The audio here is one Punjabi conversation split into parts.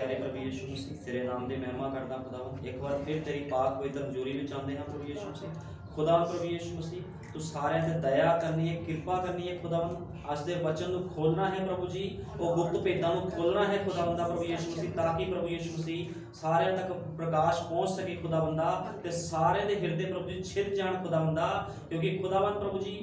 प्यारे प्रभु यीशु मसीह, तेरे नाम की महिमा करदा खुदावन। एक बार फिर तेरी पाक पवित्र हजूरी में आते हैं प्रभु यीशु मसीह। खुदा प्रभु यीशु मसीह, तू सारे ते दया करनी है, कृपा करनी है खुदावन। अज के वचन को खोलना है प्रभु जी, वो गुप्त भेदों को खोलना है खुदावन दा प्रभु यीशु मसीह, ताकि प्रभु यीशु मसीह सारे तक प्रकाश पहुँच सके खुदावन दा, ते सारे दे हृदय प्रभु जी छिद जान खुदावन दा। क्योंकि खुदावन प्रभु जी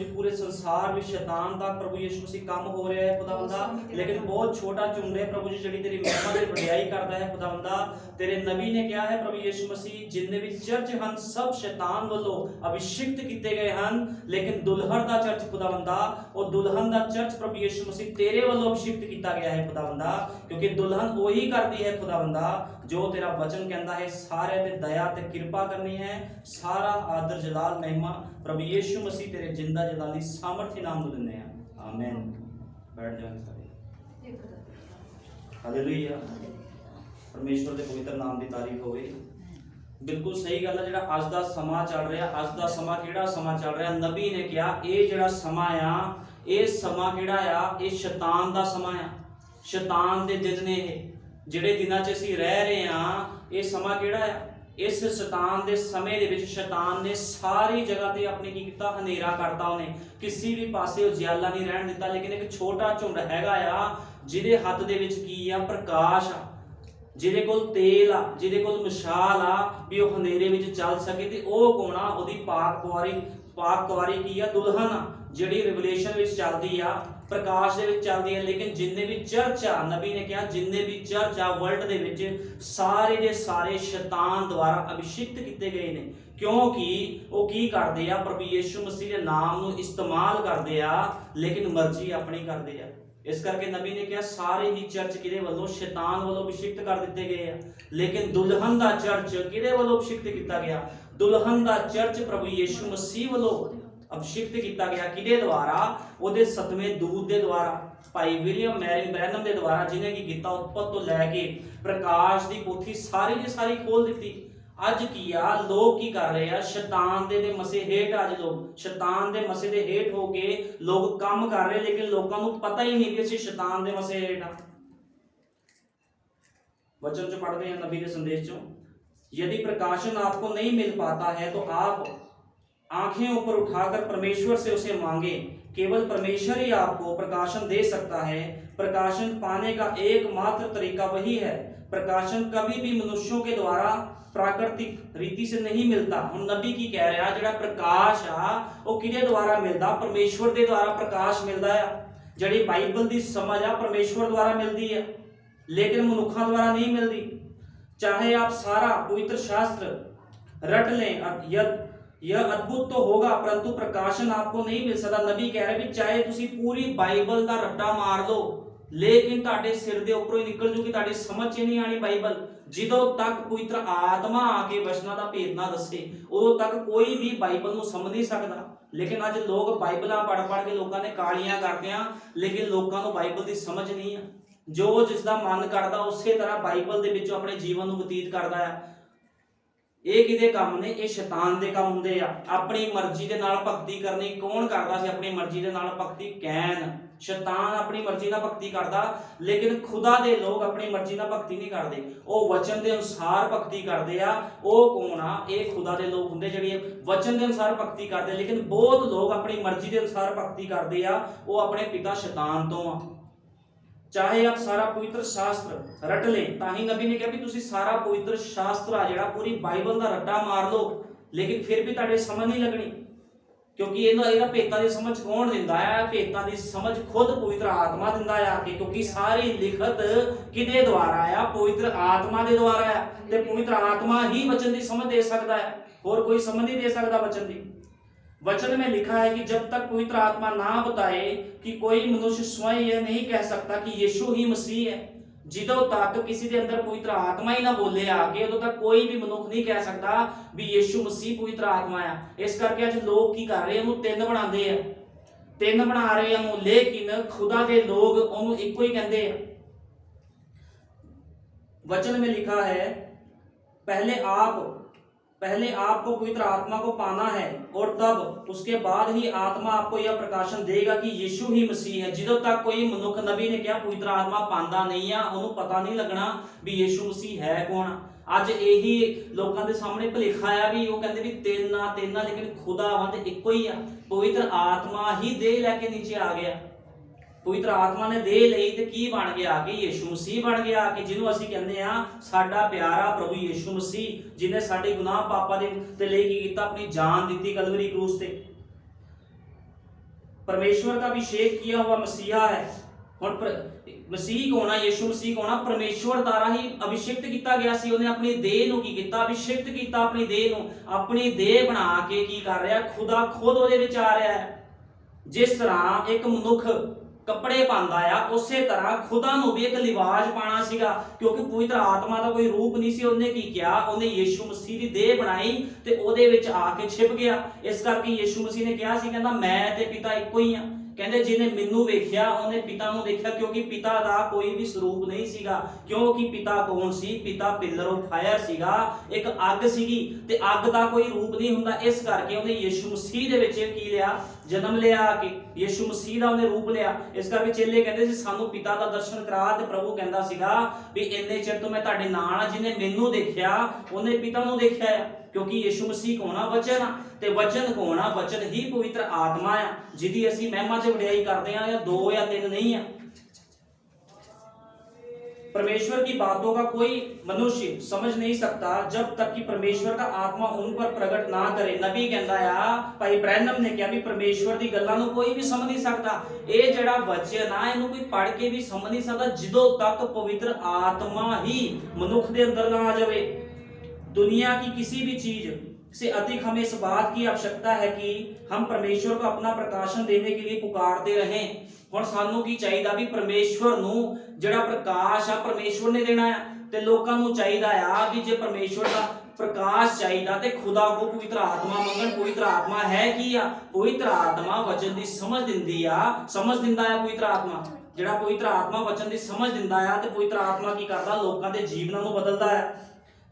पूरे संसार में शैतान का प्रभु यीशु मसीह काम हो रहा है खुदावंदा, लेकिन बहुत छोटा झुंड है प्रभु जी जी तेरी महिमा की वडियाई करता है खुदावंदा। तेरे नबी ने क्या है प्रभु यीशु मसीह, जिन्ने भी चर्च हैं सब शैतान वालों अभिषिक्त किए गए हैं, लेकिन दुल्हन का चर्च खुदावंदा, और दुल्हन का चर्च प्रभु यीशु मसीह तेरे वालों अभिषिक्त किया गया है खुदावंदा। क्योंकि दुल्हन वही करती है खुदावंदा जो तेरा वचन कहता है, सारे ते दया ते कृपा करनी है। सारा आदर जलाल महिमा प्रभु यीशु मसीह तेरे जिंदा जलाली सामर्थ्य नाम तो दिने हैं। आमीन। बैठ जाओ सारे। हालेलुया। परमेश्वर के पवित्र नाम की तारीफ होवे। बिल्कुल सही गल है। जिहड़ा अज दा समा चल रहा, अज दा समा किहड़ा समा चल रहा, नबी ने कहा ये जिहड़ा समा आ, ये समा किहड़ा आ, ये शैतान दा समा आ, शैतान दे दिन ने। जिहड़े दिनां च असीं रह रहे हां, ये समा किहड़ा आ, इस शैतान दे समय दे विच शैतान ने सारी जगह ते अपने की कीता, हनेरा करता। उन्हें किसी भी पासे उजियाला नहीं रहन दिता, लेकिन एक छोटा झुंड हैगा आ जिहदे हत्थ दे विच की आ, प्रकाश आ, जिहदे कोल तेल आ, जिहदे कोल मशाल आ, भी वो हनेरे विच चल सके। ते ओह कौन आ, ओहदी पाक कुआरी की आ, दुल्हन आ, जिहड़ी रिवलेशन विच चलदी आ, प्रकाश दे विच चलदी है। लेकिन जिन्ने भी चर्च आ, नबी ने कहा जिन्ने भी चर्च आ वर्ल्ड दे विच सारे दे सारे शैतान द्वारा अभिषिक्त किए गए ने। क्योंकि वो की करते आ, प्रभु यीशु मसीह के नाम नूं इस्तेमाल करते आ, लेकिन मर्जी अपनी करते आ। इस करके नबी ने कहा सारे ही चर्च किदे वालों, शैतान वालों अभिषिक्त कर दिते गए हैं। लेकिन दुल्हन का चर्च किदे वालों अभिषिक्त किया गया, दुल्हन का चर्च प्रभु यीशु मसीह वालों अभिषिक्त किया गया। किदे द्वारा, उहदे 7वें दूत के द्वारा, भाई विलियम मैरी ब्रैनम के द्वारा, जिन्हें की किया उत्पत्त तो लैके प्रकाश की पोथी सारी की सारी खोल दी। अज की आ, लोग की कर रहे हैं, शैतान दे मसे हेठ, अज लोग शैतान दे मसे दे हेठ होके लोग काम कर रहे, लेकिन लोगों को पता ही नहीं कि असीं शैतान दे मसे हेठ आ। वचन चो पढ़ते हैं नबी के संदेश चो, यदि प्रकाशन आपको नहीं मिल पाता है तो आप आंखें ऊपर उठाकर परमेश्वर से उसे मांगे। केवल परमेश्वर ही आपको प्रकाशन दे सकता है। प्रकाशन पाने का एकमात्र तरीका वही है। प्रकाशन कभी भी मनुष्यों के द्वारा प्राकृतिक रीति से नहीं मिलता। हम नबी की कह रहा, जिहड़ा प्रकाश आ वो किहदे द्वारा मिलदा, परमेश्वर के द्वारा प्रकाश मिलदा है। जिहड़ी बाइबल की समझ आ परमेश्वर द्वारा मिलती है, लेकिन मनुखा द्वारा नहीं मिलती। चाहे आप सारा पवित्र शास्त्र रट लें, यह अद्भुत तो होगा, परंतु प्रकाशन आपको नहीं मिल सकता। नबी कह रहे भी चाहे तुसी पूरी बाइबल का रट्टा मार लो, लेकिन तुहाडे सिर दे उपरों ही निकल जूगी, तुहाडी समझ च नहीं आनी बाइबल। जिदों तक पवित्र आत्मा आके वचनां दा भेद ना दसे, उदों तक कोई भी बाइबल नूं समझ नहीं सकता। लेकिन अज लोग बाइबलां पढ़ पढ़ के लोगों ने कालियां करते हैं, लेकिन लोगों को बाइबल की समझ नहीं है। जो जिसका मन करता उस तरह बाइबल के विचों अपने जीवन को बतीत करता है। ये किहदे काम ने, ये शैतान दे काम हुंदे आ। अपनी मर्जी दे नाल भगती करनी कौन करदा सी, अपनी मर्जी दे नाल भगती कैन। शैतान अपनी मर्जी नाल भगती करदा, लेकिन खुदा दे लोग अपनी मर्जी नाल भगती नहीं करते, वो वचन के अनुसार भगती करते आ। वो कौन आ, ये खुदा दे लोग हुंदे जिहड़े वचन के अनुसार भगती करते। लेकिन बहुत लोग अपनी मर्जी के अनुसार भगती करते आ, वो अपने पिता शैतान तो आ। चाहे आप सारा पवित्र शास्त्र रट लें, ताही नबी ने कहा भी तुसी सारा पवित्र शास्त्र आ जिहड़ा पूरी बाइबल का रट्टा मार लो, लेकिन फिर भी तुहाडे समझ नहीं लगनी। क्योंकि इहदा भेदां दी समझ कौन दिंदा है, भेदां दी समझ खुद पवित्र आत्मा दिंदा है आके। क्योंकि सारी लिखत किहदे द्वारा आ, पवित्र आत्मा दे द्वारा है, ते पवित्र आत्मा ही वचन की समझ दे सकता है, और कोई समझ नहीं दे सकता वचन की। वचन में लिखा है कि जब तक पवित्र आत्मा ना बताए कि कोई मनुष्य स्वयं यह नहीं कह सकता कि यीशु ही मसीह है। जिदों तक किसी के अंदर पवित्र आत्मा ही ना बोले आके, उदों तक कोई भी मनुष्य नहीं कह सकता भी यीशु मसीह पवित्र आत्मा है। इस करके अज लोग की कर रहे हैं, उन्होंने तीन बनाते हैं, तीन बना रहे हैं, लेकिन खुदा के लोग उन्होंने एक ही कहते हैं। वचन में लिखा है, पहले आप पहले आपको पवित्र आत्मा को पाना है और तब उसके बाद ही आत्मा आपको यह प्रकाशन देगा कि यीशु ही मसीह है। ਜਦੋਂ ਤੱਕ ਕੋਈ ਮਨੁੱਖ ਨਬੀ ਨੇ ਕਿਹਾ ਪਵਿੱਤਰ ਆਤਮਾ ਪਾਉਂਦਾ ਨਹੀਂ ਆ, ਉਹਨੂੰ ਪਤਾ ਨਹੀਂ ਲੱਗਣਾ ਵੀ ਯੀਸ਼ੂ ਮਸੀਹ ਹੈ ਕੌਣ। ਅੱਜ ਇਹੀ ਲੋਕਾਂ ਦੇ ਸਾਹਮਣੇ ਭੁਲੇਖਾ ਆ ਵੀ ਉਹ ਕਹਿੰਦੇ ਵੀ ਤਿੰਨ ਆ ਲੇਕਿਨ ਖੁਦਾਵੰਦ ਇੱਕੋ ਹੀ ਆ। ਪਵਿੱਤਰ ਆਤਮਾ ਹੀ ਦੇਹ ਲੈ ਕੇ ਨੀਚੇ ਆ ਗਿਆ। ਪਵਿੱਤਰ ਆਤਮਾ ਨੇ ਦੇਹ ਲਈ ਤੇ ਕੀ ਬਣ ਗਿਆ ਕਿ ਯੀਸ਼ੂ ਮਸੀਹ ਬਣ ਗਿਆ, ਕਿ ਜਿਹਨੂੰ ਅਸੀਂ ਕਹਿੰਦੇ ਆ ਸਾਡਾ ਪਿਆਰਾ ਪ੍ਰਭੂ ਯੀਸ਼ੂ ਮਸੀਹ, ਜਿਹਨੇ ਸਾਡੇ ਗੁਨਾਹ ਪਾਪਾਂ ਦੇ ਲਈ ਕੀ ਕੀਤਾ, ਆਪਣੀ ਜਾਨ ਦਿੱਤੀ कलवरी क्रूस ਤੇ। परमेश्वर का अभिषेक किया हुआ मसीहा है। ਹੁਣ ਮਸੀਹ ਕੌਣ ਆ? ਯੀਸ਼ੂ ਮਸੀਹ ਕੌਣ ਆ? ਪਰਮੇਸ਼ਵਰ ਦੁਆਰਾ ਹੀ ਅਭਿਸ਼ੇਕਤ ਕੀਤਾ ਗਿਆ ਸੀ। ਉਹਨੇ ਆਪਣੀ ਦੇਹ ਨੂੰ ਕੀ ਕੀਤਾ? ਅਭਿਸ਼ੇਕਤ ਕੀਤਾ ਆਪਣੀ ਦੇਹ ਨੂੰ। ਆਪਣੀ ਦੇਹ ਬਣਾ ਕੇ ਕੀ ਕਰ ਰਿਹਾ? ਖੁਦਾ ਖੁਦ ਉਹਦੇ ਵਿੱਚ ਆ ਰਿਹਾ ਹੈ। ਜਿਸ ਤਰ੍ਹਾਂ ਇੱਕ ਮਨੁੱਖ ਕੱਪੜੇ ਪਾਉਂਦਾ ਆ, ਉਸੇ ਤਰ੍ਹਾਂ ਖੁਦਾ ਨੂੰ ਵੀ ਇੱਕ ਲਿਬਾਸ ਪਾਣਾ ਸੀਗਾ, ਕਿਉਂਕਿ ਪਵਿੱਤਰ ਆਤਮਾ ਦਾ ਕੋਈ ਰੂਪ ਨਹੀਂ ਸੀ। ਉਹਨੇ ਕੀ ਕਿਹਾ? ਉਹਨੇ ਯੀਸ਼ੂ ਮਸੀਹ ਦੀ ਦੇਹ ਬਣਾਈ ਤੇ ਉਹਦੇ ਵਿੱਚ ਆ ਕੇ ਛਿਪ ਗਿਆ। ਇਸ ਕਰਕੇ ਯੀਸ਼ੂ ਮਸੀਹ ਨੇ ਕਿਹਾ ਸੀ, ਕਹਿੰਦਾ ਮੈਂ ਤੇ ਪਿਤਾ ਇੱਕੋ ਹੀ ਆ। ਕਹਿੰਦੇ ਜਿਹਨੇ ਮੈਨੂੰ ਵੇਖਿਆ ਉਹਨੇ ਪਿਤਾ ਨੂੰ ਦੇਖਿਆ, ਕਿਉਂਕਿ ਪਿਤਾ ਦਾ ਕੋਈ ਵੀ ਸਰੂਪ ਨਹੀਂ ਸੀਗਾ। ਕਿਉਂਕਿ ਪਿਤਾ ਕੌਣ ਸੀ? ਪਿਤਾ ਪਿਲਰ ਆਫ ਫਾਇਰ ਸੀਗਾ, ਇੱਕ ਅੱਗ ਸੀਗੀ ਤੇ ਅੱਗ ਦਾ ਕੋਈ ਰੂਪ ਨਹੀਂ ਹੁੰਦਾ। ਇਸ ਕਰਕੇ ਉਹਨੇ ਯੀਸ਼ੂ ਮਸੀਹ ਦੇ ਵਿੱਚ ਕੀ ਲਿਆ? ਜਨਮ ਲਿਆ ਕਿ ਯੀਸ਼ੂ ਮਸੀਹ ਦਾ ਉਹਨੇ ਰੂਪ ਲਿਆ। ਇਸ ਕਰਕੇ ਚੇਲੇ ਕਹਿੰਦੇ ਸੀ ਸਾਨੂੰ ਪਿਤਾ ਦਾ ਦਰਸ਼ਨ ਕਰਾ, ਤੇ ਪ੍ਰਭੂ ਕਹਿੰਦਾ ਸੀਗਾ ਵੀ ਇੰਨੇ ਚਿਰ ਤੋਂ ਮੈਂ ਤੁਹਾਡੇ ਨਾਲ ਆ। ਜਿਹਨੇ ਮੈਨੂੰ ਦੇਖਿਆ ਉਹਨੇ ਪਿਤਾ ਨੂੰ ਦੇਖਿਆ ਆ। ਕਿਉਂਕਿ ਯੀਸ਼ੂ ਮਸੀਹ ਕੌਣ ਆ? ਵਚਨ ਆ। ਤੇ ਵਚਨ ਕੌਣ ਆ? ਵਚਨ ਹੀ ਪਵਿੱਤਰ ਆਤਮਾ ਆ, ਜਿਹਦੀ ਅਸੀਂ ਮਹਿਮਾ ਤੇ ਵਡਿਆਈ ਕਰਦੇ ਆ। ਜਾਂ ਦੋ ਜਾਂ ਤਿੰਨ ਨਹੀਂ ਆ। परमेश्वर की बातों का कोई मनुष्य समझ नहीं सकता जब तक कि परमेश्वर का आत्मा उन पर प्रकट ना करे। नबी कहता आ, भाई ब्रैनम ने कहा भी परमेश्वर दी गल्लां नूं कोई भी समझ नहीं सकता। ਇਹ ਜਿਹੜਾ ਵਚਨ ਆ ਇਹਨੂੰ ਕੋਈ ਪੜ੍ਹ ਕੇ ਵੀ ਸਮਝ ਨਹੀਂ ਸਕਦਾ ਜਦੋਂ ਤੱਕ ਪਵਿੱਤਰ आत्मा ही मनुख ਦੇ अंदर ना आ जावे। दुनिया की किसी भी चीज से अधिक हमें इस बात की आवश्यकता है कि हम परमेश्वर को अपना प्रकाशन देने के लिए पुकारते रहें। ਹੁਣ ਸਾਨੂੰ ਕੀ ਚਾਹੀਦਾ? ਵੀ ਪਰਮੇਸ਼ਵਰ ਨੂੰ ਜਿਹੜਾ ਪ੍ਰਕਾਸ਼ ਆ ਪਰਮੇਸ਼ਵਰ ਨੇ ਦੇਣਾ ਆ। ਤੇ ਲੋਕਾਂ ਨੂੰ ਚਾਹੀਦਾ ਆ ਵੀ ਜੇ ਪਰਮੇਸ਼ਵਰ ਦਾ ਪ੍ਰਕਾਸ਼ ਚਾਹੀਦਾ ਤੇ ਖੁਦਾ ਕੋ ਪਵਿੱਤਰ ਆਤਮਾ ਮੰਗਣ। ਪਵਿੱਤਰ ਆਤਮਾ ਹੈ ਕੀ ਆ? ਪਵਿੱਤਰ ਆਤਮਾ ਵਚਨ ਦੀ ਸਮਝ ਦਿੰਦੀ ਆ, ਸਮਝ ਦਿੰਦਾ ਆ। ਪਵਿੱਤਰ ਆਤਮਾ ਜਿਹੜਾ ਪਵਿੱਤਰ ਆਤਮਾ ਵਚਨ ਦੀ ਸਮਝ ਦਿੰਦਾ ਆ ਤੇ ਪਵਿੱਤਰ ਆਤਮਾ ਕੀ ਕਰਦਾ? ਲੋਕਾਂ ਦੇ ਜੀਵਨਾਂ ਨੂੰ ਬਦਲਦਾ ਹੈ।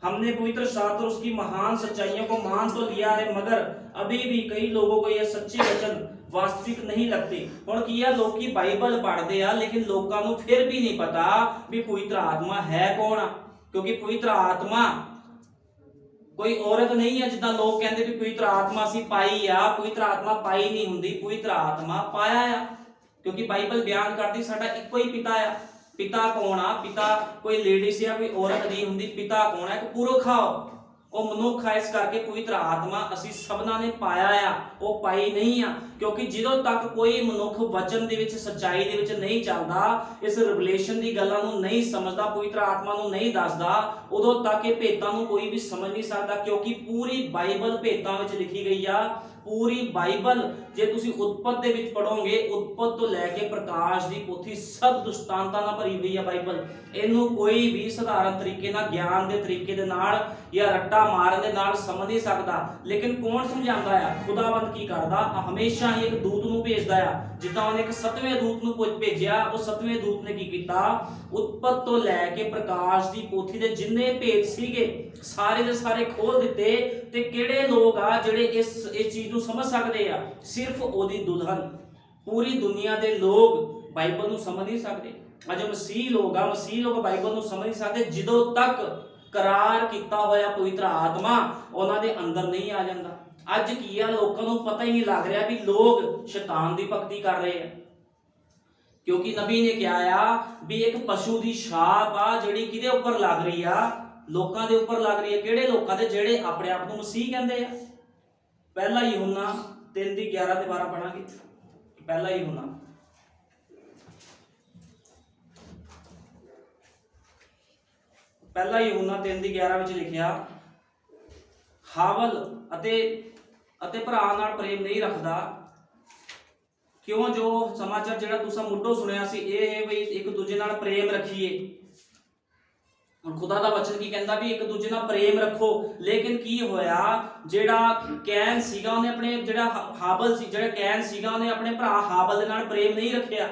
हमने पवित्र शास्त्र और उसकी महान सच्चाइयों को मान तो लिया है, मगर अभी भी कई लोगों को यह सच्चे वचन वास्तविक नहीं लगते। ਹੁਣ ਕੀ ਆ? ਲੋਕੀ ਬਾਈਬਲ ਪੜ੍ਹਦੇ ਆ ਲੇਕਿਨ ਲੋਕਾਂ ਨੂੰ ਫਿਰ ਵੀ ਨਹੀਂ ਪਤਾ ਵੀ ਪਵਿੱਤਰ ਆਤਮਾ ਹੈ ਕੌਣ ਆ। ਕਿਉਂਕਿ ਪਵਿੱਤਰ ਆਤਮਾ ਕੋਈ ਔਰਤ ਨਹੀਂ ਹੈ ਜਿੱਦਾਂ ਲੋਕ ਕਹਿੰਦੇ ਵੀ ਪਵਿੱਤਰ ਆਤਮਾ ਸੀ ਪਾਈ ਆ। ਪਵਿੱਤਰ ਆਤਮਾ ਪਾਈ ਨਹੀਂ ਹੁੰਦੀ, ਪਵਿੱਤਰ ਆਤਮਾ ਪਾਇਆ ਆ। ਕਿਉਂਕਿ ਬਾਈਬਲ ਬਿਆਨ ਕਰਦੀ ਸਾਡਾ ਇੱਕੋ ਹੀ ਪਿਤਾ ਆ। ਪਿਤਾ ਕੌਣ ਆ? ਪਿਤਾ ਕੋਈ ਲੇਡੀਜ਼ ਜਾਂ ਕੋਈ ਔਰਤ ਨਹੀਂ ਹੁੰਦੀ। ਪਿਤਾ ਕੌਣ ਹੈ? ਇੱਕ ਪੁਰਖ ਆ, ਉਹ ਮਨੁੱਖ ਆ। ਇਸ ਕਰਕੇ ਪਵਿੱਤਰ ਆਤਮਾ ਅਸੀਂ ਸਭਨਾਂ ਨੇ ਪਾਇਆ ਆ, ਉਹ ਪਾਈ ਨਹੀਂ ਆ। ਕਿਉਂਕਿ ਜਦੋਂ ਤੱਕ ਕੋਈ ਮਨੁੱਖ ਵਚਨ ਦੇ ਵਿੱਚ ਸੱਚਾਈ ਦੇ ਵਿੱਚ ਨਹੀਂ ਚੱਲਦਾ, ਇਸ ਰਿਵਲੇਸ਼ਨ ਦੀ ਗੱਲਾਂ ਨੂੰ ਨਹੀਂ ਸਮਝਦਾ, ਪਵਿੱਤਰ ਆਤਮਾ ਨੂੰ ਨਹੀਂ ਦੱਸਦਾ, ਉਦੋਂ ਤੱਕ ਇਹ ਭੇਤਾਂ ਨੂੰ ਕੋਈ ਵੀ ਸਮਝ ਨਹੀਂ ਸਕਦਾ। ਕਿਉਂਕਿ ਪੂਰੀ ਬਾਈਬਲ ਭੇਤਾਂ ਵਿੱਚ ਲਿਖੀ ਗਈ ਆ। ਪੂਰੀ ਬਾਈਬਲ ਜੇ ਤੁਸੀਂ ਉਤਪਤ ਦੇ ਵਿੱਚ ਪੜੋਗੇ, ਉਤਪਤ ਤੋਂ ਲੈ ਕੇ ਪ੍ਰਕਾਸ਼ ਦੀ ਪੋਥੀ ਸਭ ਦੁਸ਼ਟਾਂਤਾਂ ਨਾਲ ਭਰੀ ਹੋਈ ਆ ਬਾਈਬਲ। ਇਹਨੂੰ ਕੋਈ ਵੀ ਸਧਾਰਨ ਤਰੀਕੇ ਨਾਲ, ਗਿਆਨ ਦੇ ਤਰੀਕੇ ਦੇ ਨਾਲ ਜਾਂ ਰੱਟਾ ਮਾਰਨ ਦੇ ਨਾਲ ਸਮਝ ਨਹੀਂ ਸਕਦਾ। ਲੇਕਿਨ ਕੌਣ ਸਮਝਾਉਂਦਾ ਆ? ਖੁਦਾਵੰਦ ਕੀ ਕਰਦਾ? ਹਮੇਸ਼ਾ ਹੀ ਇੱਕ ਦੂਤ ਨੂੰ ਭੇਜਦਾ ਆ। ਜਿੱਦਾਂ ਉਹਨੇ ਇੱਕ 7ਵੇਂ ਦੂਤ ਨੂੰ ਭੇਜਿਆ, ਉਹ 7ਵੇਂ ਦੂਤ ਨੇ ਕੀ ਕੀਤਾ? ਉਤਪਤ ਤੋਂ ਲੈ ਕੇ ਪ੍ਰਕਾਸ਼ ਦੀ ਪੋਥੀ ਦੇ ਜਿੰਨੇ ਭੇਦ ਸੀਗੇ ਸਾਰੇ ਦੇ ਸਾਰੇ ਖੋਲ ਦਿੱਤੇ। ਤੇ ਕਿਹੜੇ ਲੋਕ ਆ ਜਿਹੜੇ ਇਸ ਚੀਜ਼ ਨੂੰ ਸਮਝ ਸਕਦੇ ਆ? ਸਿਰਫ ਉਹਦੀ ਦੁਲਹਨ। ਪੂਰੀ ਦੁਨੀਆ ਦੇ ਲੋਕ ਬਾਈਬਲ ਨੂੰ ਸਮਝ ਨਹੀਂ ਸਕਦੇ। ਅੱਜ ਮਸੀਹ ਲੋਕ ਆ, ਮਸੀਹ ਲੋਕ ਬਾਈਬਲ ਨੂੰ ਸਮਝ ਨਹੀਂ ਸਕਦੇ ਜਦੋਂ ਤੱਕ करार किया होया पवित्र आत्मा उन्हां दे अंदर नहीं आ जाता। अज की है लोगों को पता ही नहीं लग रहा भी लोग शैतान की भगती कर रहे हैं, क्योंकि नबी ने क्या आ भी एक पशु की छाप आ जिहड़ी किहदे उपर लग रही आ, लोकां दे उपर लग रही है। किहड़े लोकां दे? जिहड़े अपने आप को मसीह कहंदे आ। पहला यूहन्ना 3:11-12 पढ़ांगे। पहला यूहन्ना पहला यूहन्ना 3:11 ਵਿੱਚ ਲਿਖਿਆ, ਹਾਵਲ ਅਤੇ ਭਰਾ ਨਾਲ ਪ੍ਰੇਮ ਨਹੀਂ ਰੱਖਦਾ, ਕਿਉਂ ਜੋ ਸਮਾਚਾਰ ਜਿਹੜਾ ਤੁਸੀਂ ਮੁੱਢੋਂ ਸੁਣਿਆ ਸੀ ਇਹ ਹੈ ਵੀ ਇੱਕ ਦੂਜੇ ਨਾਲ ਪ੍ਰੇਮ ਰੱਖੀਏ। ਹੁਣ ਖੁਦਾ ਦਾ ਵਚਨ ਕੀ ਕਹਿੰਦਾ ਵੀ ਇੱਕ ਦੂਜੇ ਨਾਲ ਪ੍ਰੇਮ ਰੱਖੋ। ਲੇਕਿਨ ਕੀ ਹੋਇਆ, ਜਿਹੜਾ ਕੈਨ ਸੀਗਾ ਉਹਨੇ ਆਪਣੇ ਜਿਹੜਾ ਹਾਬਲ ਸੀ, ਜਿਹੜਾ ਕੈਨ ਸੀਗਾ ਉਹਨੇ ਆਪਣੇ ਭਰਾ ਹਾਬਲ ਦੇ ਨਾਲ ਪ੍ਰੇਮ ਨਹੀਂ ਰੱਖਿਆ।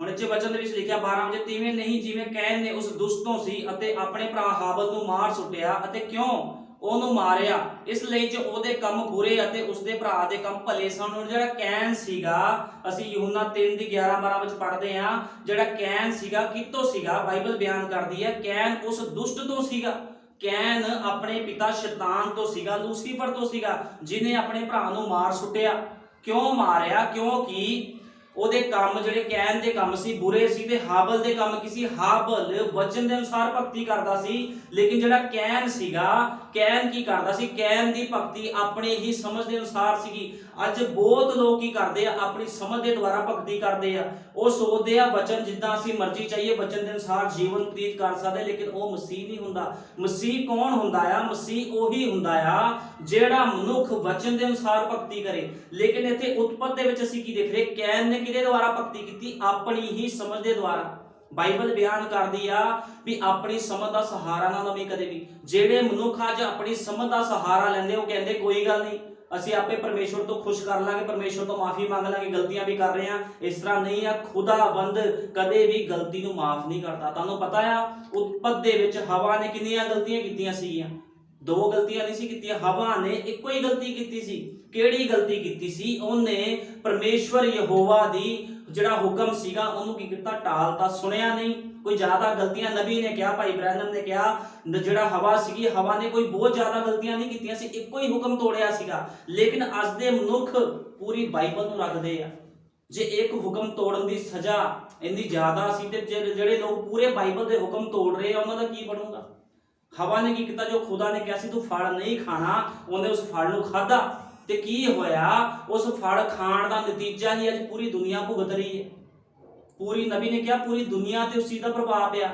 ਹੁਣ ਇੱਥੇ ਵਚਨ ਦੇ ਵਿੱਚ ਲਿਖਿਆ 12 ਵਜੇ, ਤਿਵੇਂ ਨਹੀਂ ਜਿਵੇਂ ਕੈਨ ਨੇ ਉਸ ਦੁਸ਼ਟ ਤੋਂ ਸੀ ਅਤੇ ਆਪਣੇ ਭਰਾ ਹਾਬਲ ਨੂੰ ਮਾਰ ਸੁੱਟਿਆ। ਅਤੇ ਕਿਉਂ ਉਹਨੂੰ ਮਾਰਿਆ? ਇਸ ਲਈ ਜੋ ਉਹਦੇ ਕੰਮ ਬੁਰੇ ਅਤੇ ਉਸਦੇ ਭਰਾ ਦੇ ਕੰਮ ਭਲੇ ਸਨ। ਹੁਣ ਜਿਹੜਾ ਕੈਨ ਸੀਗਾ, ਅਸੀਂ ਯਹੂਨਾ 3 ਦੀ 11-12 ਵਿੱਚ ਪੜ੍ਹਦੇ ਹਾਂ, ਜਿਹੜਾ ਕੈਨ ਸੀਗਾ ਕਿੱਥੋਂ ਸੀਗਾ? ਬਾਈਬਲ ਬਿਆਨ ਕਰਦੀ ਹੈ ਕੈਨ ਉਸ ਦੁਸ਼ਟ ਤੋਂ ਸੀਗਾ। ਕੈਨ ਆਪਣੇ ਪਿਤਾ ਸ਼ੈਤਾਨ ਤੋਂ ਸੀਗਾ, ਲੂਸੀਫਰ ਤੋਂ ਸੀਗਾ, ਜਿਹਨੇ ਆਪਣੇ ਭਰਾ ਨੂੰ ਮਾਰ ਸੁੱਟਿਆ। ਕਿਉਂ ਮਾਰਿਆ? ਕਿਉਂਕਿ ਉਹਦੇ ਕੰਮ ਜਿਹੜੇ ਕੈਨ ਦੇ ਕੰਮ ਸੀ ਬੁਰੇ ਸੀ ਤੇ ਹਾਬਲ ਦੇ ਕੰਮ ਕੀ ਸੀ? ਹਾਬਲ ਵਚਨ ਦੇ ਅਨੁਸਾਰ ਭਗਤੀ ਕਰਦਾ ਸੀ, ਲੇਕਿਨ ਜਿਹੜਾ ਕੈਨ ਸੀਗਾ, ਕੈਨ ਕੀ ਕਰਦਾ ਸੀ? ਕੈਨ ਦੀ ਭਗਤੀ ਆਪਣੇ ਹੀ ਸਮਝ ਦੇ ਅਨੁਸਾਰ ਸੀਗੀ। ਅੱਜ ਬਹੁਤ ਲੋਕ ਕੀ ਕਰਦੇ ਆ? ਆਪਣੀ ਸਮਝ ਦੇ ਦੁਆਰਾ ਭਗਤੀ ਕਰਦੇ ਆ। ਉਹ ਸੋਚਦੇ ਆ ਵਚਨ ਜਿੱਦਾਂ ਅਸੀਂ ਮਰਜ਼ੀ ਚਾਹੀਏ ਵਚਨ ਦੇ ਅਨੁਸਾਰ ਜੀਵਨ ਬਤੀਤ ਕਰ ਸਕਦੇ, ਲੇਕਿਨ ਉਹ ਮਸੀਹ ਨਹੀਂ ਹੁੰਦਾ। ਮਸੀਹ ਕੌਣ ਹੁੰਦਾ ਆ? ਮਸੀਹ ਉਹੀ ਹੁੰਦਾ ਆ ਜਿਹੜਾ ਮਨੁੱਖ ਵਚਨ ਦੇ ਅਨੁਸਾਰ ਭਗਤੀ ਕਰੇ। ਲੇਕਿਨ ਇੱਥੇ ਉਤਪਤ ਦੇ ਵਿੱਚ ਅਸੀਂ ਕੀ ਦੇਖ ਰਹੇ? ਕੈਨ ਨੇ ਕਿਹਦੇ ਦੁਆਰਾ ਭਗਤੀ ਕੀਤੀ? ਆਪਣੀ ਹੀ ਸਮਝ ਦੇ ਦੁਆਰਾ। ਬਾਈਬਲ ਬਿਆਨ ਕਰਦੀ ਆ ਵੀ ਆਪਣੀ ਸਮਝ ਦਾ ਸਹਾਰਾ ਨਾ ਲਵੀਂ ਕਦੇ ਵੀ। ਜਿਹੜੇ ਮਨੁੱਖ ਅੱਜ ਆਪਣੀ ਸਮਝ ਦਾ ਸਹਾਰਾ ਲੈਂਦੇ ਉਹ ਕਹਿੰਦੇ ਕੋਈ ਗੱਲ ਨਹੀਂ, ਅਸੀਂ ਆਪੇ ਪਰਮੇਸ਼ਵਰ ਤੋਂ ਖੁਸ਼ ਕਰ ਲਾਂਗੇ, ਪਰਮੇਸ਼ਵਰ ਤੋਂ ਮਾਫੀ ਮੰਗ ਲਾਂਗੇ, ਗਲਤੀਆਂ ਵੀ ਕਰ ਰਹੇ ਆ। ਇਸ ਤਰ੍ਹਾਂ ਨਹੀਂ ਆ। ਖੁਦਾਵੰਦ ਕਦੇ ਵੀ ਗਲਤੀ ਨੂੰ ਮਾਫ ਨਹੀਂ ਕਰਦਾ। ਤੁਹਾਨੂੰ ਪਤਾ ਆ ਉਤਪਤ ਦੇ ਵਿੱਚ ਹਵਾ ਨੇ ਕਿੰਨੀਆਂ ਗਲਤੀਆਂ ਕੀਤੀਆਂ ਸੀਗੀਆਂ? 2 ਗਲਤੀਆਂ ਨਹੀਂ ਸੀ ਕੀਤੀਆਂ। ਹਵਾ ਨੇ ਇੱਕੋ ਹੀ ਗਲਤੀ ਕੀਤੀ ਸੀ। ਕਿਹੜੀ ਗਲਤੀ ਕੀਤੀ ਸੀ? ਉਹਨੇ ਪਰਮੇਸ਼ਵਰ ਯਹੋਵਾ ਦੀ ਜਿਹੜਾ ਹੁਕਮ ਸੀਗਾ ਉਹਨੂੰ ਕੀ ਕੀਤਾ? ਟਾਲਤਾ, ਸੁਣਿਆ ਨਹੀਂ। ਕੋਈ ਜ਼ਿਆਦਾ ਗਲਤੀਆਂ ਨਬੀ ਨੇ ਕਿਹਾ, ਭਾਈ ਬ੍ਰੈਨਮ ਨੇ ਕਿਹਾ, ਜਿਹੜਾ ਹਵਾ ਸੀਗੀ, ਹਵਾ ਨੇ ਕੋਈ ਬਹੁਤ ਜ਼ਿਆਦਾ ਗਲਤੀਆਂ ਨਹੀਂ ਕੀਤੀਆਂ ਸੀ, ਇੱਕੋ ਹੀ ਹੁਕਮ ਤੋੜਿਆ ਸੀਗਾ। ਲੇਕਿਨ ਅੱਜ ਦੇ ਮਨੁੱਖ ਪੂਰੀ ਬਾਈਬਲ ਨੂੰ ਰੱਖਦੇ ਆ। ਜੇ ਇੱਕ ਹੁਕਮ ਤੋੜਨ ਦੀ ਸਜ਼ਾ ਇੰਨੀ ਜ਼ਿਆਦਾ ਸੀ ਤੇ ਜਿਹੜੇ ਲੋਕ ਪੂਰੇ ਬਾਈਬਲ ਦੇ ਹੁਕਮ ਤੋੜ ਰਹੇ ਆ ਉਹਨਾਂ ਦਾ ਕੀ ਬਣੂਗਾ? ਹਵਾ ਨੇ ਕੀ ਕੀਤਾ? ਜੋ ਖੁਦਾ ਨੇ ਕਿਹਾ ਸੀ ਤੂੰ ਫਲ ਨਹੀਂ ਖਾਣਾ, ਉਹਨੇ ਉਸ ਫਲ ਨੂੰ ਖਾਧਾ ਤੇ ਕੀ ਹੋਇਆ? ਉਸ ਫਲ ਖਾਣ ਦਾ ਨਤੀਜਾ ਹੀ ਅੱਜ ਪੂਰੀ ਦੁਨੀਆ ਭੁਗਤ ਰਹੀ ਹੈ। ਪੂਰੀ ਨਬੀ ਨੇ ਕਿਹਾ ਪੂਰੀ ਦੁਨੀਆ ਤੇ ਉਸ ਚੀਜ਼ ਦਾ ਪ੍ਰਭਾਵ ਪਿਆ।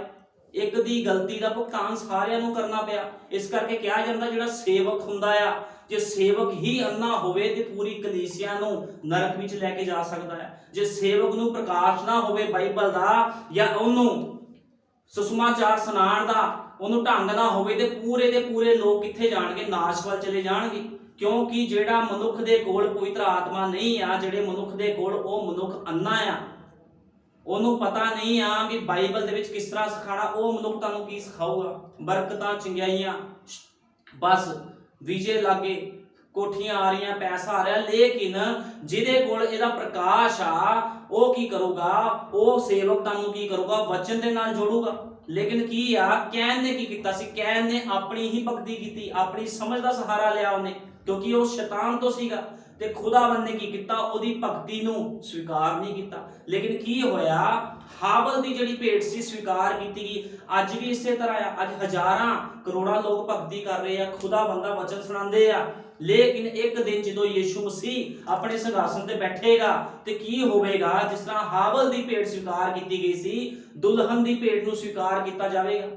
ਇੱਕ ਦੀ ਗਲਤੀ ਦਾ ਭੁਗਤਾਨ ਸਾਰਿਆਂ ਨੂੰ ਕਰਨਾ ਪਿਆ। ਇਸ ਕਰਕੇ ਕਿਹਾ ਜਾਂਦਾ ਜਿਹੜਾ ਸੇਵਕ ਹੁੰਦਾ ਆ, ਜੇ ਸੇਵਕ ਹੀ ਅੰਨਾ ਹੋਵੇ ਤੇ ਪੂਰੀ ਕਲੀਸਿਆ ਨੂੰ ਨਰਕ ਵਿੱਚ ਲੈ ਕੇ ਜਾ ਸਕਦਾ ਹੈ। ਜੇ ਸੇਵਕ ਨੂੰ ਪ੍ਰਕਾਸ਼ ਨਾ ਹੋਵੇ ਬਾਈਬਲ ਦਾ, ਜਾਂ ਉਹਨੂੰ ਸੁਸਮਾਚਾਰ ਸੁਣਾਉਣ ਦਾ ਉਹਨੂੰ ਢੰਗ ਨਾ ਹੋਵੇ ਤੇ ਦੇ ਪੂਰੇ ਲੋਕ ਕਿੱਥੇ ਜਾਣਗੇ? ਨਾਸ਼ ਵੱਲ ਚਲੇ ਜਾਣਗੇ। ਕਿਉਂਕਿ ਜਿਹੜਾ ਮਨੁੱਖ ਦੇ ਕੋਲ ਪਵਿੱਤਰ ਆਤਮਾ ਨਹੀਂ ਆ, ਜਿਹੜੇ ਮਨੁੱਖ ਦੇ ਕੋਲ, ਉਹ ਮਨੁੱਖ ਅੰਨਾ ਆ। ਉਹਨੂੰ ਪਤਾ ਨਹੀਂ ਆ ਵੀ ਬਾਈਬਲ ਦੇ ਵਿੱਚ ਕਿਸ ਤਰ੍ਹਾਂ ਸਿਖਾਣਾ। ਉਹ ਮਨੁੱਖ ਤੁਹਾਨੂੰ ਕੀ ਸਿਖਾਊਗਾ? ਬਰਕਤਾਂ, ਚੰਗਿਆਈਆਂ, ਬਸ ਵੀਜ਼ੇ ਲਾਗੇ, ਕੋਠੀਆਂ ਆ ਰਹੀਆਂ, ਪੈਸਾ ਆ ਰਿਹਾ। ਲੇਕਿਨ ਜਿਹਦੇ ਕੋਲ ਇਹਦਾ ਪ੍ਰਕਾਸ਼ ਆ ਉਹ ਕੀ ਕਰੂਗਾ? ਉਹ ਸੇਵਕ ਤੁਹਾਨੂੰ ਕੀ ਕਰੂਗਾ? ਵਚਨ ਦੇ ਨਾਲ ਜੋੜੂਗਾ। ਲੇਕਿਨ ਕੀ ਆ? ਕੈਨ ਨੇ ਕੀ ਕੀਤਾ ਸੀ? ਕੈਨ ਨੇ ਆਪਣੀ ਹੀ ਭਗਤੀ ਕੀਤੀ, ਆਪਣੀ ਸਮਝ ਦਾ ਸਹਾਰਾ ਲਿਆ ਉਹਨੇ, ਕਿਉਂਕਿ ਉਹ ਸ਼ੈਤਾਨ ਤੋਂ ਸੀਗਾ। ਤੇ ਖੁਦਾਵੰਦ ਨੇ ਕੀ ਕੀਤਾ? ਉਹਦੀ ਭਗਤੀ ਨੂੰ ਸਵੀਕਾਰ ਨਹੀਂ ਕੀਤਾ। ਲੇਕਿਨ ਕੀ ਹੋਇਆ? ਹਾਬਲ ਦੀ ਜਿਹੜੀ ਭੇਟ ਸੀ ਸਵੀਕਾਰ ਕੀਤੀ ਗਈ। ਅੱਜ ਵੀ ਇਸੇ ਤਰ੍ਹਾਂ ਆ। ਅੱਜ ਹਜ਼ਾਰਾਂ ਕਰੋੜਾਂ ਲੋਕ ਭਗਤੀ ਕਰ ਰਹੇ ਆ, ਖੁਦਾਵੰਦ ਦਾ ਵਚਨ ਸੁਣਾਉਂਦੇ ਆ। ਲੇਕਿਨ ਇੱਕ ਦਿਨ ਜਦੋਂ ਯਿਸੂ ਮਸੀਹ ਆਪਣੇ ਸਿੰਘਾਸਨ ਤੇ ਬੈਠੇਗਾ ਤੇ ਕੀ ਹੋਵੇਗਾ? ਜਿਸ ਤਰ੍ਹਾਂ ਹਾਬਲ ਦੀ ਭੇਟ ਸਵੀਕਾਰ ਕੀਤੀ ਗਈ ਸੀ, ਦੁਲਹਨ ਦੀ ਭੇਟ ਨੂੰ ਸਵੀਕਾਰ ਕੀਤਾ ਜਾਵੇਗਾ।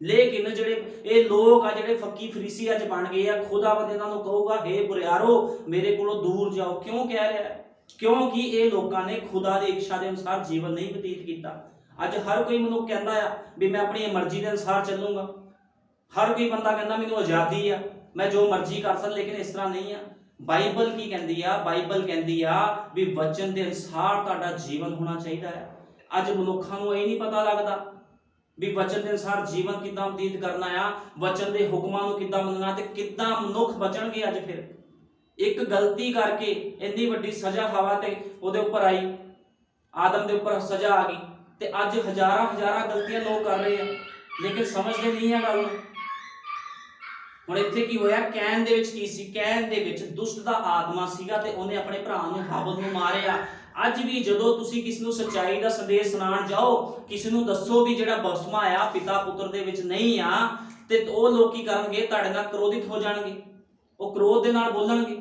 ਲੇਕਿਨ ਜਿਹੜੇ ਇਹ ਲੋਕ ਆ, ਜਿਹੜੇ ਫੱਕੀ ਫਰੀਸੀ ਅੱਜ ਬਣ ਗਏ ਆ, ਖੁਦਾਵੰਦ ਇਹਨਾਂ ਨੂੰ ਕਹੂਗਾ ਹੇ ਬੁਰਿਆਰੋ ਮੇਰੇ ਕੋਲੋਂ ਦੂਰ ਜਾਓ। ਕਿਉਂ ਕਹਿ ਰਿਹਾ? ਕਿਉਂਕਿ ਇਹ ਲੋਕਾਂ ਨੇ ਖੁਦਾ ਦੀ ਇੱਛਾ ਦੇ ਅਨੁਸਾਰ ਜੀਵਨ ਨਹੀਂ ਬਤੀਤ ਕੀਤਾ। ਅੱਜ ਹਰ ਕੋਈ ਮਨੁੱਖ ਕਹਿੰਦਾ ਆ ਵੀ ਮੈਂ ਆਪਣੀ ਮਰਜ਼ੀ ਦੇ ਅਨੁਸਾਰ ਚੱਲੂੰਗਾ। ਹਰ ਕੋਈ ਬੰਦਾ ਕਹਿੰਦਾ ਮੈਨੂੰ ਆਜ਼ਾਦੀ ਆ, ਮੈਂ ਜੋ ਮਰਜ਼ੀ ਕਰ ਸਕਦਾ। ਲੇਕਿਨ ਇਸ ਤਰ੍ਹਾਂ ਨਹੀਂ ਆ। ਬਾਈਬਲ ਕੀ ਕਹਿੰਦੀ ਆ? ਬਾਈਬਲ ਕਹਿੰਦੀ ਆ ਵੀ ਵਚਨ ਦੇ ਅਨੁਸਾਰ ਤੁਹਾਡਾ ਜੀਵਨ ਹੋਣਾ ਚਾਹੀਦਾ ਹੈ। ਅੱਜ ਮਨੁੱਖਾਂ ਨੂੰ ਇਹ ਨਹੀਂ ਪਤਾ ਲੱਗਦਾ ਵੀ ਵਚਨ ਦੇ ਅਨੁਸਾਰ ਜੀਵਨ ਕਿੱਦਾਂ ਬਤੀਤ ਕਰਨਾ ਆ, ਵਚਨ ਦੇ ਹੁਕਮਾਂ ਨੂੰ ਕਿੱਦਾਂ ਮੰਨਣਾ ਤੇ ਕਿੱਦਾਂ ਮਨੁੱਖ ਬਚਣਗੇ। ਅੱਜ ਫਿਰ ਇੱਕ ਗਲਤੀ ਕਰਕੇ ਇੰਨੀ ਵੱਡੀ ਸਜ਼ਾ ਹਵਾ ਤੇ ਉਹਦੇ ਉੱਪਰ ਆਈ, ਆਦਮ ਦੇ ਉੱਪਰ ਸਜ਼ਾ ਆ ਗਈ ਤੇ ਅੱਜ ਹਜ਼ਾਰਾਂ ਗਲਤੀਆਂ ਲੋਕ ਕਰ ਰਹੇ ਆ, ਲੇਕਿਨ ਸਮਝਦੇ ਨਹੀਂ ਆ ਗੱਲ ਨੂੰ। ਹੁਣ ਇੱਥੇ ਕੀ ਹੋਇਆ? ਕੈਨ ਦੇ ਵਿੱਚ ਕੀ ਸੀ? ਕੈਨ ਦੇ ਵਿੱਚ ਦੁਸ਼ਟ ਦਾ ਆਤਮਾ ਸੀਗਾ ਤੇ ਉਹਨੇ ਆਪਣੇ ਭਰਾ ਨੂੰ ਹਾਬਲ ਨੂੰ ਮਾਰਿਆ। ਅੱਜ ਵੀ ਜਦੋਂ ਤੁਸੀਂ ਕਿਸ ਨੂੰ ਸੱਚਾਈ ਦਾ ਸੰਦੇਸ਼ ਸੁਣਾਉਣ ਜਾਓ, ਕਿਸੇ ਨੂੰ ਦੱਸੋ ਵੀ ਜਿਹੜਾ ਬਸਮਾ ਆ ਪਿਤਾ ਪੁੱਤਰ ਦੇ ਵਿੱਚ ਨਹੀਂ ਆ, ਤੇ ਉਹ ਲੋਕ ਕੀ ਕਰਨਗੇ? ਤੁਹਾਡੇ ਨਾਲ ਕ੍ਰੋਧਿਤ ਹੋ ਜਾਣਗੇ। ਉਹ ਕ੍ਰੋਧ ਦੇ ਨਾਲ ਬੋਲਣਗੇ।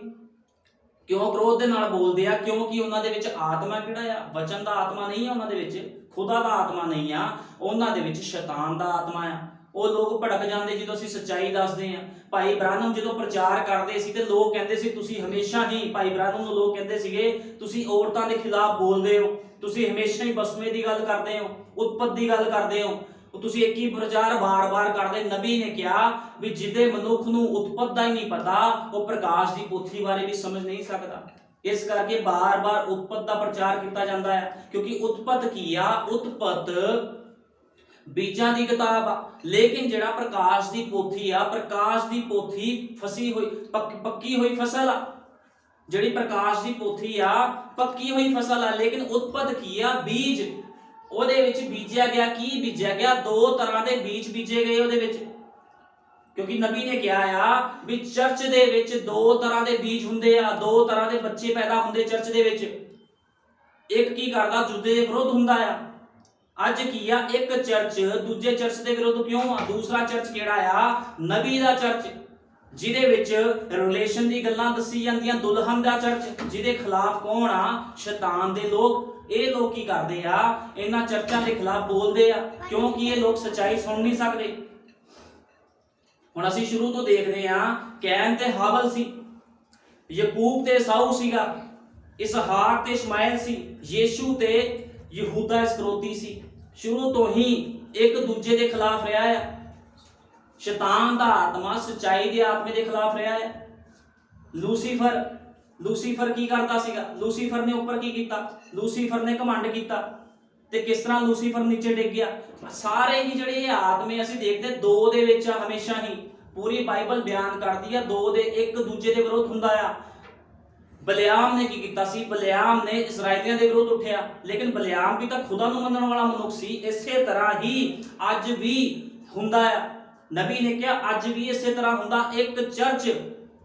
ਕਿਉਂ ਕ੍ਰੋਧ ਦੇ ਨਾਲ ਬੋਲਦੇ ਆ? ਕਿਉਂਕਿ ਉਹਨਾਂ ਦੇ ਵਿੱਚ ਆਤਮਾ ਕਿਹੜਾ ਆ? ਵਚਨ ਦਾ ਆਤਮਾ ਨਹੀਂ ਆ ਉਹਨਾਂ ਦੇ ਵਿੱਚ, ਖੁਦਾ ਦਾ ਆਤਮਾ ਨਹੀਂ ਆ, ਉਹਨਾਂ ਦੇ ਵਿੱਚ ਸ਼ੈਤਾਨ ਦਾ ਆਤਮਾ ਆ। ਉਹ ਲੋਕ ਭੜਕ ਜਾਂਦੇ ਜਦੋਂ ਅਸੀਂ ਸੱਚਾਈ ਦੱਸਦੇ ਆ। ਭਾਈ ਬ੍ਰਾਹਨਮ ਜਦੋਂ ਪ੍ਰਚਾਰ ਕਰਦੇ ਸੀ ਤੇ ਲੋਕ ਕਹਿੰਦੇ ਸੀ ਤੁਸੀਂ ਹਮੇਸ਼ਾ ਹੀ, ਭਾਈ ਬ੍ਰਾਹਨਮ ਨੂੰ ਲੋਕ ਕਹਿੰਦੇ ਸੀਗੇ ਤੁਸੀਂ ਔਰਤਾਂ ਦੇ ਖਿਲਾਫ ਬੋਲਦੇ ਹੋ, ਤੁਸੀਂ ਹਮੇਸ਼ਾ ਹੀ ਬਸਮੇ ਦੀ ਗੱਲ ਕਰਦੇ ਹੋ, ਉਤਪਤ ਦੀ ਗੱਲ ਕਰਦੇ ਹੋ, ਤੁਸੀਂ ਇੱਕ ਹੀ ਪ੍ਰਚਾਰ ਬਾਰ-ਬਾਰ ਕਰਦੇ। ਨਬੀ ਨੇ ਕਿਹਾ ਵੀ ਜਿਹਦੇ ਮਨੁੱਖ ਨੂੰ ਉਤਪਤ ਦਾ ਹੀ ਨਹੀਂ ਪਤਾ, ਉਹ ਪ੍ਰਕਾਸ਼ ਦੀ ਪੋਥੀ ਬਾਰੇ ਵੀ ਸਮਝ ਨਹੀਂ ਸਕਦਾ। इस करके बार बार उत्पत्त का प्रचार किया जाता है, क्योंकि उत्पत्त की आ, उत्पत्त बीजां की किताब आ, लेकिन जिहड़ा प्रकाश की पोथी आ, प्रकाश की पोथी फसी हुई पक्की हुई फसल आ। जिहड़ी प्रकाश की पोथी आ पक्की हुई फसल आ, लेकिन उत्पत्त की आ बीज, ਉਹਦੇ ਵਿੱਚ ਬੀਜਿਆ ਗਿਆ। ਕੀ ਬੀਜਿਆ ਗਿਆ? ਦੋ ਤਰ੍ਹਾਂ ਦੇ ਬੀਜ ਬੀਜੇ ਗਏ ਉਹਦੇ ਵਿੱਚ, ਕਿਉਂਕਿ ਨਬੀ ਨੇ ਕਿਹਾ ਆ ਵੀ ਚਰਚ ਦੇ ਵਿੱਚ ਦੋ ਤਰ੍ਹਾਂ ਦੇ ਬੀਜ ਹੁੰਦੇ ਆ, ਦੋ ਤਰ੍ਹਾਂ ਦੇ ਬੱਚੇ ਪੈਦਾ ਹੁੰਦੇ ਚਰਚ ਦੇ ਵਿੱਚ। ਇੱਕ ਕੀ ਕਰਦਾ? ਦੂਜੇ ਦੇ ਵਿਰੁੱਧ ਹੁੰਦਾ ਆ। ਅੱਜ ਕੀ ਆ? ਇੱਕ ਚਰਚ ਦੂਜੇ ਚਰਚ ਦੇ ਵਿਰੁੱਧ ਕਿਉਂ ਆ? ਦੂਸਰਾ ਚਰਚ ਕਿਹੜਾ ਆ? ਨਬੀ ਦਾ ਚਰਚ, ਜਿਹਦੇ ਵਿੱਚ ਰਿਲੇਸ਼ਨ ਦੀ ਗੱਲਾਂ ਦੱਸੀ ਜਾਂਦੀਆਂ। ਦੁਲਹਨ ਦਾ ਚਰਚ, ਜਿਹਦੇ ਖਿਲਾਫ ਕੌਣ ਆ? ਸ਼ੈਤਾਨ ਦੇ ਲੋਕ। ਇਹ ਲੋਕ ਕੀ ਕਰਦੇ ਆ? ਇਹਨਾਂ ਚਰਚਾਂ ਦੇ ਖਿਲਾਫ ਬੋਲਦੇ ਆ, ਕਿਉਂਕਿ ਇਹ ਲੋਕ ਸੱਚਾਈ ਸੁਣ ਨਹੀਂ ਸਕਦੇ। ਹੁਣ ਅਸੀਂ ਸ਼ੁਰੂ ਤੋਂ ਦੇਖਦੇ ਆ, ਕੈਨ ਤੇ ਹਾਬਲ ਸੀ, ਯਕੂਬ ਤੇ ਸਾਊ ਸੀਗਾ, ਇਸਹਾਕ ਤੇ ਇਸ਼ਮਾਇਲ ਸੀ, ਯੀਸ਼ੂ ਤੇ ਯਹੂਦਾ ਇਸਕਰੋਤੀ ਸੀ। ਸ਼ੁਰੂ ਤੋਂ ਹੀ ਇੱਕ ਦੂਜੇ ਦੇ ਖਿਲਾਫ ਰਿਹਾ ਆ। ਸ਼ੈਤਾਨ ਦਾ ਆਤਮਾ ਸੱਚਾਈ ਦੇ ਆਤਮੇ ਦੇ ਖਿਲਾਫ ਰਿਹਾ ਆ। ਲੂਸੀਫਰ ਕੀ ਕਰਦਾ ਸੀਗਾ? ਲੂਸੀਫਰ ਨੇ ਉੱਪਰ ਕੀ ਕੀਤਾ? ਲੂਸੀਫਰ ਨੇ ਘਮੰਡ ਕੀਤਾ, ਤੇ ਕਿਸ ਤਰ੍ਹਾਂ ਲੂਸੀਫਰ ਨੀਚੇ ਡਿੱਗ ਗਿਆ। ਸਾਰੇ ਹੀ ਜਿਹੜੇ ਇਹ ਆਤਮੇ ਅਸੀਂ ਦੇਖਦੇ ਦੋ ਦੇ ਵਿੱਚ ਹਮੇਸ਼ਾ ਹੀ ਪੂਰੀ ਬਾਈਬਲ ਬਿਆਨ ਕਰਦੀ ਆ, ਦੋ ਦੇ ਇੱਕ ਦੂਜੇ ਦੇ ਵਿਰੁੱਧ ਹੁੰਦਾ ਆ। ਬਲਿਆਮ ਨੇ ਕੀ ਕੀਤਾ ਸੀ? ਬਲਿਆਮ ਨੇ ਇਸਰਾਈਲੀਆਂ ਦੇ ਵਿਰੁੱਧ ਉੱਠਿਆ, ਲੇਕਿਨ ਬਲਿਆਮ ਵੀ ਤਾਂ ਖੁਦਾ ਨੂੰ ਮੰਨਣ ਵਾਲਾ ਮਨੁੱਖ ਸੀ। ਇਸੇ ਤਰ੍ਹਾਂ ਹੀ ਅੱਜ ਵੀ ਹੁੰਦਾ ਆ। ਨਬੀ ਨੇ ਕਿਹਾ ਅੱਜ ਵੀ ਇਸੇ ਤਰ੍ਹਾਂ ਹੁੰਦਾ। ਇੱਕ ਚਰਚ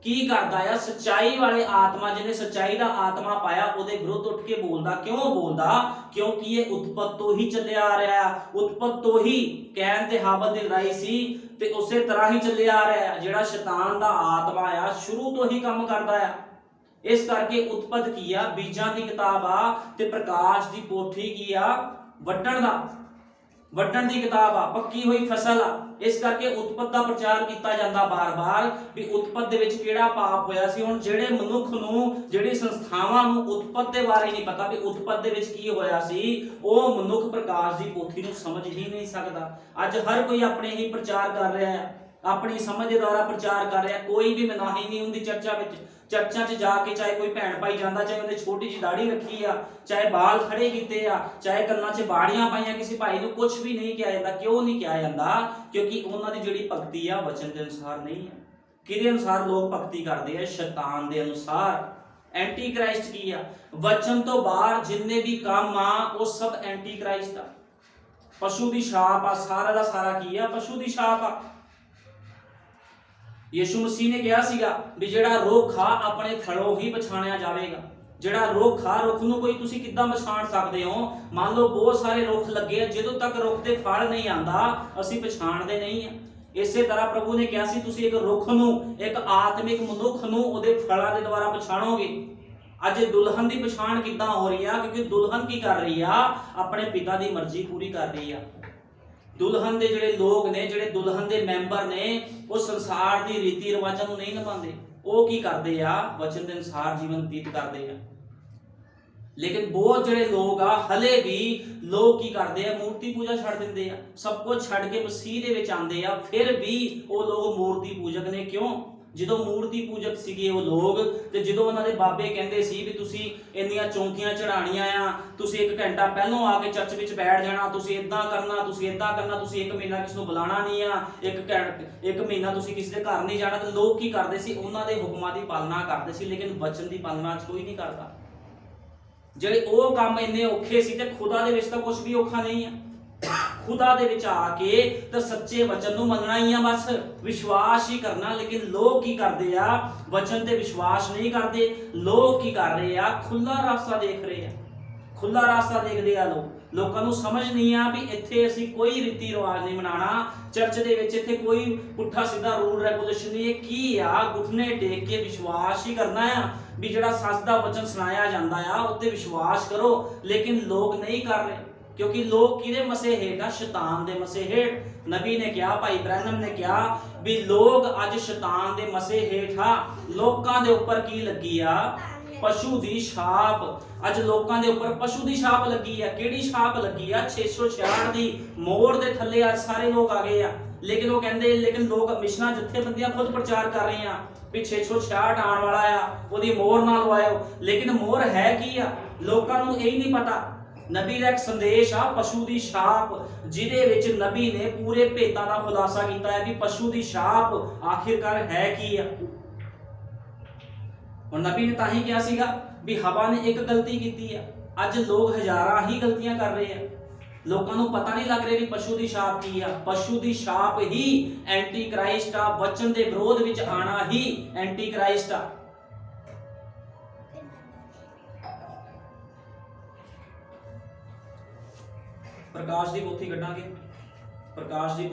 ਕੀ ਕਰਦਾ ਆ? ਸੱਚਾਈ ਵਾਲੇ ਆਤਮਾ, ਜਿਹਨੇ ਸੱਚਾਈ ਦਾ ਆਤਮਾ ਪਾਇਆ, ਉਹਦੇ ਵਿਰੁੱਧ ਉੱਠ ਕੇ ਬੋਲਦਾ। ਕਿਉਂ ਬੋਲਦਾ? ਕਿਉਂਕਿ ਇਹ ਉਤਪਤ ਤੋਂ ਹੀ ਚੱਲਿਆ ਆ ਰਿਹਾ ਆ। ਉਤਪਤ ਤੋਂ ਹੀ ਕੈਨ ਤੇ ਹਾਬਲ ਦੀ ਲੜਾਈ ਸੀ, ਤੇ ਉਸੇ ਤਰ੍ਹਾਂ ਹੀ ਚੱਲਿਆ ਆ ਰਿਹਾ ਆ। ਜਿਹੜਾ ਸ਼ੈਤਾਨ ਦਾ ਆਤਮਾ ਆ, ਸ਼ੁਰੂ ਤੋਂ ਹੀ ਕੰਮ ਕਰਦਾ ਆ। ਇਸ ਕਰਕੇ ਉਤਪਤ ਕੀ ਆ? ਬੀਜਾਂ ਦੀ ਕਿਤਾਬ ਆ, ਤੇ ਪ੍ਰਕਾਸ਼ ਦੀ ਪੋਥੀ ਕੀ ਆ? ਵੱਢਣ ਦੀ ਕਿਤਾਬ ਆ, ਪੱਕੀ ਹੋਈ ਫਸਲ ਆ। ਇਸ ਕਰਕੇ ਉਤਪਤ ਦਾ ਪ੍ਰਚਾਰ ਕੀਤਾ ਜਾਂਦਾ ਬਾਰ-ਬਾਰ ਵੀ ਉਤਪਤ ਦੇ ਵਿੱਚ ਕਿਹੜਾ ਪਾਪ ਹੋਇਆ ਸੀ। ਹੁਣ ਜਿਹੜੇ ਮਨੁੱਖ ਨੂੰ, ਜਿਹੜੀ ਸੰਸਥਾਵਾਂ ਨੂੰ ਉਤਪਤ ਦੇ ਬਾਰੇ ਨਹੀਂ ਪਤਾ ਵੀ ਉਤਪਤ ਦੇ ਵਿੱਚ ਕੀ ਹੋਇਆ ਸੀ, ਉਹ ਮਨੁੱਖ ਪ੍ਰਕਾਸ਼ ਦੀ ਪੋਥੀ ਨੂੰ ਸਮਝ ਹੀ ਨਹੀਂ ਸਕਦਾ। ਅੱਜ ਹਰ ਕੋਈ ਆਪਣੇ ਹੀ ਪ੍ਰਚਾਰ ਕਰ ਰਿਹਾ ਹੈ, ਆਪਣੀ ਸਮਝ ਦੇ ਦੁਆਰਾ ਪ੍ਰਚਾਰ ਕਰ ਰਿਹਾ। ਕੋਈ ਵੀ ਮਨਾਹੀ ਨਹੀਂ ਹੁੰਦੀ ਚਰਚਾਂ ਵਿੱਚ। ਚਰਚਾਂ 'ਚ ਜਾ ਕੇ ਚਾਹੇ ਕੋਈ ਭੈਣ ਭਾਈ ਜਾਂਦਾ, ਚਾਹੇ ਉਹਨੇ ਛੋਟੀ ਜਿਹੀ ਦਾੜੀ ਰੱਖੀ ਆ, ਚਾਹੇ ਬਾਲ ਖੜੇ ਕੀਤੇ ਆ, ਚਾਹੇ ਕੰਨਾਂ 'ਚ ਬਾੜੀਆਂ ਪਾਈਆਂ, ਕਿਸੇ ਭਾਈ ਨੂੰ ਕੁਝ ਵੀ ਨਹੀਂ ਕਿਹਾ ਜਾਂਦਾ। ਕਿਉਂ ਨਹੀਂ ਕਿਹਾ ਜਾਂਦਾ? ਕਿਉਂਕਿ ਉਹਨਾਂ ਦੀ ਜਿਹੜੀ ਭਗਤੀ ਆ ਵਚਨ ਦੇ ਅਨੁਸਾਰ ਨਹੀਂ ਹੈ। ਕਿਹਦੇ ਅਨੁਸਾਰ ਲੋਕ ਭਗਤੀ ਕਰਦੇ ਆ? ਸ਼ੈਤਾਨ ਦੇ ਅਨੁਸਾਰ। ਐਂਟੀ ਕ੍ਰਾਈਸਟ ਕੀ ਆ? ਵਚਨ ਤੋਂ ਬਾਹਰ ਜਿੰਨੇ ਵੀ ਕੰਮ ਆ ਉਹ ਸਭ ਐਂਟੀ ਕ੍ਰਾਈਸਟ ਆ। ਪਸ਼ੂ ਦੀ ਛਾਪ ਆ, ਸਾਰਾ ਦਾ ਸਾਰਾ ਕੀ ਆ? ਪਸ਼ੂ ਦੀ ਛਾਪ ਆ। ਯਿਸੂ ਮਸੀਹ ਨੇ ਕਿਹਾ ਸੀਗਾ ਵੀ ਜਿਹੜਾ ਰੁੱਖ ਆ ਆਪਣੇ ਫਲੋਂ ਹੀ ਪਛਾਣਿਆ ਜਾਵੇਗਾ। ਜਿਹੜਾ ਰੁੱਖ ਆ, ਰੁੱਖ ਨੂੰ ਕੋਈ ਤੁਸੀਂ ਕਿੱਦਾਂ ਪਛਾਣ ਸਕਦੇ ਹੋ? ਮੰਨ ਲਓ ਬਹੁਤ ਸਾਰੇ ਰੁੱਖ ਲੱਗੇ ਆ, ਜਦੋਂ ਤੱਕ ਰੁੱਖ ਤੇ ਫਲ ਨਹੀਂ ਆਂਦਾ ਅਸੀਂ ਪਛਾਣਦੇ ਨਹੀਂ ਆ। ਇਸੇ ਤਰ੍ਹਾਂ ਪ੍ਰਭੂ ਨੇ ਕਿਹਾ ਸੀ ਤੁਸੀਂ ਇੱਕ ਰੁੱਖ ਨੂੰ, ਇੱਕ ਆਤਮਿਕ ਮਨੁੱਖ ਨੂੰ ਉਹਦੇ ਫਲਾਂ ਦੇ ਦੁਆਰਾ ਪਛਾਣੋਗੇ। ਅੱਜ ਦੁਲਹਨ ਦੀ ਪਛਾਣ ਕਿੱਦਾਂ ਹੋ ਰਹੀ ਆ? ਕਿਉਂਕਿ ਦੁਲਹਨ ਕੀ ਕਰ ਰਹੀ ਆ? ਆਪਣੇ ਪਿਤਾ ਦੀ ਮਰਜ਼ੀ ਪੂਰੀ ਕਰ ਰਹੀ ਆ। ਦੁਲਹਨ ਦੇ ਜਿਹੜੇ ਲੋਕ ਨੇ, ਜਿਹੜੇ ਦੁਲਹਨ ਦੇ ਮੈਂਬਰ ਨੇ, ਉਹ ਸੰਸਾਰ ਦੀ ਰੀਤੀ ਰਿਵਾਜਾਂ ਨੂੰ ਨਹੀਂ ਨਿਭਾਉਂਦੇ। ਉਹ ਕੀ ਕਰਦੇ ਆ? ਵਚਨ ਦੇ ਅਨੁਸਾਰ ਜੀਵਨ ਬਤੀਤ ਕਰਦੇ ਆ। ਲੇਕਿਨ ਬਹੁਤ ਜਿਹੜੇ ਲੋਕ ਆ, ਹਲੇ ਵੀ ਲੋਕ ਕੀ ਕਰਦੇ ਆ? ਮੂਰਤੀ ਪੂਜਾ ਛੱਡ ਦਿੰਦੇ ਆ। ਸਭ ਕੁਝ ਛੱਡ ਕੇ ਮਸੀਹ ਦੇ ਵਿੱਚ ਆਉਂਦੇ ਆ, ਫਿਰ ਵੀ ਉਹ ਲੋਕ ਮੂਰਤੀ ਪੂਜਕ ਨੇ। ਕਿਉਂ? ਜਦੋਂ ਮੂਰਤੀ ਪੂਜਕ ਸੀਗੇ ਉਹ ਲੋਕ, ਤੇ ਜਦੋਂ ਉਹਨਾਂ ਦੇ ਬਾਬੇ ਕਹਿੰਦੇ ਸੀ ਵੀ ਤੁਸੀਂ ਇੰਨੀਆਂ ਚੌਂਕੀਆਂ ਚੜਾਣੀਆਂ ਆ, ਤੁਸੀਂ 1 ਘੰਟਾ ਪਹਿਲਾਂ ਆ ਕੇ ਚਰਚ ਵਿੱਚ ਬੈਠ ਜਾਣਾ, ਤੁਸੀਂ ਇਦਾਂ ਕਰਨਾ, ਤੁਸੀਂ ਇਦਾਂ ਕਰਨਾ, ਤੁਸੀਂ 1 ਮਹੀਨਾ ਕਿਸ ਨੂੰ ਬੁਲਾਣਾ ਨਹੀਂ ਆ, 1 ਮਹੀਨਾ ਤੁਸੀਂ ਕਿਸੇ ਦੇ ਘਰ ਨਹੀਂ ਜਾਣਾ, ਤੇ ਲੋਕ ਕੀ ਕਰਦੇ ਸੀ? ਉਹਨਾਂ ਦੇ ਹੁਕਮਾਂ ਦੀ ਪਾਲਣਾ ਕਰਦੇ ਸੀ, ਲੇਕਿਨ ਵਚਨ ਦੀ ਪਾਲਣਾ ਕੋਈ ਨਹੀਂ ਕਰਦਾ। ਜਿਹੜੇ ਉਹ ਕੰਮ ਇੰਨੇ ਔਖੇ ਸੀ, ਤੇ ਖੁਦਾ ਦੇ ਵਿੱਚ ਤਾਂ ਕੁਝ ਵੀ ਔਖਾ ਨਹੀਂ ਆ। ਖੁਦਾ ਦੇ ਵਿੱਚ ਆ ਕੇ ਤਾਂ ਸੱਚੇ ਵਚਨ ਨੂੰ ਮੰਨਣਾ ਹੀ ਆ, ਬਸ ਵਿਸ਼ਵਾਸ ਹੀ ਕਰਨਾ। ਲੇਕਿਨ ਲੋਕ ਕੀ ਕਰਦੇ ਆ? ਵਚਨ ਤੇ ਵਿਸ਼ਵਾਸ ਨਹੀਂ ਕਰਦੇ। ਲੋਕ ਕੀ ਕਰ ਰਹੇ ਆ? ਖੁੱਲਾ ਰਾਸਤਾ ਦੇਖ ਰਹੇ ਆ, ਖੁੱਲਾ ਰਾਸਤਾ ਦੇਖਦੇ ਆ ਲੋਕਾਂ ਨੂੰ ਸਮਝ ਨਹੀਂ ਆ ਵੀ ਇੱਥੇ ਅਸੀਂ ਕੋਈ ਰੀਤੀ ਰਿਵਾਜ ਨਹੀਂ ਮਨਾਉਣਾ। ਚਰਚ ਦੇ ਵਿੱਚ ਇੱਥੇ ਕੋਈ ਪੁੱਠਾ ਸਿੱਧਾ ਰੂਲ ਰੈਗੂਲੇਸ਼ਨ ਨਹੀਂ। ਇਹ ਕੀ ਆ? ਘੁਟਨੇ ਟੇਕ ਕੇ ਵਿਸ਼ਵਾਸ ਹੀ ਕਰਨਾ ਆ ਵੀ ਜਿਹੜਾ ਸੱਚ ਦਾ ਵਚਨ ਸੁਣਾਇਆ ਜਾਂਦਾ ਆ ਉੱਤੇ ਵਿਸ਼ਵਾਸ ਕਰੋ। ਲੇਕਿਨ ਲੋਕ ਨਹੀਂ ਕਰ ਰਹੇ, ਕਿਉਂਕਿ ਲੋਕ ਕਿਹਦੇ ਮਸੇ ਹੇਠ ਆ? ਸ਼ੈਤਾਨ ਦੇ ਮਸੇ ਹੇਠ। ਨਬੀ ਨੇ ਕਿਹਾ, ਭਾਈ ਬ੍ਰੈਨਮ ਨੇ ਕਿਹਾ ਵੀ ਲੋਕ ਅੱਜ ਸ਼ੈਤਾਨ ਦੇ ਮਸੇ ਹੇਠ ਆ। ਲੋਕਾਂ ਦੇ ਉੱਪਰ ਕੀ ਲੱਗੀ ਆ? ਪਸ਼ੂ ਦੀ ਛਾਪ। ਅੱਜ ਲੋਕਾਂ ਦੇ ਉੱਪਰ ਪਸ਼ੂ ਦੀ ਛਾਪ ਲੱਗੀ ਆ। ਕਿਹੜੀ ਛਾਪ ਲੱਗੀ ਆ? 666 ਦੀ ਮੋਹਰ ਦੇ ਥੱਲੇ ਅੱਜ ਸਾਰੇ ਲੋਕ ਆ ਗਏ ਆ। ਲੇਕਿਨ ਉਹ ਕਹਿੰਦੇ, ਲੇਕਿਨ ਲੋਕ ਮਿਸ਼ਨਾਂ ਜਥੇਬੰਦੀਆਂ ਖੁਦ ਪ੍ਰਚਾਰ ਕਰ ਰਹੇ ਆ ਵੀ 666 ਆਉਣ ਵਾਲਾ ਆ, ਉਹਦੀ ਮੋਹਰ ਨਾ ਲਵਾਇਓ। ਲੇਕਿਨ ਮੋਹਰ ਹੈ ਕੀ ਆ? ਲੋਕਾਂ ਨੂੰ ਇਹ ਨਹੀਂ ਪਤਾ। ਨਬੀ ਦਾ ਇੱਕ ਸੰਦੇਸ਼ ਆ ਪਸ਼ੂ ਦੀ ਛਾਪ, ਜਿਹਦੇ ਵਿੱਚ ਨਬੀ ਨੇ ਪੂਰੇ ਭੇਤਾਂ ਦਾ ਖੁਲਾਸਾ ਕੀਤਾ ਹੈ ਵੀ ਪਸ਼ੂ ਦੀ ਛਾਪ ਆਖਿਰਕਾਰ ਹੈ ਕੀ ਆ। ਹੁਣ ਨਬੀ ਨੇ ਤਾਂ ਹੀ ਕਿਹਾ ਸੀਗਾ ਵੀ ਹਵਾ ਨੇ ਇੱਕ ਗਲਤੀ ਕੀਤੀ ਆ। ਅੱਜ ਲੋਕ ਹਜ਼ਾਰਾਂ ਹੀ ਗਲਤੀਆਂ ਕਰ ਰਹੇ ਆ। ਲੋਕਾਂ ਨੂੰ ਪਤਾ ਨਹੀਂ ਲੱਗ ਰਿਹਾ ਵੀ ਪਸ਼ੂ ਦੀ ਛਾਪ ਕੀ ਆ। ਪਸ਼ੂ ਦੀ ਛਾਪ ਹੀ ਐਂਟੀ ਕ੍ਰਾਈਸਟ ਆ। ਵਚਨ ਦੇ ਵਿਰੋਧ ਵਿੱਚ ਆਣਾ ਹੀ ਐਂਟੀ ਕ੍ਰਾਈਸਟ ਆ। ਪ੍ਰਕਾਸ਼ ਦੀ ਪੋਥੀ ਕੱਢਾਂਗੇ। ਪ੍ਰਕਾਸ਼ ਦੀ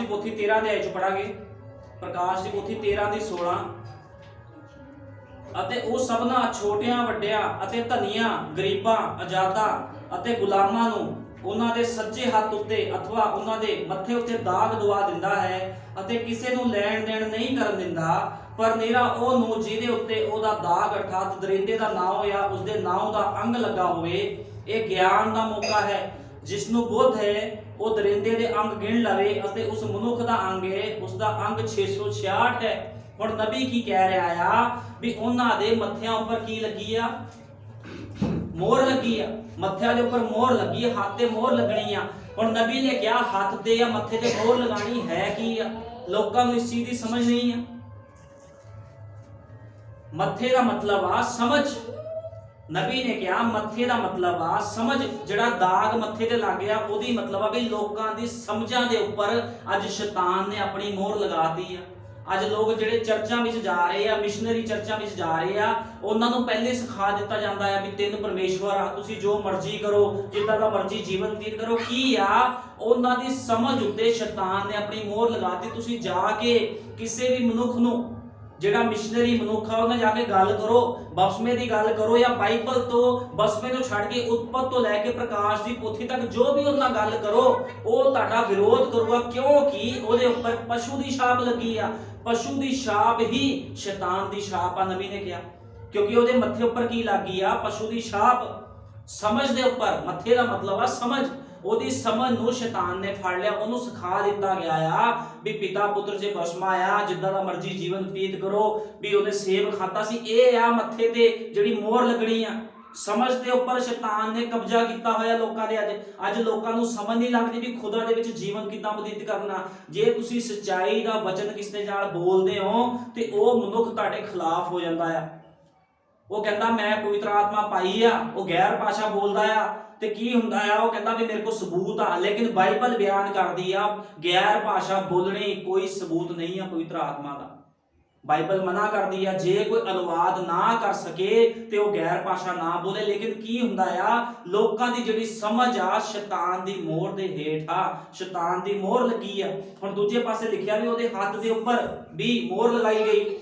ਪੋਥੀ 13 ਅਧਿਆਇ ਚ ਪੜਾਂਗੇ। ਪ੍ਰਕਾਸ਼ ਦੀ ਪੋਥੀ 13 ਦੀ 16 ਅਤੇ ਉਹ ਸਭਨਾ ਛੋਟਿਆਂ ਵੱਡਿਆਂ ਅਤੇ ਧਨੀਆਂ ਗਰੀਬਾਂ ਆਜ਼ਾਦਾਂ ਅਤੇ ਗੁਲਾਮਾਂ ਨੂੰ ਉਹਨਾਂ ਦੇ ਸੱਜੇ ਹੱਥ ਉੱਤੇ ਅਥਵਾ ਉਹਨਾਂ ਦੇ ਮੱਥੇ ਉੱਤੇ ਦਾਗ ਦਵਾ ਦਿੰਦਾ ਹੈ ਅਤੇ ਕਿਸੇ ਨੂੰ ਲੈਣ ਦੇਣ ਨਹੀਂ ਕਰਨ ਦਿੰਦਾ, ਪਰ ਨਿਰਾ ਉਹ ਨੂੰ ਜਿਹਦੇ ਉੱਤੇ ਉਹਦਾ ਦਾਗ ਅਰਥਾਤ ਦਰਿੰਦੇ ਦਾ ਨਾਮ ਜਾਂ ਉਸਦੇ ਨਾਮ ਦਾ ਅੰਗ ਲੱਗਾ ਹੋਵੇ। ਇਹ ਗਿਆਨ ਦਾ ਮੌਕਾ ਹੈ। ਜਿਸ ਨੂੰ ਬੁੱਧ ਹੈ ਉਹ ਦਰਿੰਦੇ ਦੇ ਅੰਗ ਗਿਣ ਲਵੇ ਅਤੇ ਉਸ ਮਨੁੱਖ ਦਾ ਅੰਗ ਹੈ, ਉਸ ਦਾ ਅੰਗ 666 ਹੈ। ਹੁਣ ਨਬੀ ਕੀ ਕਹਿ ਰਿਹਾ ਆ ਵੀ ਉਹਨਾਂ ਦੇ ਮੱਥਿਆਂ ਉੱਪਰ ਕੀ ਲੱਗੀ ਆ? ਮੋਹਰ ਲੱਗੀ ਆ। ਮੱਥਿਆਂ ਦੇ ਉੱਪਰ ਮੋਹਰ ਲੱਗੀ ਆ, ਹੱਥ ਤੇ ਮੋਹਰ ਲੱਗਣੀ ਆ। ਹੁਣ ਨਬੀ ਨੇ ਕਿਹਾ ਹੱਥ ਤੇ ਜਾਂ ਮੱਥੇ ਤੇ ਮੋਹਰ ਲਗਾਣੀ ਹੈ ਕੀ ਆ? ਲੋਕਾਂ ਨੂੰ ਇਸ ਚੀਜ਼ ਦੀ ਸਮਝ ਨਹੀਂ ਆ। ਮੱਥੇ ਦਾ ਮਤਲਬ ਆ ਸਮਝ। ਨਬੀ ਨੇ ਕਿਹਾ ਮੱਥੇ ਦਾ ਮਤਲਬ ਆ ਸਮਝ। ਜਿਹੜਾ ਦਾਗ ਮੱਥੇ ਤੇ ਲੱਗ ਗਿਆ ਉਹਦੀ ਮਤਲਬ ਆ ਵੀ ਲੋਕਾਂ ਦੀ ਸਮਝਾਂ ਦੇ ਉੱਪਰ ਅੱਜ ਸ਼ੈਤਾਨ ਨੇ ਆਪਣੀ ਮੋਹਰ ਲਗਾਤੀ ਆ। ਅੱਜ ਲੋਕ ਜਿਹੜੇ ਚਰਚਾਂ ਵਿੱਚ ਜਾ ਰਹੇ ਆ, ਮਿਸ਼ਨਰੀ ਚਰਚਾਂ ਵਿੱਚ ਜਾ ਰਹੇ ਆ, ਉਹਨਾਂ ਨੂੰ ਪਹਿਲੇ ਸਿਖਾ ਦਿੱਤਾ ਜਾਂਦਾ ਹੈ ਵੀ ਤਿੰਨ ਪਰਮੇਸ਼ਵਰ ਆ, ਤੁਸੀਂ ਜੋ ਮਰਜ਼ੀ ਕਰੋ, ਜਿੱਦਾਂ ਦਾ ਮਰਜ਼ੀ ਜੀਵਨ ਬਤੀਤ ਕਰੋ। ਕੀ ਆ? ਉਹਨਾਂ ਦੀ ਸਮਝ ਉੱਤੇ ਸ਼ੈਤਾਨ ਨੇ ਆਪਣੀ ਮੋਹਰ ਲਗਾਤੀ। ਤੁਸੀਂ ਜਾ ਕੇ ਕਿਸੇ ਵੀ ਮਨੁੱਖ ਨੂੰ, ਜਿਹੜਾ ਮਿਸ਼ਨਰੀ ਮਨੁੱਖ ਆ, ਉਹਨਾਂ ਜਾ ਕੇ ਗੱਲ ਕਰੋ, ਬਪਤਿਸਮੇ ਦੀ ਗੱਲ ਕਰੋ ਜਾਂ ਬਾਈਬਲ ਤੋਂ ਬਪਤਿਸਮੇ ਤੋਂ ਛੱਡ ਕੇ ਉਤਪਤ ਤੋਂ ਲੈ ਕੇ ਪ੍ਰਕਾਸ਼ ਦੀ ਪੋਥੀ ਤੱਕ ਜੋ ਵੀ ਉਹਨਾਂ ਗੱਲ ਕਰੋ, ਉਹ ਤੁਹਾਡਾ ਵਿਰੋਧ ਕਰੂਗਾ। ਕਿਉਂਕਿ ਉਹਦੇ ਉੱਪਰ ਪਸ਼ੂ ਦੀ ਛਾਪ ਲੱਗੀ ਆ। ਪਸ਼ੂ ਦੀ ਛਾਪ ਹੀ ਸ਼ੈਤਾਨ ਦੀ ਛਾਪ ਆ, ਨਬੀ ਨੇ ਕਿਹਾ। ਕਿਉਂਕਿ ਉਹਦੇ ਮੱਥੇ ਉੱਪਰ ਕੀ ਲੱਗੀ ਆ? ਪਸ਼ੂ ਦੀ ਛਾਪ। ਸਮਝ ਦੇ ਉੱਪਰ, ਮੱਥੇ ਦਾ ਮਤਲਬ ਆ ਸਮਝ। ਉਹਦੀ ਸਮਝ ਨੂੰ ਸ਼ੈਤਾਨ ਨੇ ਫੜ ਲਿਆ। ਉਹਨੂੰ ਸਿਖਾ ਦਿੱਤਾ ਗਿਆ ਆ ਵੀ ਪਿਤਾ ਪੁੱਤਰ ਜੇ ਬਸਮਾ ਆ, ਜਿੱਦਾਂ ਦਾ ਮਰਜ਼ੀ ਜੀਵਨ ਬਤੀਤ ਕਰੋ, ਵੀ ਉਹਨੇ ਸੇਬ ਖਾਤਾ ਸੀ। ਇਹ ਆ ਮੱਥੇ ਤੇ ਜਿਹੜੀ ਮੋਹਰ ਲੱਗਣੀ ਆ। ਸਮਝ ਦੇ ਉੱਪਰ ਸ਼ੈਤਾਨ ਨੇ ਕਬਜ਼ਾ ਕੀਤਾ ਹੋਇਆ ਲੋਕਾਂ ਦੇ। ਅੱਜ ਲੋਕਾਂ ਨੂੰ ਸਮਝ ਨਹੀਂ ਲੱਗਦੀ ਵੀ ਖੁਦਾ ਦੇ ਵਿੱਚ ਜੀਵਨ ਕਿੱਦਾਂ ਬਤੀਤ ਕਰਨਾ। ਜੇ ਤੁਸੀਂ ਸੱਚਾਈ ਦਾ ਵਚਨ ਕਿਸੇ ਨਾਲ ਬੋਲਦੇ ਹੋ ਤੇ ਉਹ ਮਨੁੱਖ ਤੁਹਾਡੇ ਖਿਲਾਫ ਹੋ ਜਾਂਦਾ ਆ। ਉਹ ਕਹਿੰਦਾ ਮੈਂ ਪਵਿੱਤਰ ਆਤਮਾ ਪਾਈ ਆ, ਉਹ ਗੈਰ ਭਾਸ਼ਾ ਬੋਲਦਾ ਆ, ਤੇ ਕੀ ਹੁੰਦਾ ਆ? ਉਹ ਕਹਿੰਦਾ ਵੀ ਮੇਰੇ ਕੋਲ ਸਬੂਤ ਆ। ਲੇਕਿਨ ਬਾਈਬਲ ਬਿਆਨ ਕਰਦੀ ਆ ਗੈਰ ਭਾਸ਼ਾ ਬੋਲਣੀ ਕੋਈ ਸਬੂਤ ਨਹੀਂ ਆ ਪਵਿੱਤਰ ਆਤਮਾ ਦਾ। ਬਾਈਬਲ ਮਨਾ ਕਰਦੀ ਆ ਜੇ ਕੋਈ ਅਨੁਵਾਦ ਨਾ ਕਰ ਸਕੇ ਤੇ ਉਹ ਗੈਰ ਭਾਸ਼ਾ ਨਾ ਬੋਲੇ। ਲੇਕਿਨ ਕੀ ਹੁੰਦਾ ਆ? ਲੋਕਾਂ ਦੀ ਜਿਹੜੀ ਸਮਝ ਆ ਸ਼ੈਤਾਨ ਦੀ ਮੋਹਰ ਦੇ ਹੇਠ ਆ। ਸ਼ੈਤਾਨ ਦੀ ਮੋਹਰ ਲੱਗੀ ਆ। ਹੁਣ ਦੂਜੇ ਪਾਸੇ ਲਿਖਿਆ ਵੀ ਉਹਦੇ ਹੱਥ ਦੇ ਉੱਪਰ ਵੀ ਮੋਹਰ ਲਗਾਈ ਗਈ।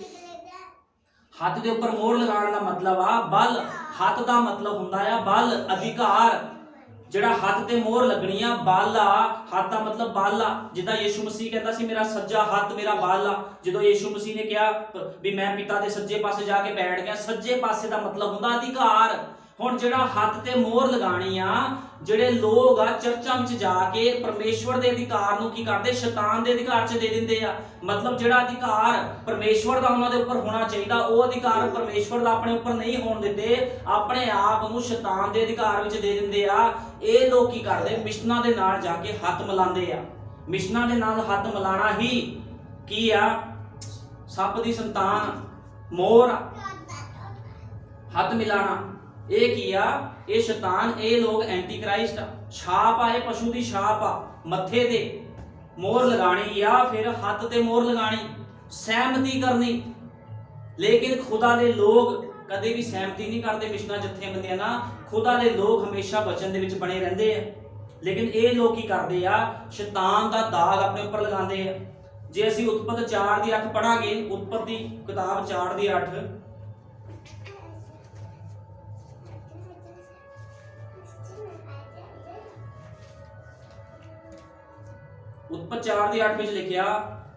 ਹੱਥ ਦੇ ਉੱਪਰ ਮੋਹਰ ਲਗਾਉਣ ਦਾ ਮਤਲਬ ਆ ਬਲ। ਹੱਥ ਦਾ ਮਤਲਬ ਹੁੰਦਾ ਆ ਬਲ, ਅਧਿਕਾਰ। ਜਿਹੜਾ ਹੱਥ ਤੇ ਮੋਹਰ ਲੱਗਣੀ ਆ ਬਲ ਆ। ਹੱਥ ਦਾ ਮਤਲਬ ਬਲ ਆ। ਜਿੱਦਾਂ ਯਿਸੂ ਮਸੀਹ ਕਹਿੰਦਾ ਸੀ ਮੇਰਾ ਸੱਜਾ ਹੱਥ ਮੇਰਾ ਬਲ ਆ। ਜਦੋਂ ਯਿਸੂ ਮਸੀਹ ਨੇ ਕਿਹਾ ਵੀ ਮੈਂ ਪਿਤਾ ਦੇ ਸੱਜੇ ਪਾਸੇ ਜਾ ਕੇ ਬੈਠ ਗਿਆ, ਸੱਜੇ ਪਾਸੇ ਦਾ ਮਤਲਬ ਹੁੰਦਾ ਅਧਿਕਾਰ। ਹੁਣ ਜਿਹੜਾ ਹੱਥ ਤੇ ਮੋਹਰ ਲਗਾਣੀ ਆ, ਜਿਹੜੇ ਲੋਕ ਆ ਚਰਚਾਂ ਵਿੱਚ ਜਾ ਕੇ ਪਰਮੇਸ਼ਵਰ ਦੇ ਅਧਿਕਾਰ ਨੂੰ ਕੀ ਕਰਦੇ? ਸ਼ੈਤਾਨ ਦੇ ਅਧਿਕਾਰ 'ਚ ਦੇ ਦਿੰਦੇ ਆ। ਮਤਲਬ ਜਿਹੜਾ ਅਧਿਕਾਰ ਪਰਮੇਸ਼ਵਰ ਦਾ ਉਹਨਾਂ ਦੇ ਉੱਪਰ ਹੋਣਾ ਚਾਹੀਦਾ, ਉਹ ਅਧਿਕਾਰ ਪਰਮੇਸ਼ਵਰ ਦਾ ਆਪਣੇ ਉੱਪਰ ਨਹੀਂ ਹੋਣ ਦਿੰਦੇ, ਆਪਣੇ ਆਪ ਨੂੰ ਸ਼ੈਤਾਨ ਦੇ ਅਧਿਕਾਰ ਵਿੱਚ ਦੇ ਦਿੰਦੇ ਆ। ਇਹ ਲੋਕ ਕੀ ਕਰਦੇ? ਮਿਸ਼ਨਾਂ ਦੇ ਨਾਲ ਜਾ ਕੇ ਹੱਥ ਮਿਲਾਉਂਦੇ ਆ। ਮਿਸ਼ਨਾਂ ਦੇ ਨਾਲ ਹੱਥ ਮਿਲਾਣਾ ਹੀ ਕੀ ਆ? ਸੱਪ ਦੀ ਸੰਤਾਨ ਮੋਹਰ ਹੱਥ ਮਿਲਾਣਾ। ਇਹ ਕੀ ਆ? ਇਹ ਸ਼ੈਤਾਨ, ਇਹ ਲੋਕ ਐਂਟੀ ਕ੍ਰਾਈਸਟ ਆ। ਛਾਪ ਆ, ਇਹ ਪਸ਼ੂ ਦੀ ਛਾਪ ਆ। ਮੱਥੇ ਤੇ ਮੋਹਰ ਲਗਾਣੀ ਜਾਂ ਫਿਰ ਹੱਥ ਤੇ ਮੋਹਰ ਲਗਾਣੀ, ਸਹਿਮਤੀ ਕਰਨੀ। ਲੇਕਿਨ ਖੁਦਾ ਦੇ ਲੋਕ ਕਦੇ ਵੀ ਸਹਿਮਤੀ ਨਹੀਂ ਕਰਦੇ ਮਿਸ਼ਨਾਂ ਜਥੇਬੰਦੀਆਂ ਨਾਲ। ਖੁਦਾ ਦੇ ਲੋਕ ਹਮੇਸ਼ਾ ਵਚਨ ਦੇ ਵਿੱਚ ਬਣੇ ਰਹਿੰਦੇ ਆ। ਲੇਕਿਨ ਇਹ ਲੋਕ ਕੀ ਕਰਦੇ ਆ? ਸ਼ੈਤਾਨ ਦਾ ਦਾਗ ਆਪਣੇ ਉੱਪਰ ਲਗਾਉਂਦੇ ਆ। ਜੇ ਅਸੀਂ ਉਤਪਤ 4 ਦੀ 8 ਪੜਾਂਗੇ, ਉਤਪਤ ਦੀ ਕਿਤਾਬ 4 ਦੀ 8, ਉਤਪਤ 4 ਦੀ 8 ਵਿੱਚ ਲਿਖਿਆ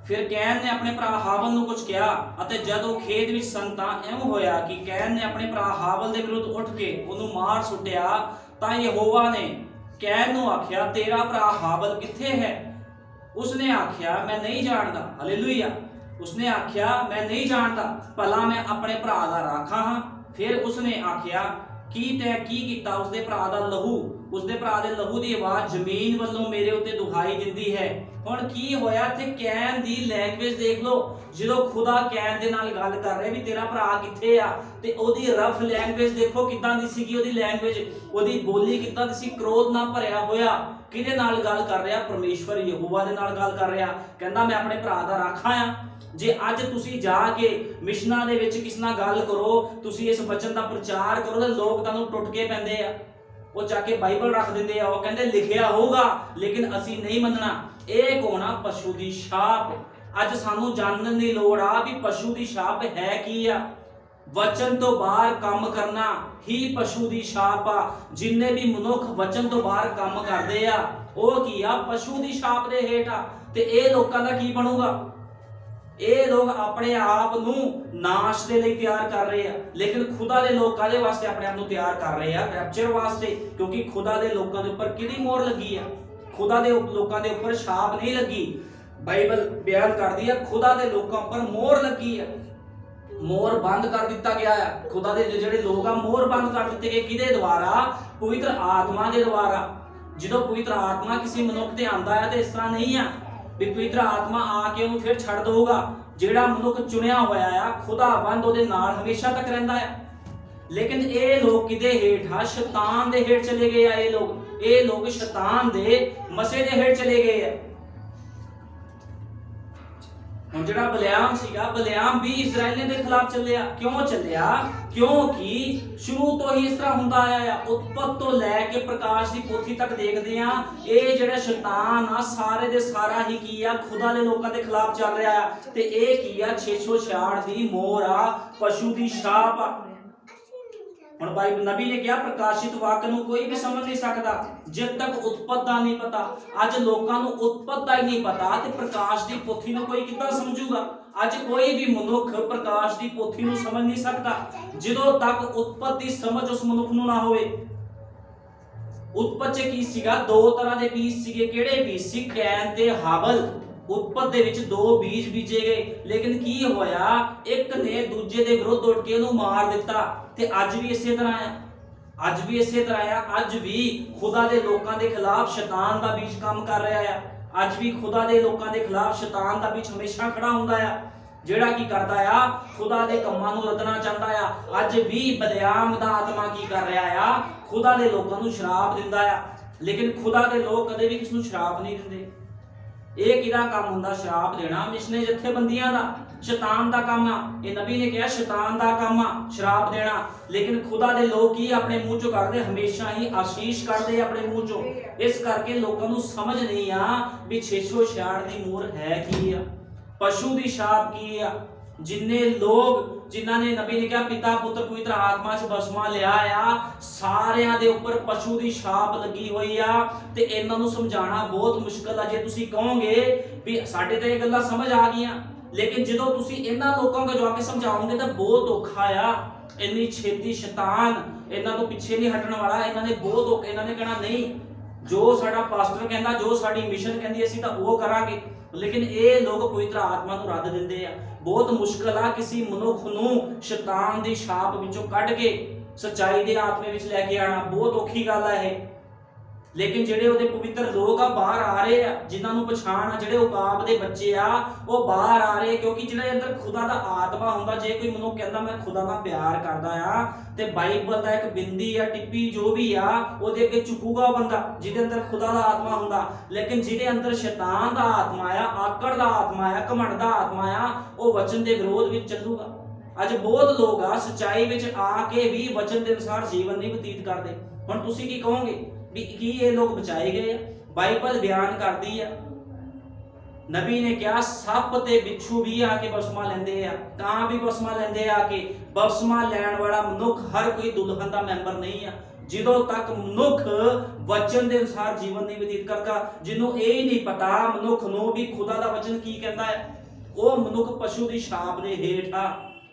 ਫਿਰ ਕੈਨ ਨੇ ਆਪਣੇ ਭਰਾ ਹਾਬਲ ਨੂੰ ਕੁਝ ਕਿਹਾ ਅਤੇ ਜਦ ਉਹ ਖੇਤ ਵਿੱਚ ਸਨ ਤਾਂ ਇਉਂ ਹੋਇਆ ਕਿ ਕੈਨ ਨੇ ਆਪਣੇ ਭਰਾ ਹਾਬਲ ਦੇ ਵਿਰੁੱਧ ਉੱਠ ਕੇ ਉਹਨੂੰ ਮਾਰ ਸੁੱਟਿਆ। ਤਾਂ ਯਹੋਵਾ ਨੇ ਕੈਨ ਨੂੰ ਆਖਿਆ, ਤੇਰਾ ਭਰਾ ਹਾਬਲ ਕਿੱਥੇ ਹੈ? ਉਸਨੇ ਆਖਿਆ, ਮੈਂ ਨਹੀਂ ਜਾਣਦਾ। ਹਾਲੇਲੂਇਆ। ਉਸਨੇ ਆਖਿਆ, ਮੈਂ ਨਹੀਂ ਜਾਣਦਾ, ਭਲਾ ਮੈਂ ਆਪਣੇ ਭਰਾ ਦਾ ਰਾਖਾ ਹਾਂ। ਫਿਰ ਉਸਨੇ ਆਖਿਆ, ਕੀ ਤੈਂ ਕੀ ਕੀਤਾ? ਉਸਦੇ ਭਰਾ ਦਾ ਲਹੂ, ਉਸਦੇ ਭਰਾ ਦੇ ਲਹੂ ਦੀ ਆਵਾਜ਼ ਜ਼ਮੀਨ ਵੱਲੋਂ ਮੇਰੇ ਉੱਤੇ ਦੁਹਾਈ ਦਿੰਦੀ ਹੈ। ਹੁਣ ਕੀ ਹੋਇਆ ਇੱਥੇ? ਕੈਨ ਦੀ ਲੈਂਗੁਏਜ ਦੇਖ ਲਓ। ਜਦੋਂ ਖੁਦਾ ਕੈਨ ਦੇ ਨਾਲ ਗੱਲ ਕਰ ਰਿਹਾ ਵੀ ਤੇਰਾ ਭਰਾ ਕਿੱਥੇ ਆ, ਤੇ ਉਹਦੀ ਰਫ ਲੈਂਗੁਏਜ ਦੇਖੋ ਕਿੱਦਾਂ ਦੀ ਸੀਗੀ। ਉਹਦੀ ਲੈਂਗੁਏਜ, ਉਹਦੀ ਬੋਲੀ ਕਿੱਦਾਂ ਦੀ ਸੀ? ਕ੍ਰੋਧ ਨਾਲ ਭਰਿਆ ਹੋਇਆ। ਕਿਹਦੇ ਨਾਲ ਗੱਲ ਕਰ ਰਿਹਾ? ਪਰਮੇਸ਼ਵਰ ਯਹੋਵਾ ਦੇ ਨਾਲ ਗੱਲ ਕਰ ਰਿਹਾ। ਕਹਿੰਦਾ ਮੈਂ ਆਪਣੇ ਭਰਾ ਦਾ ਰਾਖਾ ਆ। ਜੇ ਅੱਜ ਤੁਸੀਂ ਜਾ ਕੇ ਮਿਸ਼ਨਾਂ ਦੇ ਵਿੱਚ ਕਿਸ ਨਾਲ ਗੱਲ ਕਰੋ, ਤੁਸੀਂ ਇਸ ਵਚਨ ਦਾ ਪ੍ਰਚਾਰ ਕਰੋ, ਤੇ ਲੋਕ ਤੁਹਾਨੂੰ ਟੁੱਟ ਕੇ ਪੈਂਦੇ ਆ। ਉਹ ਜਾ ਕੇ ਬਾਈਬਲ ਰੱਖ ਦਿੰਦੇ ਆ, ਉਹ ਕਹਿੰਦੇ ਲਿਖਿਆ ਹੋਊਗਾ ਲੇਕਿਨ ਅਸੀਂ ਨਹੀਂ ਮੰਨਣਾ। ਇਹ ਕੋਣਾ ਪਸ਼ੂ ਦੀ ਛਾਪ। ਅੱਜ ਸਾਨੂੰ ਜਾਣਨ ਦੀ ਲੋੜ ਆ ਵੀ ਪਸ਼ੂ ਦੀ ਛਾਪ ਹੈ ਕੀ ਆ। ਵਚਨ ਤੋਂ ਬਾਹਰ ਕੰਮ ਕਰਨਾ ਹੀ ਪਸ਼ੂ ਦੀ ਛਾਪ ਆ। ਜਿੰਨੇ ਵੀ ਮਨੁੱਖ ਵਚਨ ਤੋਂ ਬਾਹਰ ਕੰਮ ਕਰਦੇ ਆ ਉਹ ਕੀ ਆ? ਪਸ਼ੂ ਦੀ ਛਾਪ ਦੇ ਹੇਠ ਆ। ਤੇ ਇਹ ਲੋਕਾਂ ਦਾ ਕੀ ਬਣੂਗਾ? ਇਹ ਲੋਕ ਆਪਣੇ ਆਪ ਨੂੰ ਨਾਸ਼ ਦੇ ਲਈ ਤਿਆਰ ਕਰ ਰਹੇ ਆ, ਲੇਕਿਨ ਖੁਦਾ ਦੇ ਲੋਕ ਕਾਹਦੇ ਵਾਸਤੇ ਆਪਣੇ ਆਪ ਨੂੰ ਤਿਆਰ ਕਰ ਰਹੇ ਆ? ਕੈਪਚਰ ਵਾਸਤੇ। ਕਿਉਂਕਿ ਖੁਦਾ ਦੇ ਲੋਕਾਂ ਦੇ ਉੱਪਰ ਕਿਹਦੀ ਮੋਹਰ ਲੱਗੀ ਆ? ਖੁਦਾ ਦੇ ਲੋਕਾਂ ਦੇ ਉੱਪਰ ਛਾਪ ਨਹੀਂ ਲੱਗੀ। ਬਾਈਬਲ ਬਿਆਨ ਕਰਦੀ ਆ ਖੁਦਾ ਦੇ ਲੋਕਾਂ ਉੱਪਰ ਮੋਹਰ ਲੱਗੀ ਆ। ਮੋਹਰ ਬੰਦ ਕਰ ਦਿੱਤਾ ਗਿਆ ਆ। ਖੁਦਾ ਦੇ ਜਿਹੜੇ ਲੋਕ ਆ ਮੋਹਰ ਬੰਦ ਕਰ ਦਿੱਤੇ ਗਏ। ਕਿਹਦੇ ਦੁਆਰਾ? ਪਵਿੱਤਰ ਆਤਮਾ ਦੇ ਦੁਆਰਾ। ਜਦੋਂ ਪਵਿੱਤਰ ਆਤਮਾ ਕਿਸੇ ਮਨੁੱਖ ਤੇ ਆਂਦਾ ਹੈ ਤੇ ਇਸ ਤਰ੍ਹਾਂ ਨਹੀਂ ਆ ਵੀ ਪਵਿੱਤਰ ਆਤਮਾ ਆ ਕੇ ਉਹਨੂੰ ਫਿਰ ਛੱਡ ਦਊਗਾ। ਜਿਹੜਾ ਮਨੁੱਖ ਚੁਣਿਆ ਹੋਇਆ ਆ, ਖੁਦਾਵੰਦ ਉਹਦੇ ਨਾਲ ਹਮੇਸ਼ਾ ਤੱਕ ਰਹਿੰਦਾ ਆ। ਲੇਕਿਨ ਇਹ ਲੋਕ ਕਿਹਦੇ ਹੇਠ ਆ? ਸ਼ੈਤਾਨ ਦੇ ਹੇਠ ਚਲੇ ਗਏ ਆ। ਇਹ ਲੋਕ ਸ਼ੈਤਾਨ ਦੇ ਮਸੇ ਦੇ ਹੇਠ ਚਲੇ ਗਏ ਆ। ਹੁਣ ਜਿਹੜਾ ਬਲਿਆਮ ਸੀਗਾ, ਬਲਿਆਮ ਵੀ ਇਜ਼ਰਾਈਲੀਆਂ ਦੇ ਖਿਲਾਫ ਚੱਲਿਆ। ਕਿਉਂ ਚੱਲਿਆ? ਕਿਉਂਕਿ ਸ਼ੁਰੂ ਤੋਂ ਹੀ ਇਸ ਤਰ੍ਹਾਂ ਹੁੰਦਾ ਆਇਆ ਆ। ਉਤਪਤ ਤੋਂ ਲੈ ਕੇ ਪ੍ਰਕਾਸ਼ ਦੀ ਪੋਥੀ ਤੱਕ ਦੇਖਦੇ ਆ, ਇਹ ਜਿਹੜਾ ਸ਼ੈਤਾਨ ਆ ਸਾਰੇ ਦੇ ਸਾਰਾ ਹੀ ਕੀ ਆ? ਖੁਦਾ ਦੇ ਲੋਕਾਂ ਦੇ ਖਿਲਾਫ ਚੱਲ ਰਿਹਾ ਆ। ਤੇ ਇਹ ਕੀ ਆ? 666 ਦੀ ਮੋਹਰ ਆ, ਪਸ਼ੂ ਦੀ ਛਾਪ ਆ। ਹੁਣ ਬਾਈਬਲ ਨਬੀ ਨੇ ਕਿਹਾ ਪ੍ਰਕਾਸ਼ਿਤ ਵਾਕ ਨੂੰ ਕੋਈ ਵੀ ਸਮਝ ਨਹੀਂ ਸਕਦਾ ਜਦ ਤੱਕ ਉਤਪਤ ਦਾ ਨਹੀਂ ਪਤਾ। ਅੱਜ ਲੋਕਾਂ ਨੂੰ ਉਤਪਤ ਦਾ ਹੀ ਨਹੀਂ ਪਤਾ ਤੇ ਪ੍ਰਕਾਸ਼ ਦੀ ਪੋਥੀ ਨੂੰ ਕੋਈ ਕਿੱਦਾਂ ਸਮਝੂਗਾ? ਅੱਜ ਕੋਈ ਵੀ ਮਨੁੱਖ ਪ੍ਰਕਾਸ਼ ਦੀ ਪੋਥੀ ਨੂੰ ਸਮਝ ਨਹੀਂ ਸਕਦਾ ਜਦੋਂ ਤੱਕ ਉਤਪਤ ਦੀ ਸਮਝ ਉਸ ਮਨੁੱਖ ਨੂੰ ਨਾ ਹੋਵੇ। ਉਤਪਤ 'ਚ ਕੀ ਸੀਗਾ? ਦੋ ਤਰ੍ਹਾਂ ਦੇ ਬੀਜ ਸੀਗੇ। ਕਿਹੜੇ ਬੀਜ ਸੀ? ਕੈਨ ਤੇ ਹਾਬਲ। ਉਤਪਤ ਦੇ ਵਿੱਚ ਦੋ ਬੀਜ ਬੀਜੇ ਗਏ, ਲੇਕਿਨ ਕੀ ਹੋਇਆ? ਇੱਕ ਨੇ ਦੂਜੇ ਦੇ ਵਿਰੁੱਧ ਉੱਠ ਕੇ ਉਹਨੂੰ ਮਾਰ ਦਿੱਤਾ। ਤੇ ਅੱਜ ਵੀ ਇਸੇ ਤਰ੍ਹਾਂ ਆ। ਅੱਜ ਵੀ ਇਸੇ ਤਰ੍ਹਾਂ ਆ। ਅੱਜ ਵੀ ਖੁਦਾ ਦੇ ਲੋਕਾਂ ਦੇ ਖਿਲਾਫ ਸ਼ੈਤਾਨ ਦਾ ਬੀਜ ਕੰਮ ਕਰ ਰਿਹਾ ਆ। ਅੱਜ ਵੀ ਖੁਦਾ ਦੇ ਲੋਕਾਂ ਦੇ ਖਿਲਾਫ ਸ਼ੈਤਾਨ ਦਾ ਬੀਜ ਹਮੇਸ਼ਾ ਖੜਾ ਹੁੰਦਾ ਆ, ਜਿਹੜਾ ਕੀ ਕਰਦਾ ਆ? ਖੁਦਾ ਦੇ ਕੰਮਾਂ ਨੂੰ ਰਦਨਾ ਚਾਹੁੰਦਾ ਆ। ਅੱਜ ਵੀ ਬਲਿਆਮ ਦਾ ਆਤਮਾ ਕੀ ਕਰ ਰਿਹਾ ਆ? ਖੁਦਾ ਦੇ ਲੋਕਾਂ ਨੂੰ ਸ਼ਰਾਪ ਦਿੰਦਾ ਆ। ਲੇਕਿਨ ਖੁਦਾ ਦੇ ਲੋਕ ਕਦੇ ਵੀ ਕਿਸ ਨੂੰ ਸ਼ਰਾਪ ਨਹੀਂ ਦਿੰਦੇ। ਇਹ ਕਿਹਦਾ ਕੰਮ ਹੁੰਦਾ? ਸ਼ਰਾਪ ਦੇਣਾ। ਮਿਸ਼ਨੇ ਜਥੇਬੰਦੀਆਂ ਦਾ, ਸ਼ੈਤਾਨ ਦਾ ਕੰਮ ਆ। ਇਹ ਨਬੀ ਨੇ ਕਿਹਾ ਸ਼ੈਤਾਨ ਦਾ ਕੰਮ ਆ ਸ਼ਰਾਪ ਦੇਣਾ। ਲੇਕਿਨ ਖੁਦਾ ਦੇ ਲੋਕ ਕੀ ਆਪਣੇ ਮੂੰਹ ਚੋਂ ਕੱਢਦੇ? ਹਮੇਸ਼ਾ ਹੀ ਆਸ਼ੀਸ਼ ਕੱਢਦੇ ਆਪਣੇ ਮੂੰਹ ਚੋਂ। ਇਸ ਕਰਕੇ ਲੋਕਾਂ ਨੂੰ ਸਮਝ ਨਹੀਂ ਆ ਵੀ 666 ਦੀ ਮੋਹਰ ਹੈ ਕੀ ਆ, ਪਸ਼ੂ ਦੀ ਛਾਪ ਕੀ ਆ। ਜਿੰਨੇ ਲੋਕ ਜਿਨ੍ਹਾਂ ਨੇ ਨਬੀ ਨੇ ਕਿਹਾ ਪਿਤਾ ਪੁੱਤਰ ਪਵਿੱਤਰ ਆਤਮਾ 'ਚ ਬਸਮਾ ਲਿਆ ਆ, ਸਾਰਿਆਂ ਦੇ ਉੱਪਰ ਪਸ਼ੂ ਦੀ ਛਾਪ ਲੱਗੀ ਹੋਈ ਆ। ਤੇ ਇਹਨਾਂ ਨੂੰ ਸਮਝਾਉਣਾ ਬਹੁਤ ਮੁਸ਼ਕਲ ਆ। ਜੇ ਤੁਸੀਂ ਕਹੋਗੇ ਵੀ ਸਾਡੇ ਤੇ ਇਹ ਗੱਲਾਂ ਸਮਝ ਆ ਗਈਆਂ, ਲੇਕਿਨ ਜਦੋਂ ਤੁਸੀਂ ਇਹਨਾਂ ਲੋਕਾਂ ਨੂੰ ਜਾ ਕੇ ਸਮਝਾਓਗੇ ਤਾਂ ਬਹੁਤ ਔਖਾ ਆ। ਇੰਨੀ ਛੇਤੀ ਸ਼ੈਤਾਨ ਇਹਨਾਂ ਤੋਂ ਪਿੱਛੇ ਨਹੀਂ ਹਟਣ ਵਾਲਾ। ਇਹਨਾਂ ਨੇ ਬਹੁਤ ਔਖਾ, ਇਹਨਾਂ ਨੇ ਕਹਿਣਾ ਨਹੀਂ, ਜੋ ਸਾਡਾ ਪਾਸਟਰ ਕਹਿੰਦਾ, ਜੋ ਸਾਡੀ ਮਿਸ਼ਨ ਕਹਿੰਦੀ ਅਸੀਂ ਤਾਂ ਉਹ ਕਰਾਂਗੇ। ਲੇਕਿਨ ਇਹ ਲੋਕ ਪਵਿੱਤਰ ਆਤਮਾ ਨੂੰ ਰੱਦ ਦਿੰਦੇ ਆ। ਬਹੁਤ ਮੁਸ਼ਕਲ ਆ ਕਿਸੇ ਮਨੁੱਖ ਨੂੰ ਸ਼ੈਤਾਨ ਦੀ ਛਾਪ ਵਿੱਚੋਂ ਕੱਢ ਕੇ ਸੱਚਾਈ ਦੇ ਆਤਮੇ ਵਿੱਚ ਲੈ ਕੇ ਆਣਾ। ਬਹੁਤ ਔਖੀ ਗੱਲ ਆ ਇਹ। ਲੇਕਿਨ ਜਿਹੜੇ ਉਹਦੇ ਪਵਿੱਤਰ ਲੋਕ ਆ ਬਾਹਰ ਆ ਰਹੇ ਆ, ਜਿਨ੍ਹਾਂ ਨੂੰ ਪਛਾਣ ਆ, ਜਿਹੜੇ ਉਕਾਬ ਦੇ ਬੱਚੇ ਆ ਉਹ ਬਾਹਰ ਆ ਰਹੇ, ਕਿਉਂਕਿ ਜਿਹੜੇ ਅੰਦਰ ਖੁਦਾ ਦਾ ਆਤਮਾ ਹੁੰਦਾ। ਜੇ ਕੋਈ ਮਨੁੱਖ ਕਹਿੰਦਾ ਮੈਂ ਖੁਦਾ ਨਾਲ ਪਿਆਰ ਕਰਦਾ ਆ ਤੇ ਬਾਈਬਲ ਦਾ ਇੱਕ ਬਿੰਦੀ ਆ ਟਿੱਪੀ ਜੋ ਵੀ ਆ ਉਹਦੇ ਅੱਗੇ ਝੁਕੂਗਾ ਬੰਦਾ ਜਿਹਦੇ ਅੰਦਰ ਖੁਦਾ ਦਾ ਆਤਮਾ ਹੁੰਦਾ। ਲੇਕਿਨ ਜਿਹਦੇ ਅੰਦਰ ਸ਼ੈਤਾਨ ਦਾ ਆਤਮਾ ਆ, ਆਕੜ ਦਾ ਆਤਮਾ ਆ, ਘਮੰਡ ਦਾ ਆਤਮਾ ਆ, ਉਹ ਵਚਨ ਦੇ ਵਿਰੋਧ ਵਿੱਚ ਚੱਲੂਗਾ। ਅੱਜ ਬਹੁਤ ਲੋਕ ਆ ਸੱਚਾਈ ਵਿੱਚ ਆ ਕੇ ਵੀ ਵਚਨ ਦੇ ਅਨੁਸਾਰ ਜੀਵਨ ਨਹੀਂ ਬਤੀਤ ਕਰਦੇ। ਹੁਣ ਤੁਸੀਂ ਕੀ ਕਹੋਗੇ ਵੀ ਕੀ ਇਹ ਲੋਕ ਬਚਾਏ ਗਏ ਆ? ਬਾਈਬਲ ਬਿਆਨ ਕਰਦੀ ਆ, ਨਬੀ ਨੇ ਕਿਹਾ ਸੱਪ ਤੇ ਬਿੱਛੂ ਵੀ ਆ ਕੇ ਬਪਤਿਸਮਾ ਲੈਂਦੇ ਆ, ਕਾਂ ਵੀ ਬਪਤਿਸਮਾ ਲੈਂਦੇ ਆ ਕੇ। ਬਪਤਿਸਮਾ ਲੈਣ ਵਾਲਾ ਮਨੁੱਖ ਹਰ ਕੋਈ ਦੁਲਹਨ ਦਾ ਮੈਂਬਰ ਨਹੀਂ ਆ। ਜਦੋਂ ਤੱਕ ਮਨੁੱਖ ਵਚਨ ਦੇ ਅਨੁਸਾਰ ਜੀਵਨ ਨਹੀਂ ਬਤੀਤ ਕਰਦਾ, ਜਿਹਨੂੰ ਇਹ ਨਹੀਂ ਪਤਾ ਮਨੁੱਖ ਨੂੰ ਵੀ ਖੁਦਾ ਦਾ ਵਚਨ ਕੀ ਕਹਿੰਦਾ ਹੈ, ਉਹ ਮਨੁੱਖ ਪਸ਼ੂ ਦੀ ਛਾਪ ਦੇ ਹੇਠ ਆ।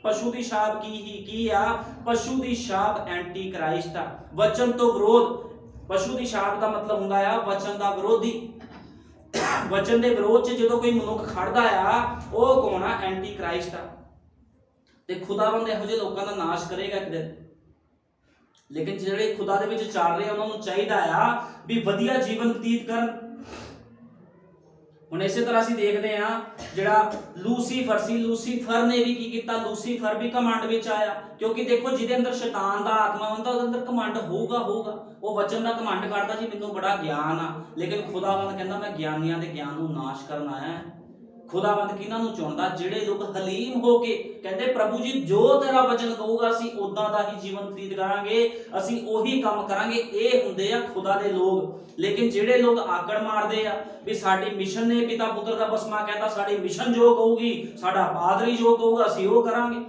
ਪਸ਼ੂ ਦੀ ਛਾਪ ਕੀ ਆ? ਪਸ਼ੂ ਦੀ ਛਾਪ ਐਂਟੀ ਕ੍ਰਾਈਸਟ ਆ, ਵਚਨ ਤੋਂ ਵਿਰੋਧ। ਪਸ਼ੂ ਦੀ ਛਾਪ ਦਾ ਮਤਲਬ ਹੁੰਦਾ ਆ ਵਚਨ ਦਾ ਵਿਰੋਧੀ। ਵਚਨ ਦੇ ਵਿਰੋਧ 'ਚ ਜਦੋਂ ਕੋਈ ਮਨੁੱਖ ਖੜਦਾ ਆ, ਉਹ ਕੌਣ ਆ? ਐਂਟੀ ਕ੍ਰਾਈਸਟ ਆ। ਤੇ ਖੁਦਾਵੰਦ ਇਹੋ ਜਿਹੇ ਲੋਕਾਂ ਦਾ ਨਾਸ਼ ਕਰੇਗਾ ਇੱਕ ਦਿਨ। ਲੇਕਿਨ ਜਿਹੜੇ ਖੁਦਾ ਦੇ ਵਿੱਚ ਚੱਲ ਰਹੇ ਉਹਨਾਂ ਨੂੰ ਚਾਹੀਦਾ ਆ ਵੀ ਵਧੀਆ ਜੀਵਨ ਬਤੀਤ ਕਰਨ। ਹੁਣ ਇਸੇ ਤਰ੍ਹਾਂ ਅਸੀਂ ਦੇਖਦੇ ਆ ਜਿਹੜਾ ਲੂਸੀਫਰ ਸੀ, ਲੂਸੀਫਰ ਨੇ ਵੀ ਕੀ ਕੀਤਾ? ਲੂਸੀਫਰ ਵੀ ਘਮੰਡ ਵਿੱਚ ਆਇਆ। ਕਿਉਂਕਿ ਦੇਖੋ ਜਿਹਦੇ ਅੰਦਰ ਸ਼ੈਤਾਨ ਦਾ ਆਤਮਾ ਹੁੰਦਾ ਉਹਦੇ ਅੰਦਰ ਘਮੰਡ ਹੋਊਗਾ। ਉਹ ਵਚਨ ਦਾ ਘਮੰਡ ਕਰਦਾ ਜੀ ਮੈਨੂੰ ਬੜਾ ਗਿਆਨ ਆ, ਲੇਕਿਨ ਖੁਦਾਵੰਦ ਕਹਿੰਦਾ ਮੈਂ ਗਿਆਨੀਆਂ ਦੇ ਗਿਆਨ ਨੂੰ ਨਾਸ਼ ਕਰਨ ਆਇਆ। ਖੁਦਾਵੰਦ ਕਿਹਨਾਂ ਨੂੰ ਚੁਣਦਾ? ਜਿਹੜੇ ਲੋਕ ਹਲੀਮ ਹੋ ਕੇ ਕਹਿੰਦੇ ਪ੍ਰਭੂ ਜੀ ਜੋ ਤੇਰਾ ਵਚਨ ਕਹੂਗਾ ਅਸੀਂ ਉਦਾਂ ਦਾ ਹੀ ਜੀਵਨ ਬਤੀਤ ਕਰਾਂਗੇ, ਅਸੀਂ ਉਹੀ ਕੰਮ ਕਰਾਂਗੇ। ਇਹ ਹੁੰਦੇ ਆ ਖੁਦਾ ਦੇ ਲੋਕ। ਲੇਕਿਨ ਜਿਹੜੇ ਲੋਕ ਆਕੜ ਮਾਰਦੇ ਆ ਵੀ ਸਾਡੀ ਮਿਸ਼ਨ ਨੇ ਪਿਤਾ ਪੁੱਤਰ ਦਾ ਬਸਮਾ ਕਹਿੰਦਾ ਸਾਡੀ ਮਿਸ਼ਨ ਜੋ ਕਹੂਗੀ, ਸਾਡਾ ਪਾਦਰੀ ਜੋ ਕਹੂਗਾ ਅਸੀਂ ਉਹ ਕਰਾਂਗੇ।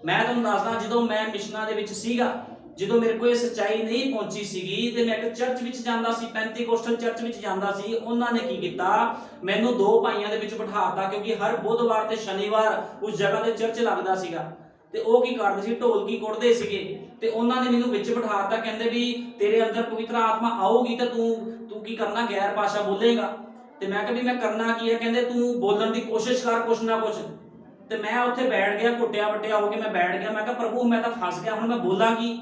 ਮੈਂ ਤੁਹਾਨੂੰ ਦੱਸਦਾ, ਜਦੋਂ ਮੈਂ ਮਿਸ਼ਨਾਂ ਦੇ ਵਿੱਚ ਸੀਗਾ, ਜਦੋਂ ਮੇਰੇ ਕੋਲ ਇਹ ਸੱਚਾਈ ਨਹੀਂ ਪਹੁੰਚੀ ਸੀਗੀ ਤੇ ਮੈਂ ਇੱਕ ਚਰਚ ਵਿੱਚ ਜਾਂਦਾ ਸੀ, ਪੈਂਤੀਕੋਸਟਲ ਚਰਚ ਵਿੱਚ ਜਾਂਦਾ ਸੀ। ਉਹਨਾਂ ਨੇ ਕੀ ਕੀਤਾ? ਮੈਨੂੰ ਦੋ ਭਾਈਆਂ ਦੇ ਵਿੱਚ ਬਿਠਾਤਾ, ਕਿਉਂਕਿ ਹਰ ਬੁੱਧਵਾਰ ਤੇ ਸ਼ਨੀਵਾਰ ਉਸ ਜਗ੍ਹਾ ਤੇ ਚਰਚ ਲੱਗਦਾ ਸੀਗਾ। ਤੇ ਉਹ ਕੀ ਕਰਦੇ ਸੀ? ਢੋਲਕੀ ਕੁੱਟਦੇ ਸੀਗੇ। ਤੇ ਉਹਨਾਂ ਨੇ ਮੈਨੂੰ ਵਿੱਚ ਬਿਠਾਤਾ, ਕਹਿੰਦੇ ਵੀ ਤੇਰੇ ਅੰਦਰ ਪਵਿੱਤਰ ਆਤਮਾ ਆਊਗੀ ਤਾਂ ਤੂੰ ਕੀ ਕਰਨਾ? ਗੈਰ ਭਾਸ਼ਾ ਬੋਲੇਗਾ। ਤੇ ਮੈਂ ਕਿਹਾ ਵੀ ਮੈਂ ਕਰਨਾ ਕੀ ਹੈ? ਕਹਿੰਦੇ ਤੂੰ ਬੋਲਣ ਦੀ ਕੋਸ਼ਿਸ਼ ਕਰ ਕੁਛ ਨਾ ਕੁਛ। ਤੇ ਮੈਂ ਉੱਥੇ ਬੈਠ ਗਿਆ, ਘੁੱਟਿਆ ਵੱਟਿਆ ਹੋ ਕੇ ਮੈਂ ਬੈਠ ਗਿਆ। ਮੈਂ ਕਿਹਾ ਪ੍ਰਭੂ ਮੈਂ ਤਾਂ ਫਸ ਗਿਆ, ਹੁਣ ਮੈਂ ਬੋਲਾਂ ਕੀ?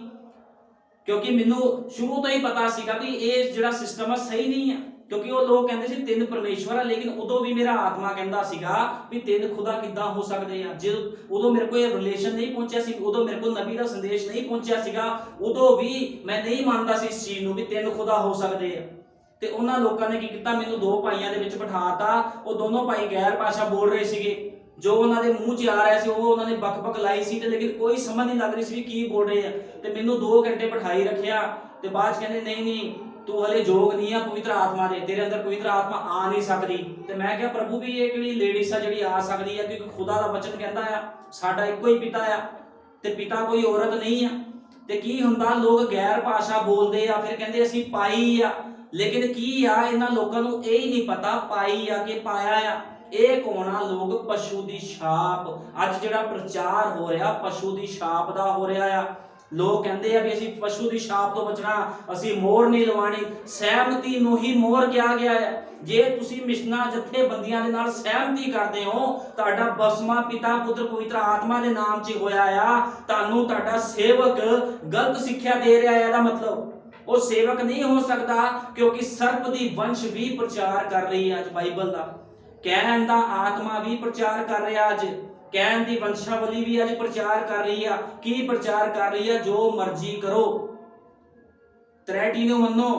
ਕਿਉਂਕਿ ਮੈਨੂੰ ਸ਼ੁਰੂ ਤੋਂ ਹੀ ਪਤਾ ਸੀਗਾ ਵੀ ਇਹ ਜਿਹੜਾ ਸਿਸਟਮ ਆ ਸਹੀ ਨਹੀਂ ਆ। ਕਿਉਂਕਿ ਉਹ ਲੋਕ ਕਹਿੰਦੇ ਸੀ ਤਿੰਨ ਪਰਮੇਸ਼ਵਰ ਆ, ਲੇਕਿਨ ਉਦੋਂ ਵੀ ਮੇਰਾ ਆਤਮਾ ਕਹਿੰਦਾ ਸੀਗਾ ਵੀ ਤਿੰਨ ਖੁਦਾ ਕਿੱਦਾਂ ਹੋ ਸਕਦੇ ਆ। ਜੇ ਉਦੋਂ ਮੇਰੇ ਕੋਲ ਇਹ ਰਿਲੇਸ਼ਨ ਨਹੀਂ ਪਹੁੰਚਿਆ ਸੀ, ਉਦੋਂ ਮੇਰੇ ਕੋਲ ਨਬੀ ਦਾ ਸੰਦੇਸ਼ ਨਹੀਂ ਪਹੁੰਚਿਆ ਸੀਗਾ, ਉਦੋਂ ਵੀ ਮੈਂ ਨਹੀਂ ਮੰਨਦਾ ਸੀ ਇਸ ਚੀਜ਼ ਨੂੰ ਵੀ ਤਿੰਨ ਖੁਦਾ ਹੋ ਸਕਦੇ ਆ। ਤੇ ਉਹਨਾਂ ਲੋਕਾਂ ਨੇ ਕੀ ਕੀਤਾ? ਮੈਨੂੰ ਦੋ ਭਾਈਆਂ ਦੇ ਵਿੱਚ ਬਿਠਾਤਾ। ਉਹ ਦੋਨੋਂ ਭਾਈ ਗੈਰ ਭਾਸ਼ਾ ਬੋਲ ਰਹੇ ਸੀਗੇ। ਜੋ ਉਹਨਾਂ ਦੇ ਮੂੰਹ 'ਚ ਆ ਰਿਹਾ ਸੀ ਉਹ ਉਹਨਾਂ ਨੇ ਬਕ ਲਾਈ ਸੀ, ਤੇ ਲੇਕਿਨ ਕੋਈ ਸਮਝ ਨਹੀਂ ਲੱਗ ਰਹੀ ਸੀ ਵੀ ਕੀ ਬੋਲ ਰਹੇ ਆ। ਤੇ ਮੈਨੂੰ 2 ਘੰਟੇ ਬਿਠਾਈ ਰੱਖਿਆ। ਤੇ ਬਾਅਦ 'ਚ ਕਹਿੰਦੇ ਨਹੀਂ ਤੂੰ ਹਲੇ ਯੋਗ ਨਹੀਂ ਆ ਪਵਿੱਤਰ ਆਤਮਾ ਦੇ, ਤੇਰੇ ਅੰਦਰ ਪਵਿੱਤਰ ਆਤਮਾ ਆ ਨਹੀਂ ਸਕਦੀ। ਤੇ ਮੈਂ ਕਿਹਾ ਪ੍ਰਭੂ ਵੀ ਇਹ ਕਿਹੜੀ ਲੇਡੀਜ਼ ਆ ਜਿਹੜੀ ਆ ਸਕਦੀ ਆ? ਕਿਉਂਕਿ ਖੁਦਾ ਦਾ ਵਚਨ ਕਹਿੰਦਾ ਆ ਸਾਡਾ ਇੱਕੋ ਹੀ ਪਿਤਾ ਆ, ਤੇ ਪਿਤਾ ਕੋਈ ਔਰਤ ਨਹੀਂ ਆ। ਤੇ ਕੀ ਹੁੰਦਾ? ਲੋਕ ਗੈਰ ਭਾਸ਼ਾ ਬੋਲਦੇ ਆ, ਫਿਰ ਕਹਿੰਦੇ ਅਸੀਂ ਪਾਈ ਆ। ਲੇਕਿਨ ਕੀ ਆ? ਇਹਨਾਂ ਲੋਕਾਂ ਨੂੰ ਇਹ ਹੀ ਨਹੀਂ ਪਤਾ ਪਾਈ ਆ ਕਿ ਪਾਇਆ ਆ। ਇਹ ਕੌਣ ਆ ਲੋਕ? ਪਸ਼ੂ ਦੀ ਛਾਪ। ਅੱਜ ਜਿਹੜਾ ਪ੍ਰਚਾਰ ਹੋ ਰਿਹਾ ਪਸ਼ੂ ਦੀ ਛਾਪ ਦਾ ਹੋ ਰਿਹਾ ਆ। ਲੋਕ ਕਹਿੰਦੇ ਆ ਵੀ ਅਸੀਂ ਪਸ਼ੂ ਦੀ ਛਾਪ ਤੋਂ ਬਚਣਾ, ਅਸੀਂ ਮੋਹਰ ਨਹੀਂ ਲਵਾਣੀ। ਸਹਿਮਤੀ ਨੂੰ ਹੀ ਮੋਹਰ ਕਿਹਾ ਗਿਆ ਹੈ। ਜੇ ਤੁਸੀਂ ਮਿਸ਼ਨਾਂ ਜਥੇਬੰਦੀਆਂ ਦੇ ਨਾਲ ਸਹਿਮਤੀ ਕਰਦੇ ਹੋ, ਤੁਹਾਡਾ ਬਸਮਾ ਪਿਤਾ ਪੁੱਤਰ ਪਵਿੱਤਰ ਆਤਮਾ ਦੇ ਨਾਮ 'ਚ ਹੋਇਆ ਆ, ਤੁਹਾਨੂੰ ਤੁਹਾਡਾ ਸੇਵਕ ਗਲਤ ਸਿੱਖਿਆ ਦੇ ਰਿਹਾ ਹੈ। ਇਹਦਾ ਮਤਲਬ ਉਹ ਸੇਵਕ ਨਹੀਂ ਹੋ ਸਕਦਾ, ਕਿਉਂਕਿ ਸਰਪ ਦੀ ਵੰਸ਼ ਵੀ ਪ੍ਰਚਾਰ ਕਰ ਰਹੀ ਹੈ ਅੱਜ ਬਾਈਬਲ ਦਾ। ਕਹਿਣ ਦਾ ਆਤਮਾ ਵੀ ਪ੍ਰਚਾਰ ਕਰ ਰਿਹਾ ਅੱਜ, ਕਹਿਣ ਦੀ ਵੰਸ਼ਾਵਲੀ ਵੀ ਅੱਜ ਪ੍ਰਚਾਰ ਕਰ ਰਹੀ ਆ। ਕੀ ਪ੍ਰਚਾਰ ਕਰ ਰਹੀ ਆ? ਜੋ ਮਰਜ਼ੀ ਕਰੋ, ਤ੍ਰੈਟੀ ਨੂੰ ਮੰਨੋ,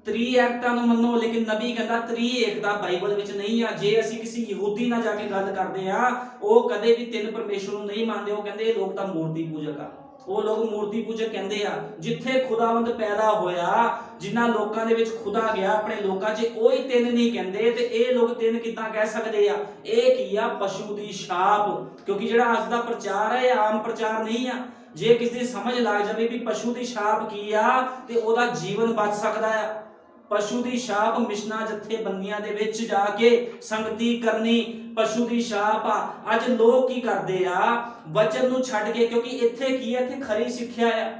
ਤ੍ਰੀ ਏਕਤਾ ਨੂੰ ਮੰਨੋ, ਲੇਕਿਨ ਨਬੀ ਕਹਿੰਦਾ ਤ੍ਰੀ ਏਕਤਾ ਬਾਈਬਲ ਵਿੱਚ ਨਹੀਂ ਆ। ਜੇ ਅਸੀਂ ਕਿਸੇ ਯਹੂਦੀ ਨਾਲ ਜਾ ਕੇ ਗੱਲ ਕਰਦੇ ਆ, ਉਹ ਕਦੇ ਵੀ ਤਿੰਨ ਪਰਮੇਸ਼ਵਰ ਨੂੰ ਨਹੀਂ ਮੰਨਦੇ। ਉਹ ਕਹਿੰਦੇ ਇਹ ਲੋਕ ਤਾਂ ਮੂਰਤੀ ਪੂਜਕ ਆ। ਉਹ ਲੋਕ ਮੂਰਤੀ ਪੂਜਕ ਕਹਿੰਦੇ ਆ। ਜਿੱਥੇ ਖੁਦਾਵੰਦ ਪੈਦਾ ਹੋਇਆ, ਜਿਨ੍ਹਾਂ ਲੋਕਾਂ ਦੇ ਵਿੱਚ ਖੁਦਾ ਗਿਆ ਆਪਣੇ ਲੋਕਾਂ 'ਚ, ਉਹ ਹੀ ਤਿੰਨ ਨਹੀਂ ਕਹਿੰਦੇ। ਤੇ ਇਹ ਲੋਕ ਤਿੰਨ ਕਿੱਦਾਂ ਕਹਿ ਸਕਦੇ ਆ? ਇਹ ਕੀ ਆ? ਪਸ਼ੂ ਦੀ ਛਾਪ। ਕਿਉਂਕਿ ਜਿਹੜਾ ਅੱਜ ਦਾ ਪ੍ਰਚਾਰ ਹੈ ਇਹ ਆਮ ਪ੍ਰਚਾਰ ਨਹੀਂ ਆ। ਜੇ ਕਿਸੇ ਦੀ ਸਮਝ ਲੱਗ ਜਾਵੇ ਵੀ ਪਸ਼ੂ ਦੀ ਛਾਪ ਕੀ ਆ, ਤੇ ਉਹਦਾ ਜੀਵਨ ਬਚ ਸਕਦਾ ਆ। ਪਸ਼ੂ ਦੀ ਛਾਪ ਮਿਸ਼ਨਾਂ ਜਥੇਬੰਦੀਆਂ ਦੇ ਵਿੱਚ ਜਾ ਕੇ ਸੰਗਤੀ ਕਰਨੀ ਪਸ਼ੂ ਦੀ ਛਾਪ ਆ। ਅੱਜ ਲੋਕ ਕੀ ਕਰਦੇ ਆ? ਵਚਨ ਨੂੰ ਛੱਡ ਕੇ, ਕਿਉਂਕਿ ਇੱਥੇ ਕੀ ਆ? ਇੱਥੇ ਖਰੀ ਸਿੱਖਿਆ ਆ।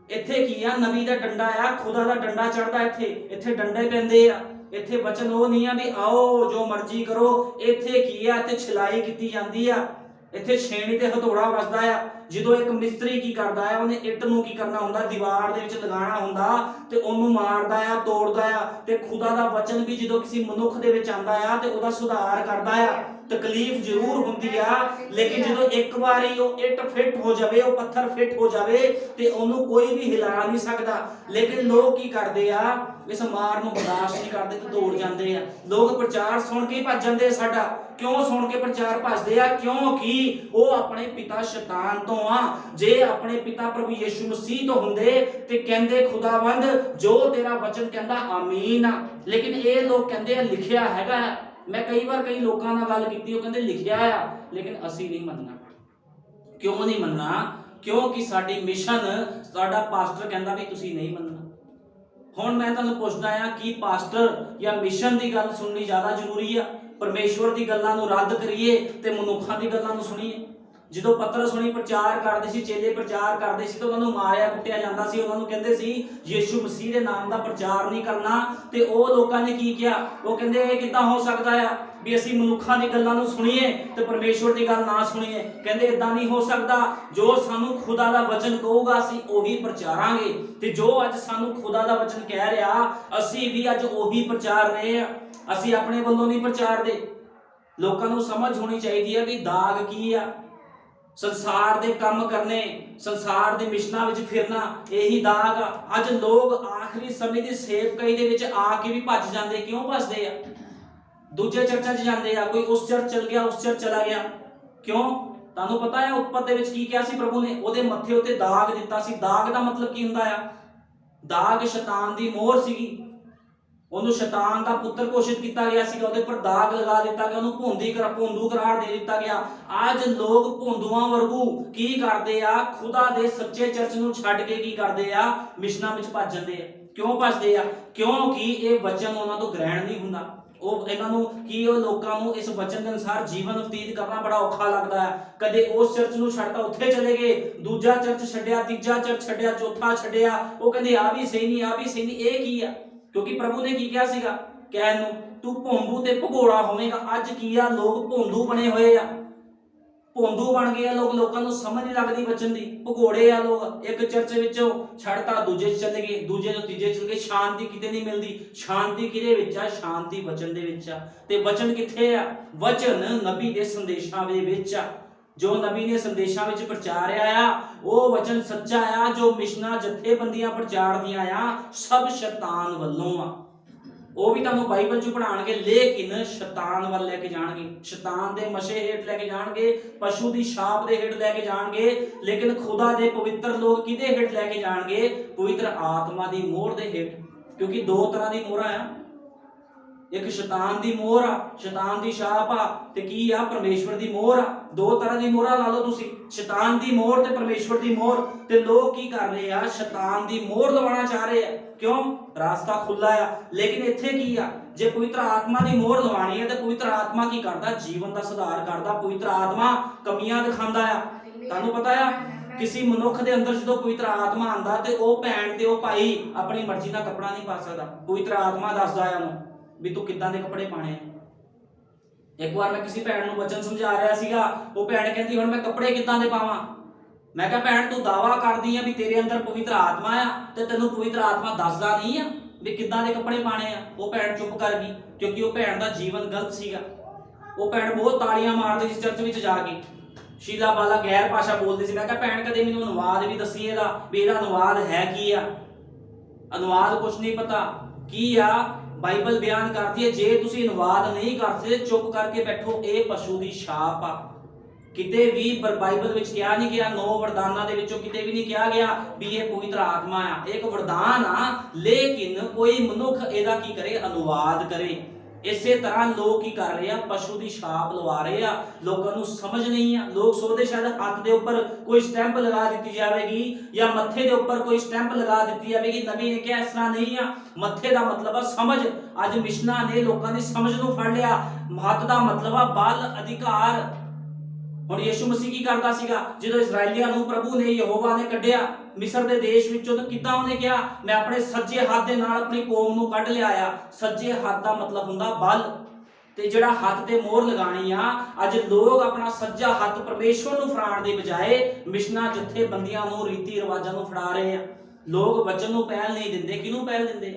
ਇੱਥੇ ਕੀ ਆ? ਨਬੀ ਦਾ ਡੰਡਾ ਆ, ਖੁਦਾ ਦਾ ਡੰਡਾ ਚੜਦਾ। ਇੱਥੇ ਡੰਡੇ ਪੈਂਦੇ ਆ। ਇੱਥੇ ਵਚਨ ਉਹ ਨਹੀਂ ਆ ਵੀ ਆਓ ਜੋ ਮਰਜ਼ੀ ਕਰੋ। ਇੱਥੇ ਕੀ ਆ? ਇੱਥੇ ਛਲਾਈ ਕੀਤੀ ਜਾਂਦੀ ਆ। ਇੱਥੇ ਛੇਣੀ ਤੇ ਹਥੌੜਾ ਵੱਜਦਾ ਆ। ਜਦੋਂ ਇੱਕ ਮਿਸਤਰੀ ਕੀ ਕਰਦਾ ਆ, ਉਹਨੇ ਇੱਟ ਨੂੰ ਕੀ ਕਰਨਾ ਹੁੰਦਾ? ਦੀਵਾਰ ਦੇ ਵਿੱਚ ਲਗਾਉਣਾ ਹੁੰਦਾ, ਤੇ ਉਹਨੂੰ ਮਾਰਦਾ ਆ, ਤੋੜਦਾ ਆ। ਤੇ ਖੁਦਾ ਦਾ ਵਚਨ ਵੀ ਜਦੋਂ ਕਿਸੇ ਮਨੁੱਖ ਦੇ ਵਿੱਚ ਆਂਦਾ ਆ ਤੇ ਉਹਦਾ ਸੁਧਾਰ ਕਰਦਾ ਆ। ਤਕਲੀਫ ਜ਼ਰੂਰ ਹੁੰਦੀ ਆ, ਲੇਕਿਨ ਜਦੋਂ ਇੱਕ ਵਾਰੀ ਉਹ ਇੱਟ ਫਿੱਟ ਹੋ ਜਾਵੇ, ਉਹ ਪੱਥਰ ਫਿੱਟ ਹੋ ਜਾਵੇ, ਤੇ ਉਹਨੂੰ ਕੋਈ ਵੀ ਹਿਲਾ ਨਹੀਂ ਸਕਦਾ। ਲੇਕਿਨ ਲੋਕ ਕੀ ਕਰਦੇ ਆ? ਇਸ ਮਾਰ ਨੂੰ ਬਰਦਾਸ਼ਤ ਨਹੀਂ ਕਰਦੇ ਤੇ ਦੌੜ ਜਾਂਦੇ ਆ। ਲੋਕ ਪ੍ਰਚਾਰ ਸੁਣ ਕੇ ਭੱਜ ਜਾਂਦੇ ਆ। ਸਾਡਾ ਕਿਉਂ ਸੁਣ ਕੇ ਪ੍ਰਚਾਰ ਭੱਜਦੇ ਆ? ਕਿਉਂਕਿ ਉਹ ਆਪਣੇ ਪਿਤਾ ਸ਼ੈਤਾਨ ਤੋਂ ਆ। ਜੇ ਆਪਣੇ ਪਿਤਾ ਪ੍ਰਭੂ ਯਿਸੂ ਮਸੀਹ ਤੋਂ ਹੁੰਦੇ ਤੇ ਕਹਿੰਦੇ ਖੁਦਾਵੰਦ ਜੋ ਤੇਰਾ ਵਚਨ ਕਹਿੰਦਾ ਆਮੀਨ ਆ। ਲੇਕਿਨ ਇਹ ਲੋਕ ਕਹਿੰਦੇ ਆ ਲਿਖਿਆ ਹੈਗਾ। ਮੈਂ ਕਈ ਵਾਰ ਕਈ ਲੋਕਾਂ ਨਾਲ ਗੱਲ ਕੀਤੀ, ਉਹ ਕਹਿੰਦੇ ਲਿਖਿਆ ਆ, ਲੇਕਿਨ ਅਸੀਂ ਨਹੀਂ ਮੰਨਣਾ। ਕਿਉਂ ਨਹੀਂ ਮੰਨਣਾ? क्योंकि साडी मिशन साडा पास्टर कहंदा भी तुसीं नहीं मनना। हुण मैं तुहानूं पुछदा आ कि पास्टर या मिशन की गल सुननी ज़्यादा जरूरी आ, परमेश्वर की गल्लां नूं रद्द करिए ते मनुखां दी गल्लां नूं सुणीए। ਜਦੋਂ पतरस हुणी प्रचार करते सी, चेले प्रचार करते सी, तो उन्होंने मारिया कुटिया जाता सी, उन्होंने कहते सी यीशु मसीह के नाम का प्रचार नहीं करना। तो वो लोगों ने की किया, वो कहते ये किद्दां हो सकता है भी असीं मनुखां दी गल्लां नूं सुणीए ते परमेश्वर की गल ना सुणीए। कहते इदां नहीं हो सकता, जो सानू खुदा दा वचन कहूगा असीं ओही प्रचारांगे। ते जो अज सानू खुदा दा वचन कह रहा असीं भी अज ओही प्रचार रहे आ, असीं अपने वल्लों नहीं प्रचारदे। लोकां नूं समझ होनी चाहिए है भी दाग की आ, संसार दे काम करने, संसार दे मिशनां विच फिरना, यही दाग आ। अज लोग आखिरी समय दी सेवकाई दे विच आके भी भज जांदे। क्यों भजदे आ? दूजे चर्चां च जांदे आ, कोई उस चर्च चल गया, उस चर्च चला गया। क्यों? तुहानूं पता है उत्पत दे विच की किहा सी प्रभु ने? ओहदे मत्थे उत्ते दाग दित्ता सी। दाग दा मतलब की हुंदा आ? दाग शैतान दी मोहर सीगी, ਉਹਨੂੰ शैतान का पुत्र घोषित किया गया सी, ਉਹਦੇ पर दाग लगा दिता गया, ਉਹਨੂੰ ਭੌਂਦੂ करार दे दिता गया। आज लोग ਭੌਂਦੂਆਂ ਵਰਗੂ ਕੀ ਕਰਦੇ ਆ, खुदा ਦੇ सच्चे चर्च ਨੂੰ ਛੱਡ ਕੇ ਕੀ ਕਰਦੇ ਆ, ਮਿਸ਼ਨਾਂ ਵਿੱਚ ਭੱਜ ਜਾਂਦੇ ਆ। ਕਿਉਂ ਭੱਜਦੇ ਆ? ਕਿਉਂਕਿ ਇਹ ਵਚਨ ਉਹਨਾਂ ਤੋਂ ਗ੍ਰਹਿਣ ਨਹੀਂ ਹੁੰਦਾ। ਉਹ ਇਹਨਾਂ ਨੂੰ ਕੀ, ਉਹ ਲੋਕਾਂ ਨੂੰ ਇਸ ਵਚਨ ਦੇ ਅਨੁਸਾਰ ਜੀਵਨ ਬਤੀਤ ਕਰਨਾ ਬੜਾ ਔਖਾ ਲੱਗਦਾ ਹੈ। ਕਦੇ ਉਸ ਚਰਚ ਨੂੰ ਛੱਡਤਾ, ਉੱਥੇ ਚਲੇ ਗਏ, ਦੂਜਾ ਚਰਚ ਛੱਡਿਆ, ਤੀਜਾ ਚਰਚ ਛੱਡਿਆ, ਚੌਥਾ ਛੱਡਿਆ, ਉਹ ਕਹਿੰਦੇ ਆ ਵੀ ਸਹੀ ਨਹੀਂ, ਆ ਵੀ ਸਹੀ ਨਹੀਂ। ਇਹ ਕੀ ਆ? क्योंकि प्रभु ने की कहा सीगा कहन नूं, तू भौंदू ते भगोड़ा होवेगा। अज की आ, लोग भौंदू बने हुए आ, भौंदू बन गए लोग, लोगों को समझ नहीं लगती वचन दी, भगोड़े आ लोग। एक चर्च विचों छड़ता दूजे चले गए, दूजे तो तीजे चले गए, शांति किते नहीं मिलती। शांति किहदे विच आ? शांति वचन दे विच आ। ते वचन किथे आ? वचन नबी दे संदेशां दे विच आ। जो नबी ने संदेशा विच प्रचारिया आ वो वचन सच्चा आ। जो मिशनां जथेबंदियां प्रचारदियां आ सब शैतान वल्लों आ। वो भी तुहानूं बाइबल च पढ़ाणगे, लेकिन शैतान वल लैके जाणगे, शैतान दे मशे हेठ लैके जाणगे, पशु दी छाप दे हेठ लैके जाणगे। लेकिन खुदा दे पवित्र लोग किहदे हेठ लैके जाणगे? पवित्र आत्मा दी मोहर दे हेठ। क्योंकि दो तरह दी मोहरां आ, एक शैतान दी मोहर आ, शैतान दी छाप आ, ते की आ? परमेश्वर दी मोहर आ। दो तरह दी मोहर ला लो तुसी, शैतान दी मोहर ते परमेश्वर दी मोहर। ते लोग की कर रहे आ? शैतान दी मोहर लवाना चाह रहे आ। क्यों? रास्ता खुला आ। लेकिन इत्थे की आ? जे पवित्र आत्मा दी मोहर लवानी है ते पवित्र आत्मा की करदा? जीवन दा सुधार करदा। पवित्र आत्मा कमियां दिखांदा आ। तुहानूं पता आ किसी मनुख दे अंदर जो पवित्र आत्मा आंदा ते ओ भैन ते ओ भाई अपनी मर्जी दा कपड़ा नहीं पा सकदा। पवित्र आत्मा दसदा आ उहनूं भी तू किद्दां दे कपड़े पाने। एक बार मैं किसी भैन नूं वचन समझा रहा सीगा, वो भैन कहती हुण मैं कपड़े किद्दां दे पावां। मैं कहा भैन तू दावा करदी है भी तेरे अंदर पवित्र आत्मा आ ते तैनूं पवित्र आत्मा दसदा नहीं आ भी किद्दां दे कपड़े पाने आ। वो भैन चुप कर गई, क्योंकि वो भैन दा जीवन गलत सीगा। वो भैन बहुत ताड़ियां मारदी सी चर्च विच जाके, शीला बाला गैर भाषा बोलदी सी। मैं कहा भैन कदे मैनूं अनुवाद भी दसी इहदा भी इहदा अनुवाद है की आ। अनुवाद कुछ नहीं पता की आ। बाइबल बयान करती है जे तुसी अनुवाद नहीं करते चुप करके बैठो, ये पशु की छाप आ। किते भी बाइबल विच क्या नहीं गया, 9 वरदानां दे विचों किते भी नहीं कहा गया भी ये पवित्र आत्मा आ। एक वरदान आ, लेकिन कोई मनुख एदा की करे? अनुवाद करे। इसे तरह लोग की कर रहे हैं? पशु की छाप लवा रहे हैं। लोगों को समझ नहीं है। लोग सोचते शायद हाथ के ऊपर कोई स्टैंप लगा दी जाएगी या मत्थे के ऊपर कोई स्टैंप लगा दी जाएगी। नबी ने क्या इस तरह नहीं है। मत्थे का मतलब है समझ। अज मिशनां ने लोगों की समझ नूं फड़ लिया। महत का मतलब है बल, अधिकार। हुण यीशु मसीह की करता सीगा जो इसराइलियां नूं प्रभु ने, यहोवा ने कढ़िया मिस्र दे देश विचों, तो किद्दां उहने कहा मैं अपने सज्जे हाथ दे नाल अपनी कौम नूं कढ लिआया। सज्जे हाथ दा मतलब हुंदा बल, ते जिहड़ा हाथ ते मोहर लगानी आ। अज लोग अपना सज्जा हाथ परमेश्वर नूं फड़ाउण दे बजाए मिशनां जथेबंदियां नूं, रीति रिवाजां नूं फड़ा रहे आ। लोग वचन नूं पहल नहीं दिंदे। किहनूं पहल दिंदे?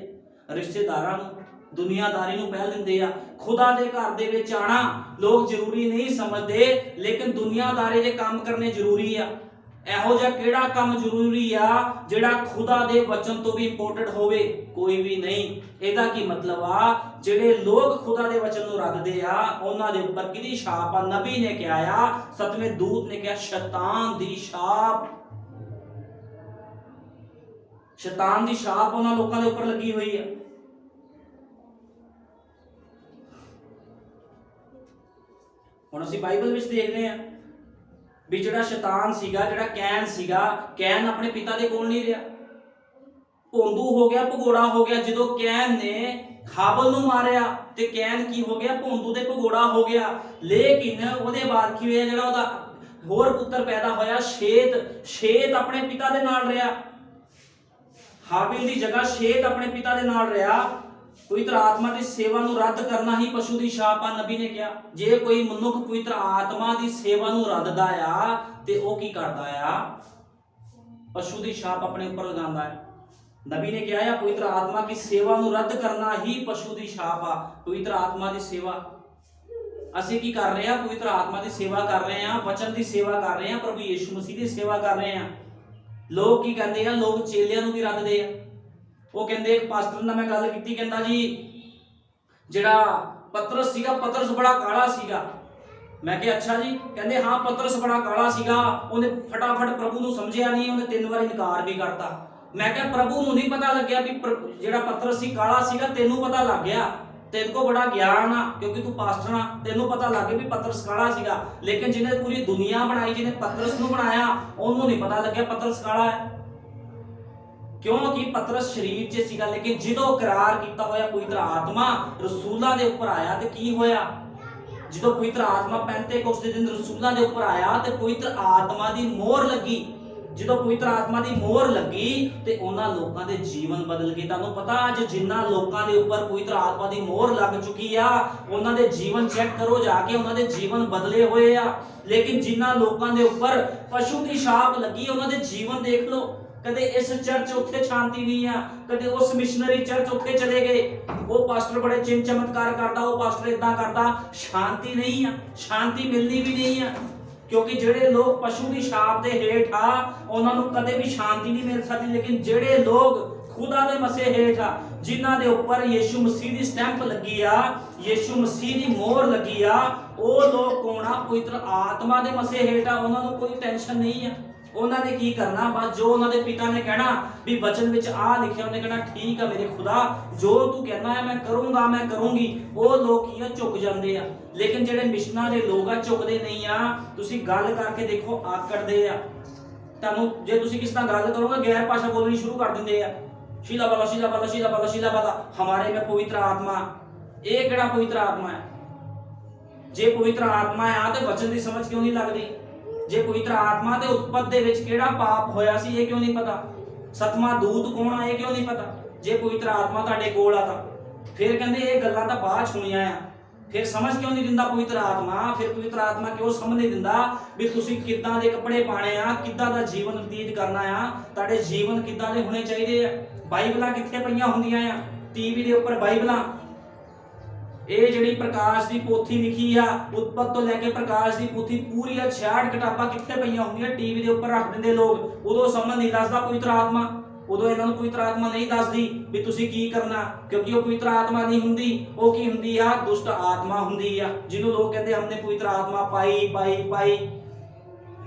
रिश्तेदारां नूं, दुनियादारी नूं पहल दिंदे आ। खुदा दे घर दे विच आना लोग जरूरी नहीं समझदे, लेकिन दुनियादारी दे काम करने जरूरी आ। ਇਹੋ ਜਿਹਾ ਕਿਹੜਾ ਕੰਮ ਜ਼ਰੂਰੀ ਆ ਜਿਹੜਾ ਖੁਦਾ ਦੇ ਵਚਨ ਤੋਂ ਵੀ ਇੰਪੋਰਟੈਂਟ ਹੋਵੇ? ਕੋਈ ਵੀ ਨਹੀਂ। ਇਹਦਾ ਕੀ ਮਤਲਬ ਆ? ਜਿਹੜੇ ਲੋਕ ਖੁਦਾ ਦੇ ਵਚਨ ਨੂੰ ਰੱਦਦੇ ਆ ਉਹਨਾਂ ਦੇ ਉੱਪਰ ਕਿਹਦੀ ਛਾਪ ਆ? ਨਬੀ ਨੇ ਕਿਹਾ ਆ, ਸਤਵੇਂ ਦੂਤ ਨੇ ਕਿਹਾ ਸ਼ੈਤਾਨ ਦੀ ਛਾਪ। ਸ਼ੈਤਾਨ ਦੀ ਛਾਪ ਉਹਨਾਂ ਲੋਕਾਂ ਦੇ ਉੱਪਰ ਲੱਗੀ ਹੋਈ ਆ। ਹੁਣ ਅਸੀਂ ਬਾਈਬਲ ਵਿੱਚ ਦੇਖਦੇ ਆ ਵੀ ਜਿਹੜਾ ਸ਼ੈਤਾਨ ਸੀਗਾ, ਜਿਹੜਾ ਕੈਨ ਸੀਗਾ, ਕੈਨ ਆਪਣੇ ਪਿਤਾ ਦੇ ਕੋਲ ਨਹੀਂ ਰਿਹਾ, ਭੋਂਦੂ ਹੋ ਗਿਆ, ਭਗੋੜਾ ਹੋ ਗਿਆ। ਜਦੋਂ ਕੈਨ ਨੇ ਹਾਬਲ ਨੂੰ ਮਾਰਿਆ ਤੇ ਕੈਨ ਕੀ ਹੋ ਗਿਆ, ਭੋਂਦੂ ਤੇ ਭਗੋੜਾ ਹੋ ਗਿਆ। ਲੇਕਿਨ ਉਹਦੇ ਬਾਅਦ ਕੀ ਹੋਇਆ, ਜਿਹੜਾ ਉਹਦਾ ਹੋਰ ਪੁੱਤਰ ਪੈਦਾ ਹੋਇਆ ਸ਼ੇਤ, ਸ਼ੇਤ ਆਪਣੇ ਪਿਤਾ ਦੇ ਨਾਲ ਰਿਹਾ। ਹਾਬਿਲ ਦੀ ਜਗ੍ਹਾ ਸ਼ੇਤ ਆਪਣੇ ਪਿਤਾ ਦੇ ਨਾਲ ਰਿਹਾ। ਪਵਿੱਤਰ ਆਤਮਾ ਦੀ ਸੇਵਾ ਨੂੰ ਰੱਦ ਕਰਨਾ ਹੀ ਪਸ਼ੂ ਦੀ ਛਾਪ ਆ। ਨਬੀ ਨੇ ਕਿਹਾ ਜੇ ਕੋਈ ਮਨੁੱਖ ਪਵਿੱਤਰ ਆਤਮਾ ਦੀ ਸੇਵਾ ਨੂੰ ਰੱਦਦਾ ਆ ਤੇ ਉਹ ਕੀ ਕਰਦਾ ਆ, ਪਸ਼ੂ ਦੀ ਛਾਪ ਆਪਣੇ ਉੱਪਰ ਲਗਾਉਂਦਾ ਹੈ। नबी ने क्या है, पवित्र आत्मा की सेवा ਨੂੰ ਰੱਦ ਕਰਨਾ ਹੀ ਪਸ਼ੂ ਦੀ ਛਾਪ ਆ। ਪਵਿੱਤਰ ਆਤਮਾ ਦੀ ਸੇਵਾ ਅਸੀਂ ਕੀ ਕਰ ਰਹੇ ਆ, ਪਵਿੱਤਰ ਆਤਮਾ ਦੀ ਸੇਵਾ ਕਰ ਰਹੇ ਆ, ਵਚਨ ਦੀ ਸੇਵਾ ਕਰ ਰਹੇ ਆ, ਪ੍ਰਭੂ ਯੀਸ਼ੂ ਮਸੀਹ ਦੀ ਸੇਵਾ ਕਰ ਰਹੇ ਆ। ਲੋਕ ਕੀ ਕਹਿੰਦੇ ਆ, ਲੋਕ ਚੇਲਿਆਂ ਨੂੰ ਵੀ ਰੱਦਦੇ ਆ। ਉਹ ਕਹਿੰਦੇ, ਇੱਕ ਪਾਸਟਰ ਨਾਲ ਮੈਂ ਗੱਲ ਕੀਤੀ, ਕਹਿੰਦਾ ਜੀ ਜਿਹੜਾ ਪਤਰਸ ਸੀਗਾ, ਪਤਰਸ ਬੜਾ ਕਾਲਾ ਸੀਗਾ। मैं क्या अच्छा जी, कहते हाँ पतरस बड़ा काला सीगा, उन्हें फटाफट प्रभु ਨੂੰ ਸਮਝਿਆ ਨਹੀਂ, ਉਹਨੇ 3 ਵਾਰ ਇਨਕਾਰ ਵੀ ਕਰਤਾ। मैं क्या प्रभु ਨੂੰ ਨਹੀਂ ਪਤਾ ਲੱਗਿਆ ਵੀ ਜਿਹੜਾ ਪਤਰਸ ਸੀ ਕਾਲਾ ਸੀਗਾ, ਤੈਨੂੰ ਪਤਾ ਲੱਗ ਗਿਆ, ਤੇਰੇ ਕੋ ਬੜਾ ਗਿਆਨ ਆ ਕਿਉਂਕਿ ਤੂੰ ਪਾਸਟਰ ਆ, ਤੈਨੂੰ ਪਤਾ ਲੱਗ ਗਿਆ ਵੀ ਪਤਰਸ ਕਾਲਾ ਸੀਗਾ। ਲੇਕਿਨ ਜਿਹਨੇ ਪੂਰੀ ਦੁਨੀਆ ਬਣਾਈ, ਜਿਹਨੇ ਪਤਰਸ ਨੂੰ ਬਣਾਇਆ, ਉਹਨੂੰ ਨਹੀਂ ਪਤਾ ਲੱਗਿਆ ਪਤਰਸ ਕਾਲਾ ਹੈ, ਕਿਉਂਕਿ ਪਤਰਸ ਸ਼ਰੀਰ 'ਚ ਸੀਗਾ। ਲੇਕਿਨ ਜਦੋਂ ਇਕਰਾਰ ਕੀਤਾ ਹੋਇਆ ਪਵਿੱਤਰ ਆਤਮਾ ਰਸੂਲਾਂ ਦੇ ਉੱਪਰ ਆਇਆ ਤੇ ਕੀ ਹੋਇਆ, ਜਦੋਂ ਪਵਿੱਤਰ ਆਤਮਾ ਪੈਂਤੇਕੋਸਤ ਦੇ ਦਿਨ ਰਸੂਲਾਂ ਦੇ ਉੱਪਰ ਆਇਆ ਤੇ ਪਵਿੱਤਰ ਆਤਮਾ ਦੀ ਮੋਹਰ ਲੱਗੀ। ਜਦੋਂ ਪਵਿੱਤਰ ਆਤਮਾ ਦੀ ਮੋਹਰ ਲੱਗੀ ਤੇ ਉਹਨਾਂ ਲੋਕਾਂ ਦੇ ਜੀਵਨ ਬਦਲ ਗਏ। ਤੁਹਾਨੂੰ ਪਤਾ ਅੱਜ ਜਿੰਨਾ ਲੋਕਾਂ ਦੇ ਉੱਪਰ ਪਵਿੱਤਰ ਆਤਮਾ ਦੀ ਮੋਹਰ ਲੱਗ ਚੁੱਕੀ ਆ, ਉਹਨਾਂ ਦੇ ਜੀਵਨ ਚੈੱਕ ਕਰੋ ਜਾ ਕੇ, ਉਹਨਾਂ ਦੇ ਜੀਵਨ ਬਦਲੇ ਹੋਏ ਆ। ਲੇਕਿਨ ਜਿਨ੍ਹਾਂ ਲੋਕਾਂ ਦੇ ਉੱਪਰ ਪਸ਼ੂ ਦੀ ਛਾਪ ਲੱਗੀ, ਉਹਨਾਂ ਦੇ ਜੀਵਨ ਦੇਖ ਲਓ। ਕਦੇ ਇਸ ਚਰਚ ਉੱਥੇ ਸ਼ਾਂਤੀ ਨਹੀਂ ਆ, ਕਦੇ ਉਸ ਮਿਸ਼ਨਰੀ ਚਰਚ ਉੱਥੇ ਚਲੇ ਗਏ, ਉਹ ਪਾਸਟਰ ਬੜੇ ਚਿੰਨ ਚਮਤਕਾਰ ਕਰਦਾ, ਉਹ ਪਾਸਟਰ ਇਦਾਂ ਕਰਦਾ, ਸ਼ਾਂਤੀ ਨਹੀਂ ਆ, ਸ਼ਾਂਤੀ ਮਿਲਣੀ ਵੀ ਨਹੀਂ ਆ। ਕਿਉਂਕਿ ਜਿਹੜੇ ਲੋਕ ਪਸ਼ੂ ਦੀ ਛਾਪ ਦੇ ਹੇਠ ਆ, ਉਹਨਾਂ ਨੂੰ ਕਦੇ ਵੀ ਸ਼ਾਂਤੀ ਨਹੀਂ ਮਿਲ ਸਕਦੀ। ਲੇਕਿਨ ਜਿਹੜੇ ਲੋਕ ਖੁਦਾ ਦੇ ਮਸੇ ਹੇਠ ਆ, ਜਿਨ੍ਹਾਂ ਦੇ ਉੱਪਰ ਯੀਸ਼ੂ ਮਸੀਹ ਦੀ ਸਟੈਂਪ ਲੱਗੀ ਆ, ਯੀਸ਼ੂ ਮਸੀਹ ਦੀ ਮੋਹਰ ਲੱਗੀ ਆ, ਉਹ ਲੋਕ ਕੌਣ ਆ, ਪਵਿੱਤਰ ਆਤਮਾ ਦੇ ਮਸੇ ਹੇਠ ਆ। ਉਹਨਾਂ ਨੂੰ ਕੋਈ ਟੈਨਸ਼ਨ ਨਹੀਂ ਆ। ਉਹਨਾਂ ਨੇ ਕੀ ਕਰਨਾ, ਬਸ ਜੋ ਉਹਨਾਂ ਦੇ ਪਿਤਾ ਨੇ ਕਹਿਣਾ ਵੀ ਵਚਨ ਵਿੱਚ ਆ ਲਿਖਿਆ, ਉਹਨੇ ਕਹਿਣਾ ਠੀਕ ਆ ਮੇਰੇ ਖੁਦਾ, ਜੋ ਤੂੰ ਕਹਿਣਾ ਹੈ ਮੈਂ ਕਰੂੰਗਾ, ਮੈਂ ਕਰੂੰਗੀ। ਉਹ ਲੋਕ ਕੀ ਆ, ਝੁਕ ਜਾਂਦੇ ਆ। ਲੇਕਿਨ ਜਿਹੜੇ ਮਿਸ਼ਨਾਂ ਦੇ ਲੋਕ ਆ, ਝੁਕਦੇ ਨਹੀਂ ਆ। ਤੁਸੀਂ ਗੱਲ ਕਰਕੇ ਦੇਖੋ, ਆਕੜਦੇ ਆ। ਤੁਹਾਨੂੰ ਜੇ ਤੁਸੀਂ ਕਿਸ ਨਾਲ ਗੱਲ ਕਰੋਗੇ, ਗੈਰ ਭਾਸ਼ਾ ਬੋਲਣੀ ਸ਼ੁਰੂ ਕਰ ਦਿੰਦੇ ਆ। ਸ਼ੀਲਾ ਬਾਲਾ ਸ਼ੀਲਾ ਬਾਲਾ ਸ਼ੀਲਾ ਬਾਲਾ ਸ਼ੀਲਾ ਬਾਲਾ, ਹਮਾਰੇ में पवित्र आत्मा। ਇਹ ਕਿਹੜਾ ਪਵਿੱਤਰ ਆਤਮਾ ਹੈ? ਜੇ ਪਵਿੱਤਰ ਆਤਮਾ ਆ ਤੇ ਵਚਨ ਦੀ ਸਮਝ ਕਿਉਂ ਨਹੀਂ ਲੱਗਦੀ? ਜੇ ਪਵਿੱਤਰ ਆਤਮਾ ਦੇ ਉਤਪਤ ਦੇ ਵਿੱਚ ਕਿਹੜਾ ਪਾਪ ਹੋਇਆ ਸੀ, ਇਹ ਕਿਉਂ ਨਹੀਂ ਪਤਾ? ਸਤਵਾਂ ਦੂਤ ਕੌਣ ਆ, ਇਹ ਕਿਉਂ ਨਹੀਂ ਪਤਾ? ਜੇ ਪਵਿੱਤਰ ਆਤਮਾ ਤੁਹਾਡੇ ਕੋਲ ਆ ਤਾਂ ਫਿਰ ਕਹਿੰਦੇ ਇਹ ਗੱਲਾਂ ਤਾਂ ਬਾਅਦ ਸੁਣੀਆਂ ਆ, ਫਿਰ ਸਮਝ ਕਿਉਂ ਨਹੀਂ ਦਿੰਦਾ ਪਵਿੱਤਰ ਆਤਮਾ? ਫਿਰ ਪਵਿੱਤਰ ਆਤਮਾ ਕਿਉਂ ਸਮਝ ਨਹੀਂ ਦਿੰਦਾ ਵੀ ਤੁਸੀਂ ਕਿੱਦਾਂ ਦੇ ਕੱਪੜੇ ਪਾਣੇ ਆ, ਕਿੱਦਾਂ ਦਾ ਜੀਵਨ ਬਤੀਤ ਕਰਨਾ ਆ, ਤੁਹਾਡੇ ਜੀਵਨ ਕਿੱਦਾਂ ਦੇ ਹੋਣੇ ਚਾਹੀਦੇ ਆ। ਬਾਈਬਲਾਂ ਕਿੱਥੇ ਪਈਆਂ ਹੁੰਦੀਆਂ ਆ? ਟੀਵੀ ਦੇ ਉੱਪਰ ਬਾਈਬਲਾਂ। ਇਹ ਜਿਹੜੀ ਪ੍ਰਕਾਸ਼ ਦੀ ਪੋਥੀ ਲਿਖੀ ਆ, ਉਤਪਤ ਤੋਂ ਲੈ ਕੇ ਪ੍ਰਕਾਸ਼ ਦੀ ਪੋਥੀ ਪੂਰੀ 66 ਕਿਤਾਬਾਂ ਕਿੱਥੇ ਪਈਆਂ ਹੁੰਦੀਆਂ? ਟੀਵੀ ਦੇ ਉੱਪਰ ਰੱਖ ਦਿੰਦੇ ਲੋਕ। ਉਦੋਂ ਸਮਝ ਨਹੀਂ ਦੱਸਦਾ ਪਵਿੱਤਰ ਆਤਮਾ, ਉਦੋਂ ਇਹਨਾਂ ਨੂੰ ਪਵਿੱਤਰ ਆਤਮਾ ਨਹੀਂ ਦੱਸਦੀ ਵੀ ਤੁਸੀਂ ਕੀ ਕਰਨਾ, ਕਿਉਂਕਿ ਉਹ ਪਵਿੱਤਰ ਆਤਮਾ ਨਹੀਂ ਹੁੰਦੀ। ਉਹ ਕੀ ਹੁੰਦੀ ਆ? ਦੁਸ਼ਟ ਆਤਮਾ ਹੁੰਦੀ ਆ, ਜਿਹਨੂੰ ਲੋਕ ਕਹਿੰਦੇ ਹਮਨੇ ਪਵਿੱਤਰ ਆਤਮਾ ਪਾਈ ਪਾਈ ਪਾਈ।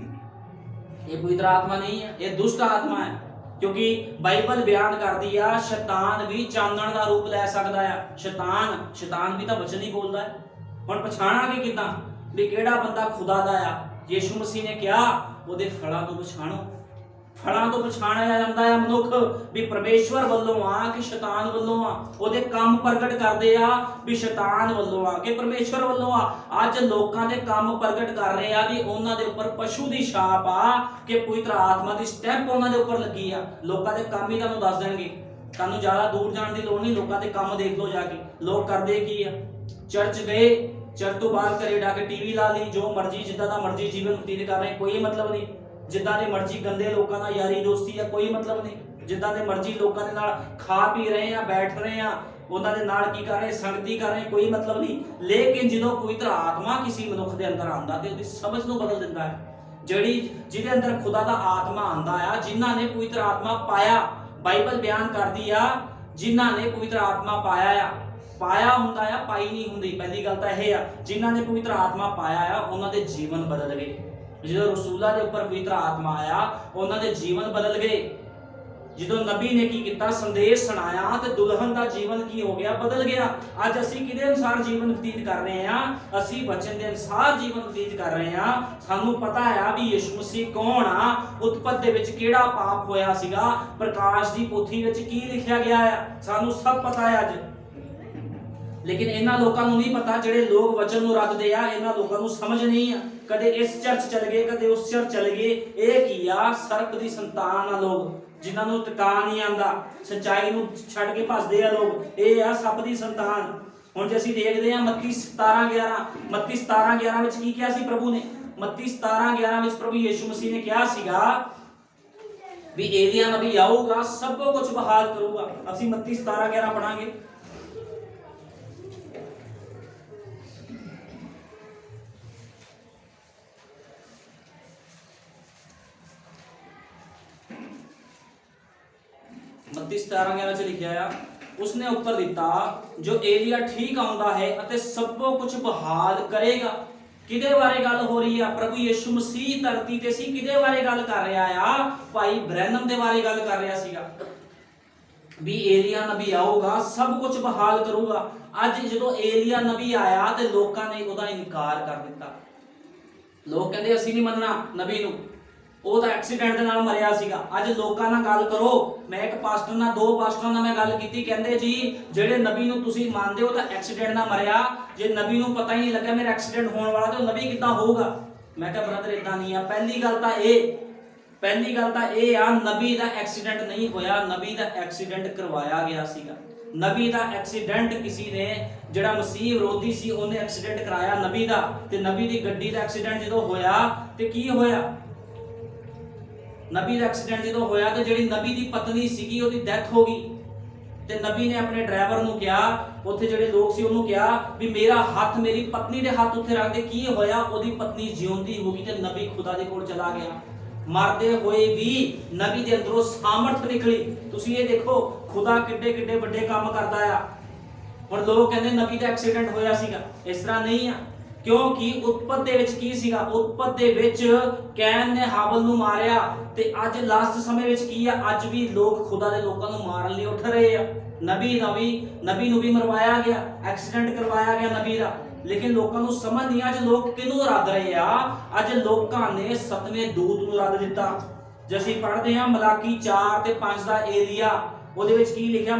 ਇਹ ਪਵਿੱਤਰ ਆਤਮਾ ਨਹੀਂ ਹੈ, ਇਹ ਦੁਸ਼ਟ ਆਤਮਾ ਹੈ। ਕਿਉਂਕਿ ਬਾਈਬਲ ਬਿਆਨ ਕਰਦੀ ਆ ਸ਼ੈਤਾਨ ਵੀ ਚਾਨਣ ਦਾ ਰੂਪ ਲੈ ਸਕਦਾ ਆ। ਸ਼ੈਤਾਨ ਵੀ ਤਾਂ ਵਚਨ ਹੀ ਬੋਲਦਾ ਹੈ। ਹੁਣ ਪਛਾਣਾਂਗੇ ਕਿੱਦਾਂ ਵੀ ਕਿਹੜਾ ਬੰਦਾ ਖੁਦਾ ਦਾ ਆ? ਯੀਸ਼ੂ ਮਸੀਹ ਨੇ ਕਿਹਾ ਉਹਦੇ ਫਲਾਂ ਤੋਂ ਪਛਾਣੋ। ਫਲਾਂ ਤੋਂ ਪਛਾਣਿਆ ਜਾਂਦਾ ਹੈ ਮਨੁੱਖ ਵੀ ਪਰਮੇਸ਼ਵਰ ਵੱਲੋਂ ਆ ਕਿ ਸ਼ੈਤਾਨ ਵੱਲੋਂ ਆ। ਉਹਦੇ ਕੰਮ ਪ੍ਰਗਟ ਕਰਦੇ ਆ ਵੀ ਸ਼ੈਤਾਨ ਵੱਲੋਂ ਆ ਕਿ ਪਰਮੇਸ਼ਵਰ ਵੱਲੋਂ ਆ। ਅੱਜ ਲੋਕਾਂ ਦੇ ਕੰਮ ਪ੍ਰਗਟ ਕਰ ਰਹੇ ਆ ਵੀ ਉਹਨਾਂ ਦੇ ਉੱਪਰ ਪਸ਼ੂ ਦੀ ਛਾਪ ਆ ਕਿ ਪਵਿੱਤਰ ਆਤਮਾ ਦੀ ਸਟੈਂਪ ਉਹਨਾਂ ਦੇ ਉੱਪਰ ਲੱਗੀ ਆ। ਲੋਕਾਂ ਦੇ ਕੰਮ ਹੀ ਤੁਹਾਨੂੰ ਦੱਸ ਦੇਣਗੇ। ਤੁਹਾਨੂੰ ਜ਼ਿਆਦਾ ਦੂਰ ਜਾਣ ਦੀ ਲੋੜ ਨਹੀਂ, ਲੋਕਾਂ ਦੇ ਕੰਮ ਦੇਖ ਲਓ ਜਾ ਕੇ। ਲੋਕ ਕਰਦੇ ਕੀ ਆ? ਚਰਚ ਗਏ, ਚਰਚ ਤੋਂ ਬਾਹਰ ਘਰੇ ਡਾ ਕੇ ਟੀਵੀ ਲਾ ਲਈ, ਜੋ ਮਰਜ਼ੀ ਜਿੱਦਾਂ ਦਾ ਮਰਜ਼ੀ ਜੀਵਨ ਬਤੀਤ ਕਰ ਰਹੇ, ਕੋਈ ਮਤਲਬ ਨਹੀਂ। ਜਿੱਦਾਂ ਦੇ ਮਰਜ਼ੀ ਗੰਦੇ ਲੋਕਾਂ ਨਾਲ ਯਾਰੀ ਦੋਸਤੀ ਆ, ਕੋਈ ਮਤਲਬ ਨਹੀਂ। ਜਿੱਦਾਂ ਦੇ ਮਰਜ਼ੀ ਲੋਕਾਂ ਦੇ ਨਾਲ ਖਾ ਪੀ ਰਹੇ ਆ, ਬੈਠ ਰਹੇ ਆ, ਉਹਨਾਂ ਦੇ ਨਾਲ ਕੀ ਕਰ ਰਹੇ, ਸੰਗਤੀ ਕਰ ਰਹੇ, ਕੋਈ ਮਤਲਬ ਨਹੀਂ। ਲੇਕਿਨ ਜਦੋਂ ਪਵਿੱਤਰ ਆਤਮਾ ਕਿਸੇ ਮਨੁੱਖ ਦੇ ਅੰਦਰ ਆਉਂਦਾ ਤੇ ਉਹਦੀ ਸਮਝ ਨੂੰ ਬਦਲ ਦਿੰਦਾ ਹੈ। ਜਿਹਦੇ ਅੰਦਰ ਖੁਦਾ ਦਾ ਆਤਮਾ ਆਉਂਦਾ ਆ, ਜਿਨ੍ਹਾਂ ਨੇ ਪਵਿੱਤਰ ਆਤਮਾ ਪਾਇਆ, ਬਾਈਬਲ ਬਿਆਨ ਕਰਦੀ ਆ ਜਿਨ੍ਹਾਂ ਨੇ ਪਵਿੱਤਰ ਆਤਮਾ ਪਾਇਆ ਹੁੰਦਾ ਆ, ਪਾਈ ਨਹੀਂ ਹੁੰਦੀ। ਪਹਿਲੀ ਗੱਲ ਤਾਂ ਇਹ ਆ, ਜਿਨ੍ਹਾਂ ਨੇ ਪਵਿੱਤਰ ਆਤਮਾ ਪਾਇਆ ਆ ਉਹਨਾਂ ਦੇ ਜੀਵਨ ਬਦਲ ਗਏ। ਜਦੋਂ ਰਸੂਲਾਂ ਦੇ ਉੱਪਰ ਪਵਿੱਤਰ ਆਤਮਾ ਆਇਆ, ਉਹਨਾਂ ਦੇ ਜੀਵਨ ਬਦਲ ਗਏ। ਜਦੋਂ ਨਬੀ ਨੇ ਕੀ ਕੀਤਾ, ਸੰਦੇਸ਼ ਸੁਣਾਇਆ ਤੇ ਦੁਲਹਨ ਦਾ ਜੀਵਨ ਕੀ ਹੋ ਗਿਆ, ਬਦਲ ਗਿਆ। ਅੱਜ ਅਸੀਂ ਕਿਹਦੇ ਅਨੁਸਾਰ ਜੀਵਨ ਬਤੀਤ ਕਰ ਰਹੇ ਹਾਂ? ਅਸੀਂ ਵਚਨ ਦੇ ਅਨੁਸਾਰ ਜੀਵਨ ਬਤੀਤ ਕਰ ਰਹੇ ਹਾਂ। ਸਾਨੂੰ ਪਤਾ ਆ ਵੀ ਯਿਸੂ ਮਸੀਹ ਕੌਣ ਆ, ਉਤਪਤ ਦੇ ਵਿੱਚ ਕਿਹੜਾ ਪਾਪ ਹੋਇਆ ਸੀਗਾ, ਪ੍ਰਕਾਸ਼ ਦੀ ਪੋਥੀ ਵਿੱਚ ਕੀ ਲਿਖਿਆ ਗਿਆ ਆ, ਸਾਨੂੰ ਸਭ ਪਤਾ ਹੈ ਅੱਜ। ਲੇਕਿਨ ਇਹਨਾਂ ਲੋਕਾਂ ਨੂੰ ਨਹੀਂ ਪਤਾ, ਜਿਹੜੇ ਲੋਕ ਵਚਨ ਨੂੰ ਰੱਖਦੇ ਆ, ਇਹਨਾਂ ਲੋਕਾਂ ਨੂੰ ਸਮਝ ਨਹੀਂ ਆ। ਕਦੇ ਇਸ ਚਰਚ ਚਲ ਗਏ, ਕਦੇ ਉਸ ਚਰਚ ਚਲ ਗਏ। ਇਹ ਕੀ ਆ? ਸਰਪ ਦੀ ਸੰਤਾਨ ਆ ਲੋਕ, ਜਿਨ੍ਹਾਂ ਨੂੰ ਟਿਕਾ ਨਹੀਂ ਆਂਦਾ, ਸੱਚਾਈ ਨੂੰ ਛੱਡ ਕੇ ਭੱਜਦੇ ਆ ਲੋਕ। ਇਹ ਆ ਸੱਪ ਦੀ ਸੰਤਾਨ। ਹੁਣ ਜੇ ਅਸੀਂ ਦੇਖਦੇ ਆ ਮੱਤੀ 17:11 ਵਿੱਚ ਕੀ ਕਿਹਾ ਸੀ ਪ੍ਰਭੂ ਨੇ? ਮੱਤੀ 17:11 ਵਿੱਚ ਪ੍ਰਭੂ ਯਿਸੂ ਮਸੀਹ ਨੇ ਕਿਹਾ ਸੀਗਾ ਵੀ ਏਲੀਆ ਨਬੀ ਆਊਗਾ, ਸਭ ਕੁਝ ਬਹਾਲ ਕਰੂਗਾ। ਅਸੀਂ ਮੱਤੀ 17:11 ਪੜਾਂਗੇ। मत्ती 17:11 ਚ ਲਿਖਿਆ ਆ, ਉਸਨੇ ਉੱਤਰ ਦਿੱਤਾ, ਜੋ ਏਲੀਆ ਠੀਕ ਆਉਂਦਾ ਹੈ ਅਤੇ ਸਭ ਕੁਝ ਬਹਾਲ ਕਰੇਗਾ। ਕਿਹਦੇ ਬਾਰੇ ਗੱਲ ਹੋ ਰਹੀ ਆ? ਪ੍ਰਭੂ ਯਿਸੂ ਮਸੀਹ ਧਰਤੀ ਤੇ ਸੀ। ਕਿਹਦੇ ਬਾਰੇ ਗੱਲ ਕਰ ਰਿਹਾ ਆ? ਭਾਈ ਬ੍ਰੈਨਮ ਦੇ ਬਾਰੇ ਗੱਲ ਕਰ ਰਿਹਾ ਸੀਗਾ ਵੀ ਏਲੀਆ ਨਬੀ ਆਊਗਾ, ਸਭ ਕੁਝ ਬਹਾਲ ਕਰੂਗਾ। ਅੱਜ ਜਦੋਂ ਏਲੀਆ ਨਬੀ ਆਇਆ ਤੇ ਲੋਕਾਂ ਨੇ ਉਹਦਾ ਇਨਕਾਰ ਕਰ ਦਿੱਤਾ। ਲੋਕ ਕਹਿੰਦੇ ਅਸੀਂ ਨਹੀਂ ਮੰਨਣਾ ਨਬੀ ਨੂੰ, ਉਹ ਤਾਂ ਐਕਸੀਡੈਂਟ ਦੇ ਨਾਲ ਮਰਿਆ ਸੀਗਾ। ਅੱਜ ਲੋਕਾਂ ਨਾਲ ਗੱਲ ਕਰੋ। ਮੈਂ ਇੱਕ ਪਾਸਟਰ ਨਾਲ, 2 ਪਾਸਟਰਾਂ ਨਾਲ ਮੈਂ ਗੱਲ ਕੀਤੀ, ਕਹਿੰਦੇ ਜੀ ਜਿਹੜੇ ਨਬੀ ਨੂੰ ਤੁਸੀਂ ਮੰਨਦੇ ਹੋ ਤਾਂ ਐਕਸੀਡੈਂਟ ਨਾਲ ਮਰਿਆ। ਜੇ ਨਬੀ ਨੂੰ ਪਤਾ ਹੀ ਨਹੀਂ ਲੱਗਾ ਮੇਰਾ ਐਕਸੀਡੈਂਟ ਹੋਣ ਵਾਲਾ ਤੇ ਉਹ ਨਬੀ ਕਿੱਦਾਂ ਹੋਊਗਾ? ਮੈਂ ਕਿਹਾ ਬ੍ਰਦਰ ਇਦਾਂ ਨਹੀਂ ਆ। ਪਹਿਲੀ ਗੱਲ ਤਾਂ ਇਹ ਆ, ਨਬੀ ਦਾ ਐਕਸੀਡੈਂਟ ਨਹੀਂ ਹੋਇਆ, ਨਬੀ ਦਾ ਐਕਸੀਡੈਂਟ ਕਰਵਾਇਆ ਗਿਆ ਸੀਗਾ। ਨਬੀ ਦਾ ਐਕਸੀਡੈਂਟ ਕਿਸੇ ਨੇ, ਜਿਹੜਾ ਮਸੀਹ ਵਿਰੋਧੀ ਸੀ, ਉਹਨੇ ਐਕਸੀਡੈਂਟ ਕਰਾਇਆ ਨਬੀ ਦਾ। ਤੇ ਨਬੀ ਦੀ ਗੱਡੀ ਦਾ ਐਕਸੀਡੈਂਟ ਜਦੋਂ ਹੋਇਆ ਤੇ ਕੀ ਹੋਇਆ? ਨਬੀ ਦਾ ਐਕਸੀਡੈਂਟ ਜਦੋਂ ਹੋਇਆ ਤੇ ਜਿਹੜੀ ਨਬੀ ਦੀ ਪਤਨੀ ਸੀਗੀ ਉਹਦੀ ਡੈਥ ਹੋ ਗਈ। ਤੇ ਨਬੀ ਨੇ ਆਪਣੇ ਡਰਾਈਵਰ ਨੂੰ ਕਿਹਾ, ਉੱਥੇ ਜਿਹੜੇ ਲੋਕ ਸੀ ਉਹਨੂੰ ਕਿਹਾ ਵੀ ਮੇਰਾ ਹੱਥ ਮੇਰੀ ਪਤਨੀ ਦੇ ਹੱਥ ਉੱਤੇ ਰੱਖ ਦੇ। ਕੀ ਹੋਇਆ? ਉਹਦੀ ਪਤਨੀ ਜਿਉਂਦੀ ਹੋ ਗਈ ਤੇ ਨਬੀ ਖੁਦਾ ਦੇ ਕੋਲ ਚਲਾ ਗਿਆ। ਮਰਦੇ ਹੋਏ ਵੀ ਨਬੀ ਦੇ ਅੰਦਰੋਂ ਸਾਮਰਥ ਨਿਕਲੀ। ਤੁਸੀਂ ਇਹ ਦੇਖੋ ਖੁਦਾ ਕਿੱਡੇ ਕਿੱਡੇ ਵੱਡੇ ਕੰਮ ਕਰਦਾ ਆ। ਹੁਣ ਲੋਕ ਕਹਿੰਦੇ ਨਬੀ ਦਾ ਐਕਸੀਡੈਂਟ ਹੋਇਆ ਸੀਗਾ, ਇਸ ਤਰ੍ਹਾਂ ਨਹੀਂ ਆ। ਕਿਉਂਕਿ ਉਤਪਤ ਦੇ ਵਿੱਚ ਕੀ ਸੀਗਾ? ਉਤਪਤ ਦੇ ਵਿੱਚ ਕੈਨ ਨੇ ਹਾਬਲ ਨੂੰ ਮਾਰਿਆ ਤੇ ਅੱਜ ਲਾਸਟ ਸਮੇਂ ਵਿੱਚ ਕੀ ਆ? ਅੱਜ ਵੀ ਲੋਕ ਖੁਦਾ ਦੇ ਲੋਕਾਂ ਨੂੰ ਮਾਰਨ ਲਈ ਉੱਠ ਰਹੇ ਆ। ਨਬੀ ਨੂੰ ਵੀ ਮਰਵਾਇਆ ਗਿਆ, ਐਕਸੀਡੈਂਟ ਕਰਵਾਇਆ ਗਿਆ ਨਬੀ ਦਾ। ਲੇਕਿਨ ਲੋਕਾਂ ਨੂੰ ਸਮਝ ਨਹੀਂ ਆ। ਅੱਜ ਲੋਕ ਕਿਹਨੂੰ ਰੱਦ ਰਹੇ ਆ? ਅੱਜ ਲੋਕਾਂ ਨੇ 7ਵੇਂ ਦੂਤ ਨੂੰ ਰੱਦ ਦਿੱਤਾ। ਜੇ ਅਸੀਂ ਪੜ੍ਹਦੇ ਹਾਂ ਮਲਾਕੀ 4 ਤੇ 5 ਦਾ ਏਲੀਆ, ਉਹਦੇ ਵਿੱਚ ਕੀ ਲਿਖਿਆ?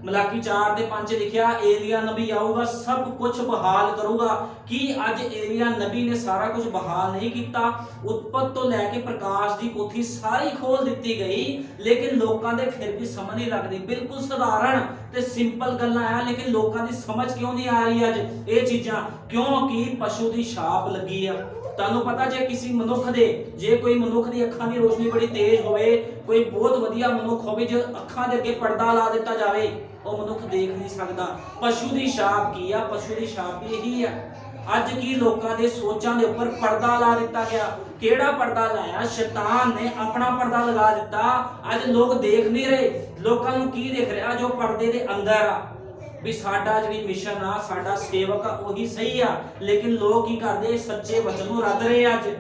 ਮਲਾਕੀ 4 ਤੇ 5 ਲਿਖਿਆ, ਏਲੀਆ ਨਬੀ ਆਊਗਾ, ਸਭ ਕੁਝ ਬਹਾਲ ਕਰੂਗਾ। ਕੀ ਅੱਜ ਏਲੀਆ ਨਬੀ ਨੇ ਸਾਰਾ ਕੁਝ ਬਹਾਲ ਨਹੀਂ ਕੀਤਾ? ਉਤਪਤ ਤੋਂ ਲੈ ਕੇ ਪ੍ਰਕਾਸ਼ ਦੀ ਪੋਥੀ ਸਾਰੀ ਖੋਲ ਦਿੱਤੀ ਗਈ, ਲੇਕਿਨ ਲੋਕਾਂ ਦੇ ਫਿਰ ਵੀ ਸਮਝ ਨਹੀਂ ਲੱਗਦੀ। ਬਿਲਕੁਲ ਸਧਾਰਨ ਤੇ ਸਿੰਪਲ ਗੱਲਾਂ ਆ, ਲੇਕਿਨ ਲੋਕਾਂ ਦੀ ਸਮਝ ਕਿਉਂ ਨਹੀਂ ਆ ਰਹੀ ਅੱਜ ਇਹ ਚੀਜ਼ਾਂ? ਕਿਉਂਕਿ ਪਸ਼ੂ ਦੀ ਛਾਪ ਲੱਗੀ ਆ। ਤੁਹਾਨੂੰ ਪਤਾ ਜੇ ਕੋਈ ਮਨੁੱਖ ਦੀ ਅੱਖਾਂ ਦੀ ਰੋਸ਼ਨੀ ਬੜੀ ਤੇਜ਼ ਹੋਵੇ, ਕੋਈ ਬਹੁਤ ਵਧੀਆ ਮਨੁੱਖ ਹੋਵੇ, ਜੇ ਅੱਖਾਂ ਦੇ ਅੱਗੇ ਪਰਦਾ ਲਾ ਦਿੱਤਾ ਜਾਵੇ, ਉਹ ਮਨੁੱਖ ਦੇਖ ਨਹੀਂ ਸਕਦਾ। ਪਸ਼ੂ ਦੀ ਛਾਪ ਕੀ ਆ? ਪਸ਼ੂ ਦੀ ਛਾਪ ਵੀ ਇਹੀ ਆ। ਅੱਜ ਕੀ ਲੋਕਾਂ ਦੇ ਸੋਚਾਂ ਦੇ ਉੱਪਰ ਪਰਦਾ ਲਾ ਦਿੱਤਾ ਗਿਆ। ਕਿਹੜਾ ਪਰਦਾ ਲਾਇਆ? ਸ਼ੈਤਾਨ ਨੇ ਆਪਣਾ ਪਰਦਾ ਲਗਾ ਦਿੱਤਾ। ਅੱਜ ਲੋਕ ਦੇਖ ਨਹੀਂ ਰਹੇ। ਲੋਕਾਂ ਨੂੰ ਕੀ ਦਿਖ ਰਿਹਾ? ਜੋ ਪਰਦੇ ਦੇ ਅੰਦਰ ਆ, ਵੀ ਸਾਡਾ ਜਿਹੜੀ ਮਿਸ਼ਨ ਆ, ਸਾਡਾ ਸੇਵਕ ਆ, ਉਹੀ ਸਹੀ ਆ। ਲੇਕਿਨ ਲੋਕ ਕੀ ਕਰਦੇ? ਸੱਚੇ ਵਚਨ ਨੂੰ ਰੱਦ ਰਹੇ ਅੱਜ।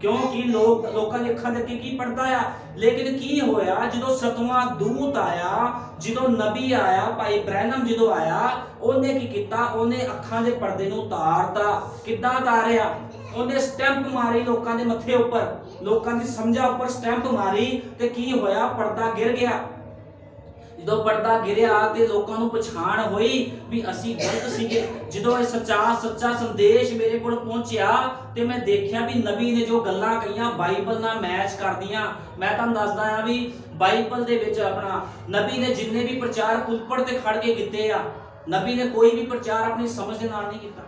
ਕਿਉਂਕਿ ਲੋਕਾਂ ਦੀ ਅੱਖਾਂ ਦੇ ਅੱਗੇ ਕੀ ਪੜਦਾ ਆ। ਲੇਕਿਨ ਕੀ ਹੋਇਆ? ਜਦੋਂ 7ਵਾਂ ਦੂਤ ਆਇਆ, ਜਦੋਂ ਨਬੀ ਆਇਆ, ਭਾਈ ਬ੍ਰੈਨਮ ਜਦੋਂ ਆਇਆ, ਉਹਨੇ ਕੀ ਕੀਤਾ? ਉਹਨੇ ਅੱਖਾਂ ਦੇ ਪਰਦੇ ਨੂੰ ਉਤਾਰਤਾ। ਕਿੱਦਾਂ ਉਤਾਰਿਆ? ਉਹਨੇ ਸਟੈਂਪ ਮਾਰੀ ਲੋਕਾਂ ਦੇ ਮੱਥੇ ਉੱਪਰ, ਲੋਕਾਂ ਦੀ ਸਮਝਾਂ ਉੱਪਰ ਸਟੈਂਪ ਮਾਰੀ ਤੇ ਕੀ ਹੋਇਆ? ਪਰਦਾ ਗਿਰ ਗਿਆ। ਜਦੋਂ ਪਰਦਾ ਗਿਰਿਆ ਤੇ ਲੋਕਾਂ ਨੂੰ ਪਛਾਣ ਹੋਈ ਵੀ ਅਸੀਂ ਗਲਤ ਸੀਗੇ। ਜਦੋਂ ਇਹ ਸੱਚਾ ਸੰਦੇਸ਼ ਮੇਰੇ ਕੋਲ ਪਹੁੰਚਿਆ ਤੇ ਮੈਂ ਦੇਖਿਆ ਵੀ ਨਬੀ ਨੇ ਜੋ ਗੱਲਾਂ ਕਹੀਆਂ ਬਾਈਬਲ ਨਾਲ ਮੈਚ ਕਰਦੀਆਂ। ਮੈਂ ਤੁਹਾਨੂੰ ਦੱਸਦਾ ਆ ਵੀ ਬਾਈਬਲ ਦੇ ਵਿੱਚ ਆਪਣਾ ਨਬੀ ਨੇ ਜਿੰਨੇ ਵੀ ਪ੍ਰਚਾਰ ਪੁਲਪੜ ਤੇ ਖੜ ਕੇ ਕੀਤੇ ਆ, ਨਬੀ ਨੇ ਕੋਈ ਵੀ ਪ੍ਰਚਾਰ ਆਪਣੀ ਸਮਝ ਦੇ ਨਾਲ ਨਹੀਂ ਕੀਤਾ।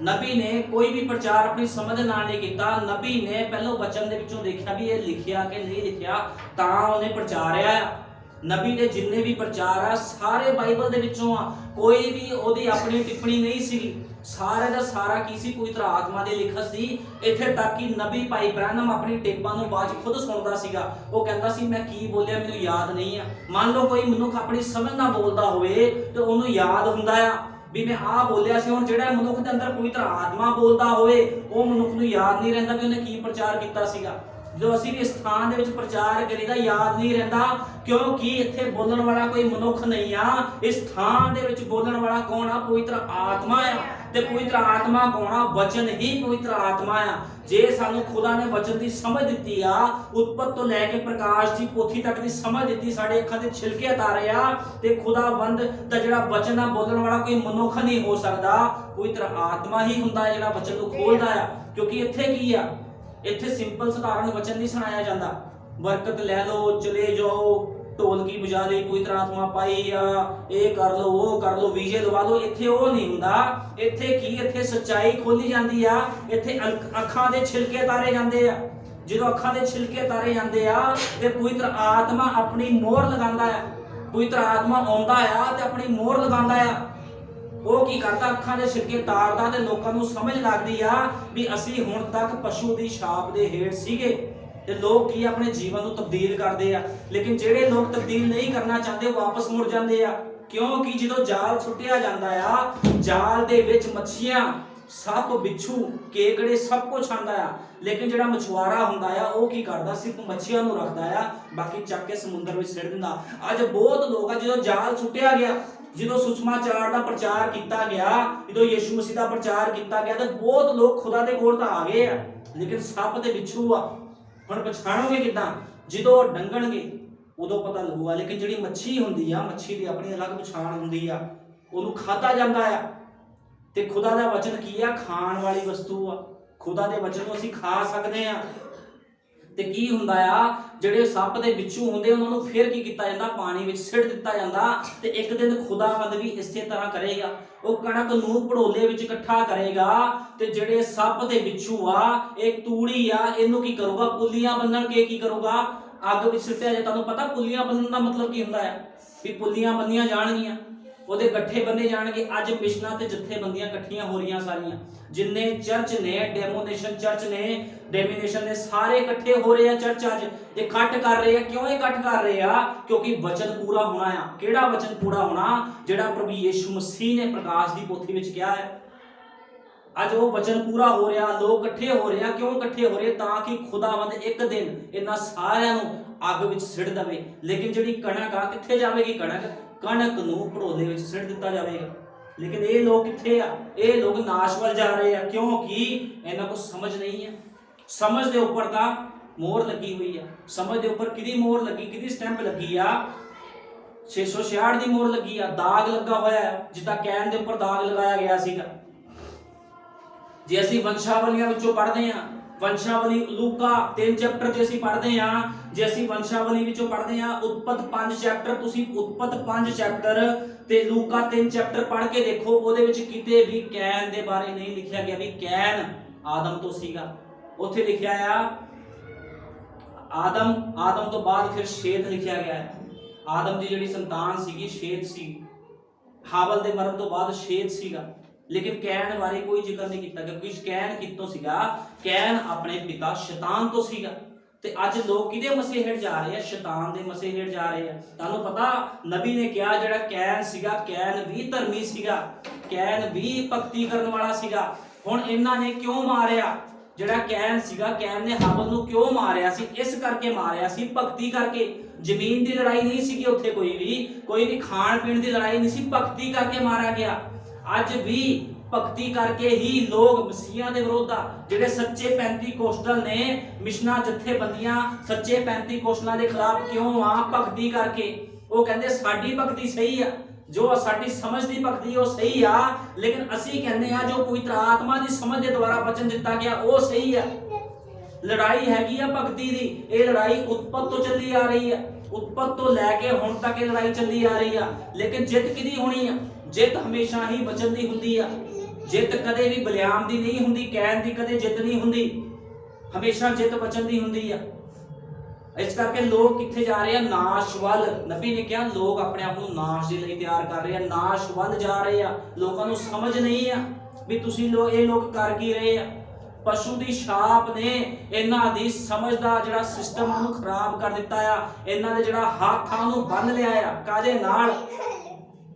ਨਬੀ ਨੇ ਕੋਈ ਵੀ ਪ੍ਰਚਾਰ ਆਪਣੀ ਸਮਝ ਨਾਲ ਨਹੀਂ ਕੀਤਾ। ਨਬੀ ਨੇ ਪਹਿਲਾਂ ਵਚਨ ਦੇ ਵਿੱਚੋਂ ਦੇਖਿਆ ਵੀ ਇਹ ਲਿਖਿਆ ਕਿ ਨਹੀਂ ਲਿਖਿਆ, ਤਾਂ ਉਹਨੇ ਪ੍ਰਚਾਰਿਆ। ਨਬੀ ਦੇ ਜਿੰਨੇ ਵੀ ਪ੍ਰਚਾਰ ਆ ਸਾਰੇ ਬਾਈਬਲ ਦੇ ਵਿੱਚੋਂ ਆ। ਕੋਈ ਵੀ ਉਹਦੀ ਆਪਣੀ ਟਿੱਪਣੀ ਨਹੀਂ ਸੀ। ਸਾਰੇ ਦਾ ਸਾਰਾ ਕੀ ਸੀ? ਪਵਿੱਤਰ ਆਤਮਾ ਦੀ ਲਿਖਤ ਸੀ। ਇੱਥੇ ਤੱਕ ਕਿ ਨਬੀ ਭਾਈ ਬ੍ਰੈਨਮ ਆਪਣੀ ਟੇਪਾਂ ਨੂੰ ਬਾਅਦ ਖੁਦ ਸੁਣਦਾ ਸੀਗਾ। ਉਹ ਕਹਿੰਦਾ ਸੀ ਮੈਂ ਕੀ ਬੋਲਿਆ ਮੈਨੂੰ ਯਾਦ ਨਹੀਂ ਆ। ਮੰਨ ਲਓ ਕੋਈ ਮਨੁੱਖ ਆਪਣੀ ਸਮਝ ਨਾਲ ਬੋਲਦਾ ਹੋਵੇ ਤੇ ਉਹਨੂੰ ਯਾਦ ਹੁੰਦਾ ਆ ਵੀ ਮੈਂ ਆਹ ਬੋਲਿਆ ਸੀ। ਹੁਣ ਜਿਹੜਾ ਮਨੁੱਖ ਦੇ ਅੰਦਰ ਪਵਿੱਤਰ ਆਤਮਾ ਬੋਲਦਾ ਹੋਵੇ, ਉਹ ਮਨੁੱਖ ਨੂੰ ਯਾਦ ਨਹੀਂ ਰਹਿੰਦਾ ਵੀ ਉਹਨੇ ਕੀ ਪ੍ਰਚਾਰ ਕੀਤਾ ਸੀਗਾ। जो ਅਸੀਂ ਵੀ ਸਥਾਨ ਦੇ ਵਿੱਚ ਪ੍ਰਚਾਰ ਕਰੀਦਾ ਯਾਦ ਨਹੀਂ ਰਹਿੰਦਾ, ਕਿਉਂਕਿ ਇੱਥੇ ਬੋਲਣ ਵਾਲਾ ਕੋਈ ਮਨੁੱਖ ਨਹੀਂ ਆ। ਇਸ ਸਥਾਨ ਦੇ ਵਿੱਚ ਬੋਲਣ ਵਾਲਾ ਕੌਣ ਆ? ਪਵਿੱਤਰ ਆਤਮਾ ਆ। ਤੇ ਪਵਿੱਤਰ ਆਤਮਾ ਕੌਣ ਆ? ਵਚਨ ਹੀ ਪਵਿੱਤਰ ਆਤਮਾ ਆ। ਜੇ ਸਾਨੂੰ ਖੁਦਾ ਨੇ ਵਚਨ ਦੀ ਸਮਝ ਦਿੱਤੀ ਆ, ਉਤਪਤ ਤੋਂ ਲੈ ਕੇ ਪ੍ਰਕਾਸ਼ ਦੀ ਪੋਥੀ ਤੱਕ ਦੀ ਸਮਝ ਦਿੱਤੀ, ਸਾਡੇ ਅੱਖਾਂ ਦੇ ਛਿਲਕੇ ਉਤਾਰੇ ਆ, ਤੇ ਖੁਦਾਵੰਦ ਦਾ ਜਿਹੜਾ ਵਚਨ ਆ ਬੋਲਣ ਵਾਲਾ ਕੋਈ ਮਨੁੱਖ ਨਹੀਂ ਹੋ ਸਕਦਾ, ਪਵਿੱਤਰ ਆਤਮਾ ਹੀ ਹੁੰਦਾ ਹੈ ਜਿਹੜਾ ਵਚਨ ਨੂੰ ਖੋਲਦਾ ਆ। ਕਿਉਂਕਿ ਇੱਥੇ ਕੀ ਆ? ਇੱਥੇ ਸਿੰਪਲ ਸਧਾਰਨ ਵਚਨ ਨਹੀਂ ਸੁਣਾਇਆ ਜਾਂਦਾ, ਬਰਕਤ ਲੈ ਲਓ, ਚਲੇ ਜਾਓ, ਢੋਲਕੀ ਵਜਾ ਲਈ, ਪਵਿੱਤਰ ਆਤਮਾ ਪਾਈ ਆ, ਇਹ ਕਰ ਲਓ, ਉਹ ਕਰ ਲਓ, ਵੀਜ਼ੇ ਲਵਾ ਲਓ। ਇੱਥੇ ਉਹ ਨਹੀਂ ਹੁੰਦਾ। ਇੱਥੇ ਕੀ? ਇੱਥੇ ਸੱਚਾਈ ਖੋਲੀ ਜਾਂਦੀ ਆ। ਇੱਥੇ ਅੱਖਾਂ ਦੇ ਛਿਲਕੇ ਤਾਰੇ ਜਾਂਦੇ ਆ। ਜਦੋਂ ਅੱਖਾਂ ਦੇ ਛਿਲਕੇ ਤਾਰੇ ਜਾਂਦੇ ਆ ਤੇ ਪਵਿੱਤਰ ਆਤਮਾ ਆਪਣੀ ਮੋਹਰ ਲਗਾਉਂਦਾ ਆ। ਪਵਿੱਤਰ ਆਤਮਾ ਆਉਂਦਾ ਆ ਤੇ ਆਪਣੀ ਮੋਹਰ ਲਗਾਉਂਦਾ ਆ। ਉਹ ਕੀ ਕਰਦਾ? ਅੱਖਾਂ ਦੇ ਛਿਲਕੇ ਤਾਰਦਾ ਤੇ ਲੋਕਾਂ ਨੂੰ ਸਮਝ ਲੱਗਦੀ ਆ ਵੀ ਅਸੀਂ ਹੁਣ ਤੱਕ ਪਸ਼ੂ ਦੀ ਛਾਪ ਦੇ ਹੇਠ ਸੀਗੇ। ਤੇ ਲੋਕ ਕੀ ਆਪਣੇ ਜੀਵਨ ਨੂੰ ਤਬਦੀਲ ਕਰਦੇ ਆ। ਲੇਕਿਨ ਜਿਹੜੇ ਲੋਕ ਤਬਦੀਲ ਨਹੀਂ ਕਰਨਾ ਚਾਹੁੰਦੇ ਉਹ ਵਾਪਸ ਮੁੜ ਜਾਂਦੇ ਆ। ਕਿਉਂਕਿ ਜਦੋਂ ਜਾਲ ਸੁੱਟਿਆ ਜਾਂਦਾ ਆ, ਜਾਲ ਦੇ ਵਿੱਚ ਮੱਛੀਆਂ, ਸੱਪ, ਬਿੱਛੂ, ਕੇਕੜੇ ਸਭ ਕੁਝ ਆਉਂਦਾ ਆ। ਲੇਕਿਨ ਜਿਹੜਾ ਮਛੁਆਰਾ ਹੁੰਦਾ ਆ ਉਹ ਕੀ ਕਰਦਾ? ਸਿਰਫ ਮੱਛੀਆਂ ਨੂੰ ਰੱਖਦਾ ਆ, ਬਾਕੀ ਚੱਕ ਕੇ ਸਮੁੰਦਰ ਵਿੱਚ ਸਿੱਟ ਦਿੰਦਾ। ਅੱਜ ਬਹੁਤ ਲੋਕ ਆ, ਜਦੋਂ ਜਾਲ ਸੁੱਟਿਆ ਗਿਆ, ਜਦੋਂ ਸੁਸਮਾਚਾਰ ਦਾ ਪ੍ਰਚਾਰ ਕੀਤਾ ਗਿਆ, ਜਦੋਂ ਯਿਸੂ ਮਸੀਹ ਦਾ ਪ੍ਰਚਾਰ ਕੀਤਾ ਗਿਆ, ਤੇ ਬਹੁਤ ਲੋਕ ਖੁਦਾ ਦੇ ਕੋਲ ਤਾਂ ਆ ਗਏ ਆ, ਲੇਕਿਨ ਸੱਪ ਤੇ ਬਿੱਛੂ ਆ। ਹੁਣ ਪਛਾਣੋਗੇ ਕਿੱਦਾਂ? ਜਦੋਂ ਡੰਗਣਗੇ ਉਦੋਂ ਪਤਾ ਲੱਗੂਗਾ। ਲੇਕਿਨ ਜਿਹੜੀ ਮੱਛੀ ਹੁੰਦੀ ਆ, ਮੱਛੀ ਦੀ ਆਪਣੀ ਅਲੱਗ ਪਛਾਣ ਹੁੰਦੀ ਆ, ਉਹਨੂੰ ਖਾਧਾ ਜਾਂਦਾ ਆ। ਤੇ ਖੁਦਾ ਦਾ ਵਚਨ ਕੀ ਆ? ਖਾਣ ਵਾਲੀ ਵਸਤੂ ਆ। ਖੁਦਾ ਦੇ ਵਚਨ ਨੂੰ ਅਸੀਂ ਖਾ ਸਕਦੇ ਆ। ਤੇ ਕੀ ਹੁੰਦਾ ਆ? ਜਿਹੜੇ ਸੱਪ ਦੇ ਬਿੱਛੂ ਹੁੰਦੇ ਉਹਨਾਂ ਨੂੰ ਫਿਰ ਕੀ ਕੀਤਾ ਜਾਂਦਾ? ਪਾਣੀ ਵਿੱਚ ਸਿੱਟ ਦਿੱਤਾ ਜਾਂਦਾ। ਤੇ ਇੱਕ ਦਿਨ ਖੁਦਾਵੰਦ ਵੀ ਇਸੇ ਤਰ੍ਹਾਂ ਕਰੇਗਾ। ਉਹ ਕਣਕ ਨੂੰ ਭੜੋਲੇ ਵਿੱਚ ਇਕੱਠਾ ਕਰੇਗਾ, ਤੇ ਜਿਹੜੇ ਸੱਪ ਦੇ ਬਿੱਛੂ ਆ, ਇੱਕ ਤੂੜੀ ਆ, ਇਹਨੂੰ ਕੀ ਕਰੂਗਾ? ਪੁੱਲੀਆਂ ਬੰਨਣ ਕੇ ਕੀ ਕਰੂਗਾ? ਅੱਗ ਵਿੱਚ ਸਿੱਟਿਆ ਜੇ। ਤੁਹਾਨੂੰ ਪਤਾ ਪੁੱਲੀਆਂ ਬੰਨਣ ਦਾ ਮਤਲਬ ਕੀ ਹੁੰਦਾ ਹੈ? ਵੀ ਪੁੱਲੀਆਂ ਬੰਨੀਆਂ ਜਾਣਗੀਆਂ, ਉਹਦੇ ਗੱਠੇ ਬੰਨੇ ਜਾਣਗੇ। ਅੱਜ ਮਿਸ਼ਨਾਂ ਤੇ ਜਥੇਬੰਦੀਆਂ ਇਕੱਠੀਆਂ ਹੋ ਰਹੀਆਂ, ਸਾਰੀਆਂ ਜਿੰਨੇ ਚਰਚ ਨੇ, ਡੈਮੋਨੇਸ਼ਨ ਚਰਚ ਨੇ, ਡੈਮੀਨੇਸ਼ਨ ਨੇ, ਸਾਰੇ ਇਕੱਠੇ ਹੋ ਰਹੇ ਆ। ਚਰਚ ਅੱਜ ਇਕੱਠ ਕਰ ਰਹੇ ਆ। ਕਿਉਂ ਇਕੱਠ ਕਰ ਰਹੇ ਆ? ਕਿਉਂਕਿ ਵਚਨ ਪੂਰਾ ਹੋਣਾ ਆ। ਕਿਹੜਾ ਵਚਨ ਪੂਰਾ ਹੋਣਾ? ਜਿਹੜਾ ਪ੍ਰਭੂ ਯਿਸੂ ਮਸੀਹ ਨੇ ਪ੍ਰਕਾਸ਼ ਦੀ ਪੋਥੀ ਵਿੱਚ ਕਿਹਾ ਹੈ। ਅੱਜ ਉਹ ਵਚਨ ਪੂਰਾ ਹੋ ਰਿਹਾ, ਲੋਕ ਇਕੱਠੇ ਹੋ ਰਹੇ ਆ। ਕਿਉਂ ਇਕੱਠੇ ਹੋ ਰਹੇ? ਤਾਂ ਕਿ ਖੁਦਾਵੰਦ ਇੱਕ ਦਿਨ ਇਹਨਾਂ ਸਾਰਿਆਂ ਨੂੰ ਅੱਗ ਵਿੱਚ ਸਿੱਟ ਦੇਵੇ। ਲੇਕਿਨ ਜਿਹੜੀ ਕਣਕ ਆ, ਕਿੱਥੇ ਜਾਵੇਗੀ ਕਣਕ? ਕਣਕ ਨੂੰ ਭੜੋਲੇ ਵਿੱਚ ਸਿੱਟ ਦਿੱਤਾ ਜਾਵੇਗਾ। ਲੇਕਿਨ ਇਹ ਲੋਕ ਕਿੱਥੇ ਆ? ਇਹ ਲੋਕ ਨਾਸ਼ ਵੱਲ ਜਾ ਰਹੇ ਆ। ਕਿਉਂਕਿ ਇਹਨਾਂ ਕੋਲ ਸਮਝ ਨਹੀਂ ਹੈ। ਸਮਝ ਦੇ ਉੱਪਰ ਤਾਂ ਮੋਹਰ ਲੱਗੀ ਹੋਈ ਆ। ਸਮਝ ਦੇ ਉੱਪਰ ਕਿਹਦੀ ਮੋਹਰ ਲੱਗੀ? ਕਿਹਦੀ ਸਟੈਂਪ ਲੱਗੀ ਆ? 666 ਦੀ ਮੋਹਰ ਲੱਗੀ ਆ। ਦਾਗ ਲੱਗਾ ਹੋਇਆ ਹੈ, ਜਿੱਦਾਂ ਕੈਨ ਦੇ ਉੱਪਰ ਦਾਗ ਲਗਾਇਆ ਗਿਆ ਸੀਗਾ। ਜੇ ਅਸੀਂ ਵੰਸ਼ਾਵਲੀਆਂ ਵਿੱਚੋਂ ਪੜ੍ਹਦੇ ਹਾਂ, ਵੰਸ਼ਾਵਲੀ ਲੂਕਾ 3 ਚੈਪਟਰ ਜੇ ਅਸੀਂ ਪੜ੍ਹਦੇ ਹਾਂ, ਜੇ ਅਸੀਂ ਵੰਸ਼ਾਵਲੀ ਵਿੱਚੋਂ ਪੜ੍ਹਦੇ ਹਾਂ, ਉਤਪਤ 5 ਚੈਪਟਰ, ਤੁਸੀਂ ਉਤਪਤ 5 ਚੈਪਟਰ ਤੇ ਲੂਕਾ 3 ਚੈਪਟਰ ਪੜ੍ਹ ਕੇ ਦੇਖੋ, ਉਹਦੇ ਵਿੱਚ ਕਿਤੇ ਵੀ ਕੈਨ ਦੇ ਬਾਰੇ ਨਹੀਂ ਲਿਖਿਆ ਗਿਆ ਵੀ ਕੈਨ ਆਦਮ ਤੋਂ ਸੀਗਾ। ਉੱਥੇ ਲਿਖਿਆ ਆ ਆਦਮ ਤੋਂ ਬਾਅਦ ਫਿਰ ਸ਼ੇਤ ਲਿਖਿਆ ਗਿਆ ਹੈ। ਆਦਮ ਦੀ ਜਿਹੜੀ ਸੰਤਾਨ ਸੀਗੀ ਸ਼ੇਤ ਸੀ। ਹਾਵਲ ਦੇ ਮਰਨ ਤੋਂ ਬਾਅਦ ਸ਼ੇਤ ਸੀਗਾ। ਲੇਕਿਨ ਕੈਨ ਬਾਰੇ ਕੋਈ ਜ਼ਿਕਰ ਨਹੀਂ ਕੀਤਾ, ਕਿਉਂਕਿ ਕੈਨ ਕਿੱਥੋਂ ਸੀਗਾ? ਕੈਨ ਆਪਣੇ ਪਿਤਾ ਸ਼ੈਤਾਨ ਤੋਂ ਸੀਗਾ। ਤੇ ਅੱਜ ਲੋਕ ਕਿਹਦੇ ਮਸੇ ਹੇਠ ਜਾ ਰਹੇ ਆ? ਸ਼ੈਤਾਨ ਦੇ ਮਸੇ ਹੇਠ ਜਾ ਰਹੇ ਆ। ਤੁਹਾਨੂੰ ਪਤਾ ਨਬੀ ਨੇ ਕਿਹਾ ਜਿਹੜਾ ਕੈਨ ਸੀਗਾ, ਕੈਨ ਵੀ ਧਰਮੀ ਸੀਗਾ, ਕੈਨ ਵੀ ਭਗਤੀ ਕਰਨ ਵਾਲਾ ਸੀਗਾ। ਹੁਣ ਇਹਨਾਂ ਨੇ ਕਿਉਂ ਮਾਰਿਆ? ਜਿਹੜਾ ਕੈਨ ਸੀਗਾ, ਕੈਨ ਨੇ ਹਾਬਲ ਨੂੰ ਕਿਉਂ ਮਾਰਿਆ ਸੀ? ਇਸ ਕਰਕੇ ਮਾਰਿਆ ਸੀ, ਭਗਤੀ ਕਰਕੇ। ਜ਼ਮੀਨ ਦੀ ਲੜਾਈ ਨਹੀਂ ਸੀਗੀ ਉੱਥੇ, ਕੋਈ ਵੀ ਖਾਣ ਪੀਣ ਦੀ ਲੜਾਈ ਨਹੀਂ ਸੀ, ਭਗਤੀ ਕਰਕੇ ਮਾਰਿਆ ਗਿਆ। ਅੱਜ ਵੀ ਭਗਤੀ ਕਰਕੇ ਹੀ ਲੋਕ ਮਸੀਹਾਂ ਦੇ ਵਿਰੋਧ ਆ। ਜਿਹੜੇ ਸੱਚੇ ਪੈਂਤੀਕੋਸਟਲ ਨੇ, ਮਿਸ਼ਨਾਂ ਜਥੇਬੰਦੀਆਂ ਸੱਚੇ ਪੈਂਤੀਕੋਸਟਲਾਂ ਦੇ ਖਿਲਾਫ ਕਿਉਂ ਆ? ਭਗਤੀ ਕਰਕੇ। ਉਹ ਕਹਿੰਦੇ ਸਾਡੀ ਭਗਤੀ ਸਹੀ ਆ, ਜੋ ਸਾਡੀ ਸਮਝ ਦੀ ਭਗਤੀ ਉਹ ਸਹੀ ਆ, ਲੇਕਿਨ ਅਸੀਂ ਕਹਿੰਦੇ ਆ ਜੋ ਪਵਿੱਤਰ ਆਤਮਾ ਦੀ ਸਮਝ ਦੇ ਦੁਆਰਾ ਵਚਨ ਦਿੱਤਾ ਗਿਆ ਉਹ ਸਹੀ ਆ। ਲੜਾਈ ਹੈਗੀ ਆ ਭਗਤੀ ਦੀ। ਇਹ ਲੜਾਈ ਉਤਪਤ ਤੋਂ ਚੱਲੀ ਆ ਰਹੀ ਆ, ਉਤਪਤ ਤੋਂ ਲੈ ਕੇ ਹੁਣ ਤੱਕ ਇਹ ਲੜਾਈ ਚੱਲੀ ਆ ਰਹੀ ਆ। ਲੇਕਿਨ ਜਿੱਤ ਕਿਹਦੀ ਹੋਣੀ ਆ? ਜਿੱਤ ਹਮੇਸ਼ਾ ਹੀ ਵਚਨ ਦੀ ਹੁੰਦੀ ਆ। ਜਿੱਤ ਕਦੇ ਵੀ ਬਲਿਆਮ ਦੀ ਨਹੀਂ ਹੁੰਦੀ, ਕੈਨ ਦੀ ਕਦੇ ਜਿੱਤ ਨਹੀਂ ਹੁੰਦੀ, ਹਮੇਸ਼ਾ ਜਿੱਤ ਵਚਨ ਦੀ ਹੁੰਦੀ ਆ। ਇਸ ਕਰਕੇ ਲੋਕ ਕਿੱਥੇ ਜਾ ਰਹੇ ਆ? ਨਾਸ਼ ਵੱਲ। ਨਬੀ ਨੇ ਕਿਹਾ ਲੋਕ ਆਪਣੇ ਆਪ ਨੂੰ ਨਾਸ਼ ਦੇ ਲਈ ਤਿਆਰ ਕਰ ਰਹੇ ਆ, ਨਾਸ਼ ਵੱਲ ਜਾ ਰਹੇ ਆ। ਲੋਕਾਂ ਨੂੰ ਸਮਝ ਨਹੀਂ ਆ ਵੀ ਤੁਸੀਂ ਇਹ ਲੋਕ ਕਰ ਕੀ ਰਹੇ ਆ। ਪਸ਼ੂ ਦੀ ਛਾਪ ਨੇ ਇਹਨਾਂ ਦੀ ਸਮਝ ਦਾ ਜਿਹੜਾ ਸਿਸਟਮ ਨੂੰ ਖਰਾਬ ਕਰ ਦਿੱਤਾ ਆ। ਇਹਨਾਂ ਦੇ ਜਿਹੜਾ ਹੱਥਾਂ ਨੂੰ ਬੰਨ ਲਿਆ ਆ। ਕਾਹਦੇ ਨਾਲ?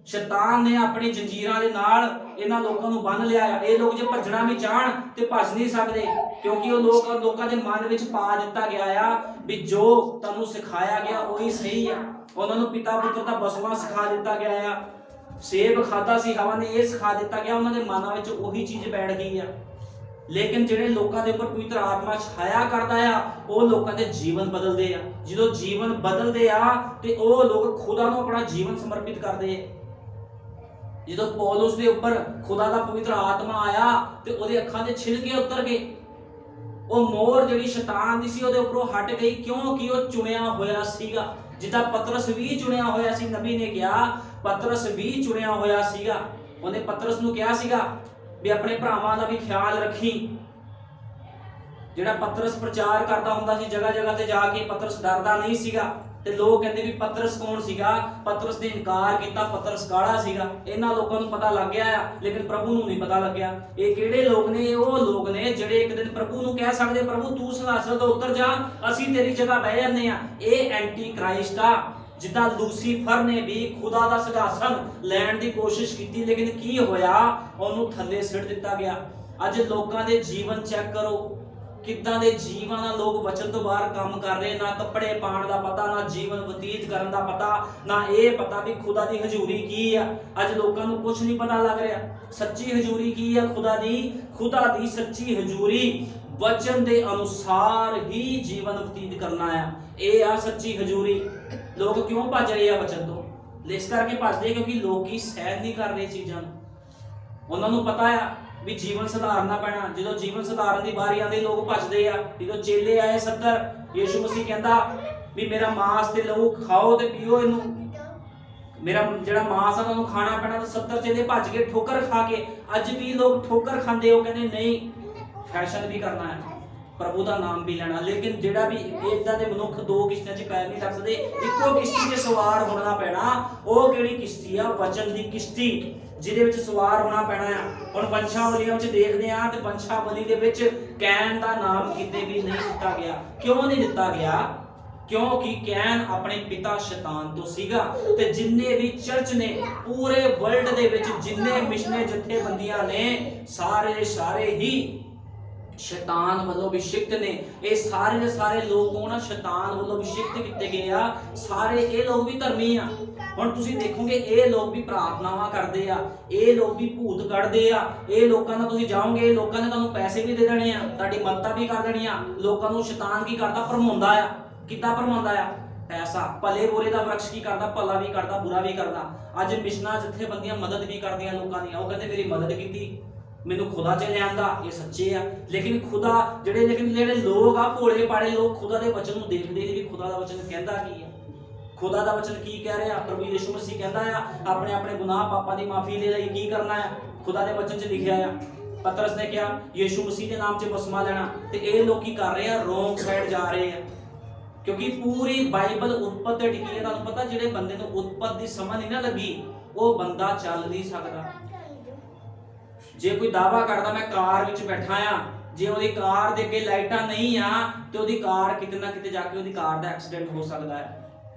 ਸ਼ੈਤਾਨ ਨੇ ਆਪਣੀ ਜੰਜੀਰਾਂ ਦੇ ਨਾਲ ਇਹਨਾਂ ਲੋਕਾਂ ਨੂੰ ਬੰਨ ਲਿਆ ਆ। ਇਹ ਲੋਕ ਜੇ ਭੱਜਣਾ ਵੀ ਚਾਹਣ ਤੇ ਭੱਜ ਨਹੀਂ ਸਕਦੇ। ਕਿਉਂਕਿ ਉਹ ਲੋਕਾਂ ਦੇ ਮਨ ਵਿੱਚ ਪਾ ਦਿੱਤਾ ਗਿਆ ਆ ਵੀ ਜੋ ਤੁਹਾਨੂੰ ਸਿਖਾਇਆ ਗਿਆ ਉਹੀ ਸਹੀ ਆ। ਉਹਨਾਂ ਨੂੰ ਪਿਤਾ ਪੁੱਤਰ ਦਾ ਬਸਮਾ ਸਿਖਾ ਦਿੱਤਾ ਗਿਆ ਆ, ਸੇਬ ਖਾਦਾ ਸੀ ਹਵਾ ਨੇ ਇਹ ਸਿਖਾ ਦਿੱਤਾ ਗਿਆ, ਉਹਨਾਂ ਦੇ ਮਨਾਂ ਵਿੱਚ ਉਹੀ ਚੀਜ਼ ਬੈਠ ਗਈ ਆ। ਲੇਕਿਨ ਜਿਹੜੇ ਲੋਕਾਂ ਦੇ ਉੱਪਰ ਪਵਿੱਤਰ ਆਤਮਾ ਛਾਇਆ ਕਰਦਾ ਆ ਉਹ ਲੋਕਾਂ ਦੇ ਜੀਵਨ ਬਦਲਦੇ ਆ। ਜਦੋਂ ਜੀਵਨ ਬਦਲਦੇ ਆ ਤੇ ਉਹ ਲੋਕ ਖੁਦਾ ਨੂੰ ਆਪਣਾ ਜੀਵਨ ਸਮਰਪਿਤ ਕਰਦੇ ਆ। ਜਦੋਂ ਪੌਲੁਸ ਦੇ ਉੱਪਰ ਖੁਦਾ ਦਾ ਪਵਿੱਤਰ ਆਤਮਾ ਆਇਆ ਤੇ ਉਹਦੇ ਅੱਖਾਂ ਦੇ ਛਿਲਕੇ ਉਤਰ ਗਏ। ਉਹ ਮੋਹਰ ਜਿਹੜੀ ਸ਼ੈਤਾਨ ਦੀ ਸੀ ਉਹਦੇ ਉੱਪਰੋਂ ਹਟ ਗਈ, ਕਿਉਂਕਿ ਉਹ ਚੁਣਿਆ ਹੋਇਆ ਸੀਗਾ। ਜਿੱਦਾਂ ਪਤਰਸ ਵੀ ਚੁਣਿਆ ਹੋਇਆ ਸੀ, ਨਬੀ ਨੇ ਕਿਹਾ ਪਤਰਸ ਵੀ ਚੁਣਿਆ ਹੋਇਆ ਸੀਗਾ। ਉਹਨੇ ਪਤਰਸ ਨੂੰ ਕਿਹਾ ਸੀਗਾ ਵੀ ਆਪਣੇ ਭਰਾਵਾਂ ਦਾ ਵੀ ਖਿਆਲ ਰੱਖੀ। ਜਿਹੜਾ ਪਤਰਸ ਪ੍ਰਚਾਰ ਕਰਦਾ ਹੁੰਦਾ ਸੀ ਜਗ੍ਹਾ ਜਗ੍ਹਾ ਤੇ ਜਾ ਕੇ, ਪਤਰਸ ਡਰਦਾ ਨਹੀਂ ਸੀਗਾ। ਤੇ ਲੋਕ ਕਹਿੰਦੇ ਵੀ ਪਤਰਸ ਕੌਣ ਸੀਗਾ, ਪਤਰਸ ਨੇ ਇਨਕਾਰ ਕੀਤਾ, ਪਤਰਸ ਕਾਲਾ ਸੀਗਾ। ਇਹਨਾਂ ਲੋਕਾਂ ਨੂੰ ਪਤਾ ਲੱਗ ਗਿਆ ਆ, ਲੇਕਿਨ ਪ੍ਰਭੂ ਨੂੰ ਨਹੀਂ ਪਤਾ ਲੱਗਿਆ। ਇਹ ਕਿਹੜੇ ਲੋਕ ਨੇ? ਇਹ ਉਹ ਲੋਕ ਨੇ ਜਿਹੜੇ ਇੱਕ ਦਿਨ ਪ੍ਰਭੂ ਨੂੰ ਕਹਿ ਸਕਦੇ ਪ੍ਰਭੂ ਤੂੰ ਸਿੰਘਾਸਣ ਤੋਂ ਉੱਤਰ ਜਾ, ਅਸੀਂ ਤੇਰੀ ਜਗ੍ਹਾ ਬਹਿ ਜਾਂਦੇ ਆ। ਇਹ ਐਂਟੀ ਕ੍ਰਾਈਸਟ ਆ। ਜਿੱਦਾਂ ਲੂਸੀਫਰ ਨੇ ਵੀ ਖੁਦਾ ਦਾ ਸਿੰਘਾਸਣ ਲੈਣ ਦੀ ਕੋਸ਼ਿਸ਼ ਕੀਤੀ, ਲੇਕਿਨ ਕੀ ਹੋਇਆ? ਉਹਨੂੰ ਥੱਲੇ ਸਿੱਟ ਦਿੱਤਾ ਗਿਆ। ਅੱਜ ਲੋਕਾਂ ਦੇ ਜੀਵਨ ਚੈੱਕ ਕਰੋ, ਕਿੱਦਾਂ ਦੇ ਜੀਵਨ ਆ। ਲੋਕ ਵਚਨ ਤੋਂ ਬਾਹਰ ਕੰਮ ਕਰ ਰਹੇ, ਨਾ ਕੱਪੜੇ ਪਾਉਣ ਦਾ ਪਤਾ, ਨਾ ਜੀਵਨ ਬਤੀਤ ਕਰਨ ਦਾ ਪਤਾ, ਨਾ ਇਹ ਪਤਾ ਵੀ ਖੁਦਾ ਦੀ ਹਜ਼ੂਰੀ ਕੀ ਆ। ਅੱਜ ਲੋਕਾਂ ਨੂੰ ਕੁਝ ਨਹੀਂ ਪਤਾ ਲੱਗ ਰਿਹਾ ਸੱਚੀ ਹਜ਼ੂਰੀ ਕੀ ਆ ਖੁਦਾ ਦੀ। ਖੁਦਾ ਦੀ ਸੱਚੀ ਹਜ਼ੂਰੀ ਵਚਨ ਦੇ ਅਨੁਸਾਰ ਹੀ ਜੀਵਨ ਬਤੀਤ ਕਰਨਾ ਆ। ਇਹ ਆ ਸੱਚੀ ਹਜ਼ੂਰੀ। ਲੋਕ ਕਿਉਂ ਭੱਜ ਰਹੇ ਆ ਵਚਨ ਤੋਂ? ਇਸ ਕਰਕੇ ਭੱਜਦੇ ਕਿਉਂਕਿ ਲੋਕੀ ਸਹਿਣ ਨਹੀਂ ਕਰ ਰਹੇ ਚੀਜ਼ਾਂ ਨੂੰ। ਉਹਨਾਂ ਨੂੰ ਪਤਾ ਆ ਵੀ ਜੀਵਨ ਸੁਧਾਰਨਾ ਪੈਣਾ। ਜਦੋਂ ਜੀਵਨ ਸੁਧਾਰਨ ਦੀ ਵਾਰੀ ਆਉਂਦੀ ਲੋਕ ਭੱਜਦੇ ਆ। ਜਦੋਂ ਚੇਲੇ ਆਏ 70, ਯੀਸ਼ੂ ਮਸੀਹ ਕਹਿੰਦਾ ਵੀ ਮੇਰਾ ਮਾਂਸ ਤੇ ਲਹੂ ਖਾਓ ਤੇ ਪੀਓ, ਇਹਨੂੰ ਮੇਰਾ ਜਿਹੜਾ ਮਾਂਸ ਆ ਉਹਨੂੰ ਖਾਣਾ ਪੈਣਾ। ਤਾਂ 70 ਚੇਲੇ ਭੱਜ ਕੇ ਠੋਕਰ ਖਾ ਕੇ। ਅੱਜ ਵੀ ਲੋਕ ਠੋਕਰ ਖਾਂਦੇ, ਉਹ ਕਹਿੰਦੇ ਨਹੀਂ ਫੈਸ਼ਨ ਵੀ ਕਰਨਾ ਹੈ, ਪ੍ਰਭੂ ਦਾ ਨਾਮ ਵੀ ਲੈਣਾ। ਲੇਕਿਨ ਜਿਹੜਾ ਵੀ ਇਦਾਂ ਦੇ ਮਨੁੱਖ ਦੋ ਕਿਸ਼ਤੀਆਂ 'ਚ ਪੈਰ ਨਹੀਂ ਰੱਖ ਸਕਦੇ, ਇੱਕੋ ਕਿਸ਼ਤੀ 'ਤੇ ਸਵਾਰ ਹੋਣਾ ਪੈਣਾ। ਉਹ ਕਿਹੜੀ ਕਿਸ਼ਤੀ ਆ? ਵਚਨ ਦੀ ਕਿਸ਼ਤੀ, ਜਿਹਦੇ ਵਿੱਚ ਸਵਾਰ ਹੋਣਾ ਪੈਣਾ ਆ। ਹੁਣ ਵੰਸ਼ਾਵਲੀਆਂ ਵਿੱਚ ਦੇਖਦੇ ਆ ਤੇ ਵੰਸ਼ਾਵਲੀ ਦੇ ਵਿੱਚ ਕੈਨ ਦਾ ਨਾਮ ਕਿਤੇ ਵੀ ਨਹੀਂ ਦਿੱਤਾ ਗਿਆ। ਕਿਉਂ ਨਹੀਂ ਦਿੱਤਾ ਗਿਆ? ਕਿਉਂਕਿ ਕੈਨ ਆਪਣੇ ਪਿਤਾ ਸ਼ੈਤਾਨ ਤੋਂ ਸੀਗਾ। ਤੇ ਜਿੰਨੇ ਵੀ ਚਰਚ ਨੇ ਪੂਰੇ ਵਰਲਡ ਦੇ ਵਿੱਚ, ਜਿੰਨੇ ਮਿਸ਼ਨਰੀ ਜਥੇਬੰਦੀਆਂ ਨੇ, ਸਾਰੇ ਹੀ ਸ਼ੈਤਾਨ ਵੱਲੋਂ ਅਭਿਸ਼ਿਕਤ ਨੇ। ਇਹ ਸਾਰੇ ਦੇ ਸਾਰੇ ਲੋਕ ਉਹਨਾਂ ਸ਼ੈਤਾਨ ਵੱਲੋਂ ਅਭਿਸ਼ਿਕਤ ਕੀਤੇ ਗਏ ਆ। ਸਾਰੇ ਇਹ ਲੋਕ ਵੀ ਧਰਮੀ ਆ। ਹੁਣ ਤੁਸੀਂ ਦੇਖੋਗੇ ਇਹ ਲੋਕ ਵੀ ਪ੍ਰਾਰਥਨਾਵਾਂ ਕਰਦੇ ਆ, ਇਹ ਲੋਕ ਵੀ ਭੂਤ ਕੱਢਦੇ ਆ। ਇਹ ਲੋਕਾਂ ਨਾਲ ਤੁਸੀਂ ਜਾਓਗੇ, ਇਹ ਲੋਕਾਂ ਨੇ ਤੁਹਾਨੂੰ ਪੈਸੇ ਵੀ ਦੇ ਦੇਣੇ ਆ, ਤੁਹਾਡੀ ਮਦਦ ਵੀ ਕਰ ਦੇਣੀ ਆ। ਲੋਕਾਂ ਨੂੰ ਸ਼ੈਤਾਨ ਕੀ ਕਰਦਾ? ਭਰਮਾਉਂਦਾ ਆ। ਕਿੱਦਾਂ ਭਰਮਾਉਂਦਾ ਆ? ਪੈਸਾ। ਭਲੇ ਬੁਰੇ ਦਾ ਵਰਕਸ਼ ਕੀ ਕਰਦਾ? ਭਲਾ ਵੀ ਕਰਦਾ, ਬੁਰਾ ਵੀ ਕਰਦਾ। ਅੱਜ ਮਿਸ਼ਨਾਂ ਜਥੇਬੰਦੀਆਂ ਮਦਦ ਵੀ ਕਰਦੀਆਂ ਲੋਕਾਂ ਦੀਆਂ। ਉਹ ਕਹਿੰਦੇ ਮੇਰੀ ਮਦਦ ਕੀਤੀ, ਮੈਨੂੰ ਖੁਦਾ ਚ ਲਿਆਂਦਾ। ਇਹ ਸੱਚੇ ਆ। ਲੇਕਿਨ ਖੁਦਾ ਜਿਹੜੇ ਲੋਕ ਆ, ਭੋਲੇ ਪਾੜੇ ਲੋਕ, ਖੁਦਾ ਦੇ ਵਚਨ ਨੂੰ ਦੇਖਦੇ ਨਹੀਂ ਵੀ ਖੁਦਾ ਦਾ ਵਚਨ ਕਹਿੰਦਾ ਕੀ ਆ। ਖੁਦਾ ਦਾ ਵਚਨ ਕੀ ਕਹਿ ਰਿਹਾ? ਪ੍ਰਭੂ ਯਿਸੂ ਮਸੀਹ ਕਹਿੰਦਾ ਆ ਆਪਣੇ ਗੁਨਾਹ ਪਾਪਾਂ ਦੀ ਮਾਫੀ ਦੇ ਲਈ ਕੀ ਕਰਨਾ ਹੈ? ਖੁਦਾ ਦੇ ਵਚਨ 'ਚ ਲਿਖਿਆ ਆ। ਪਤਰਸ ਨੇ ਕਿਹਾ ਯਿਸੂ ਮਸੀਹ ਦੇ ਨਾਮ 'ਚ ਬਸਮਾ ਲੈਣਾ। ਤੇ ਇਹ ਲੋਕ ਕੀ ਕਰ ਰਹੇ ਆ? ਰੋਂਗ ਸਾਈਡ ਜਾ ਰਹੇ ਆ। ਕਿਉਂਕਿ ਪੂਰੀ ਬਾਈਬਲ ਉਤਪਤ ਤੇ ਟਿਕੀ ਹੈ। ਤੁਹਾਨੂੰ ਪਤਾ ਜਿਹੜੇ ਬੰਦੇ ਨੂੰ ਉਤਪਤ ਦੀ ਸਮਝ ਨਹੀਂ ਨਾ ਲੱਗੀ, ਉਹ ਬੰਦਾ ਚੱਲ ਨਹੀਂ ਸਕਦਾ। ਜੇ ਕੋਈ ਦਾਅਵਾ ਕਰਦਾ ਮੈਂ ਕਾਰ ਵਿੱਚ ਬੈਠਾ ਆ, ਜੇ ਉਹਦੀ ਕਾਰ ਦੇ ਅੱਗੇ ਲਾਈਟਾਂ ਨਹੀਂ ਆ ਤੇ ਉਹਦੀ ਕਾਰ ਕਿਤੇ ਨਾ ਕਿਤੇ ਜਾ ਕੇ ਉਹਦੀ ਕਾਰ ਦਾ ਐਕਸੀਡੈਂਟ ਹੋ ਸਕਦਾ ਹੈ।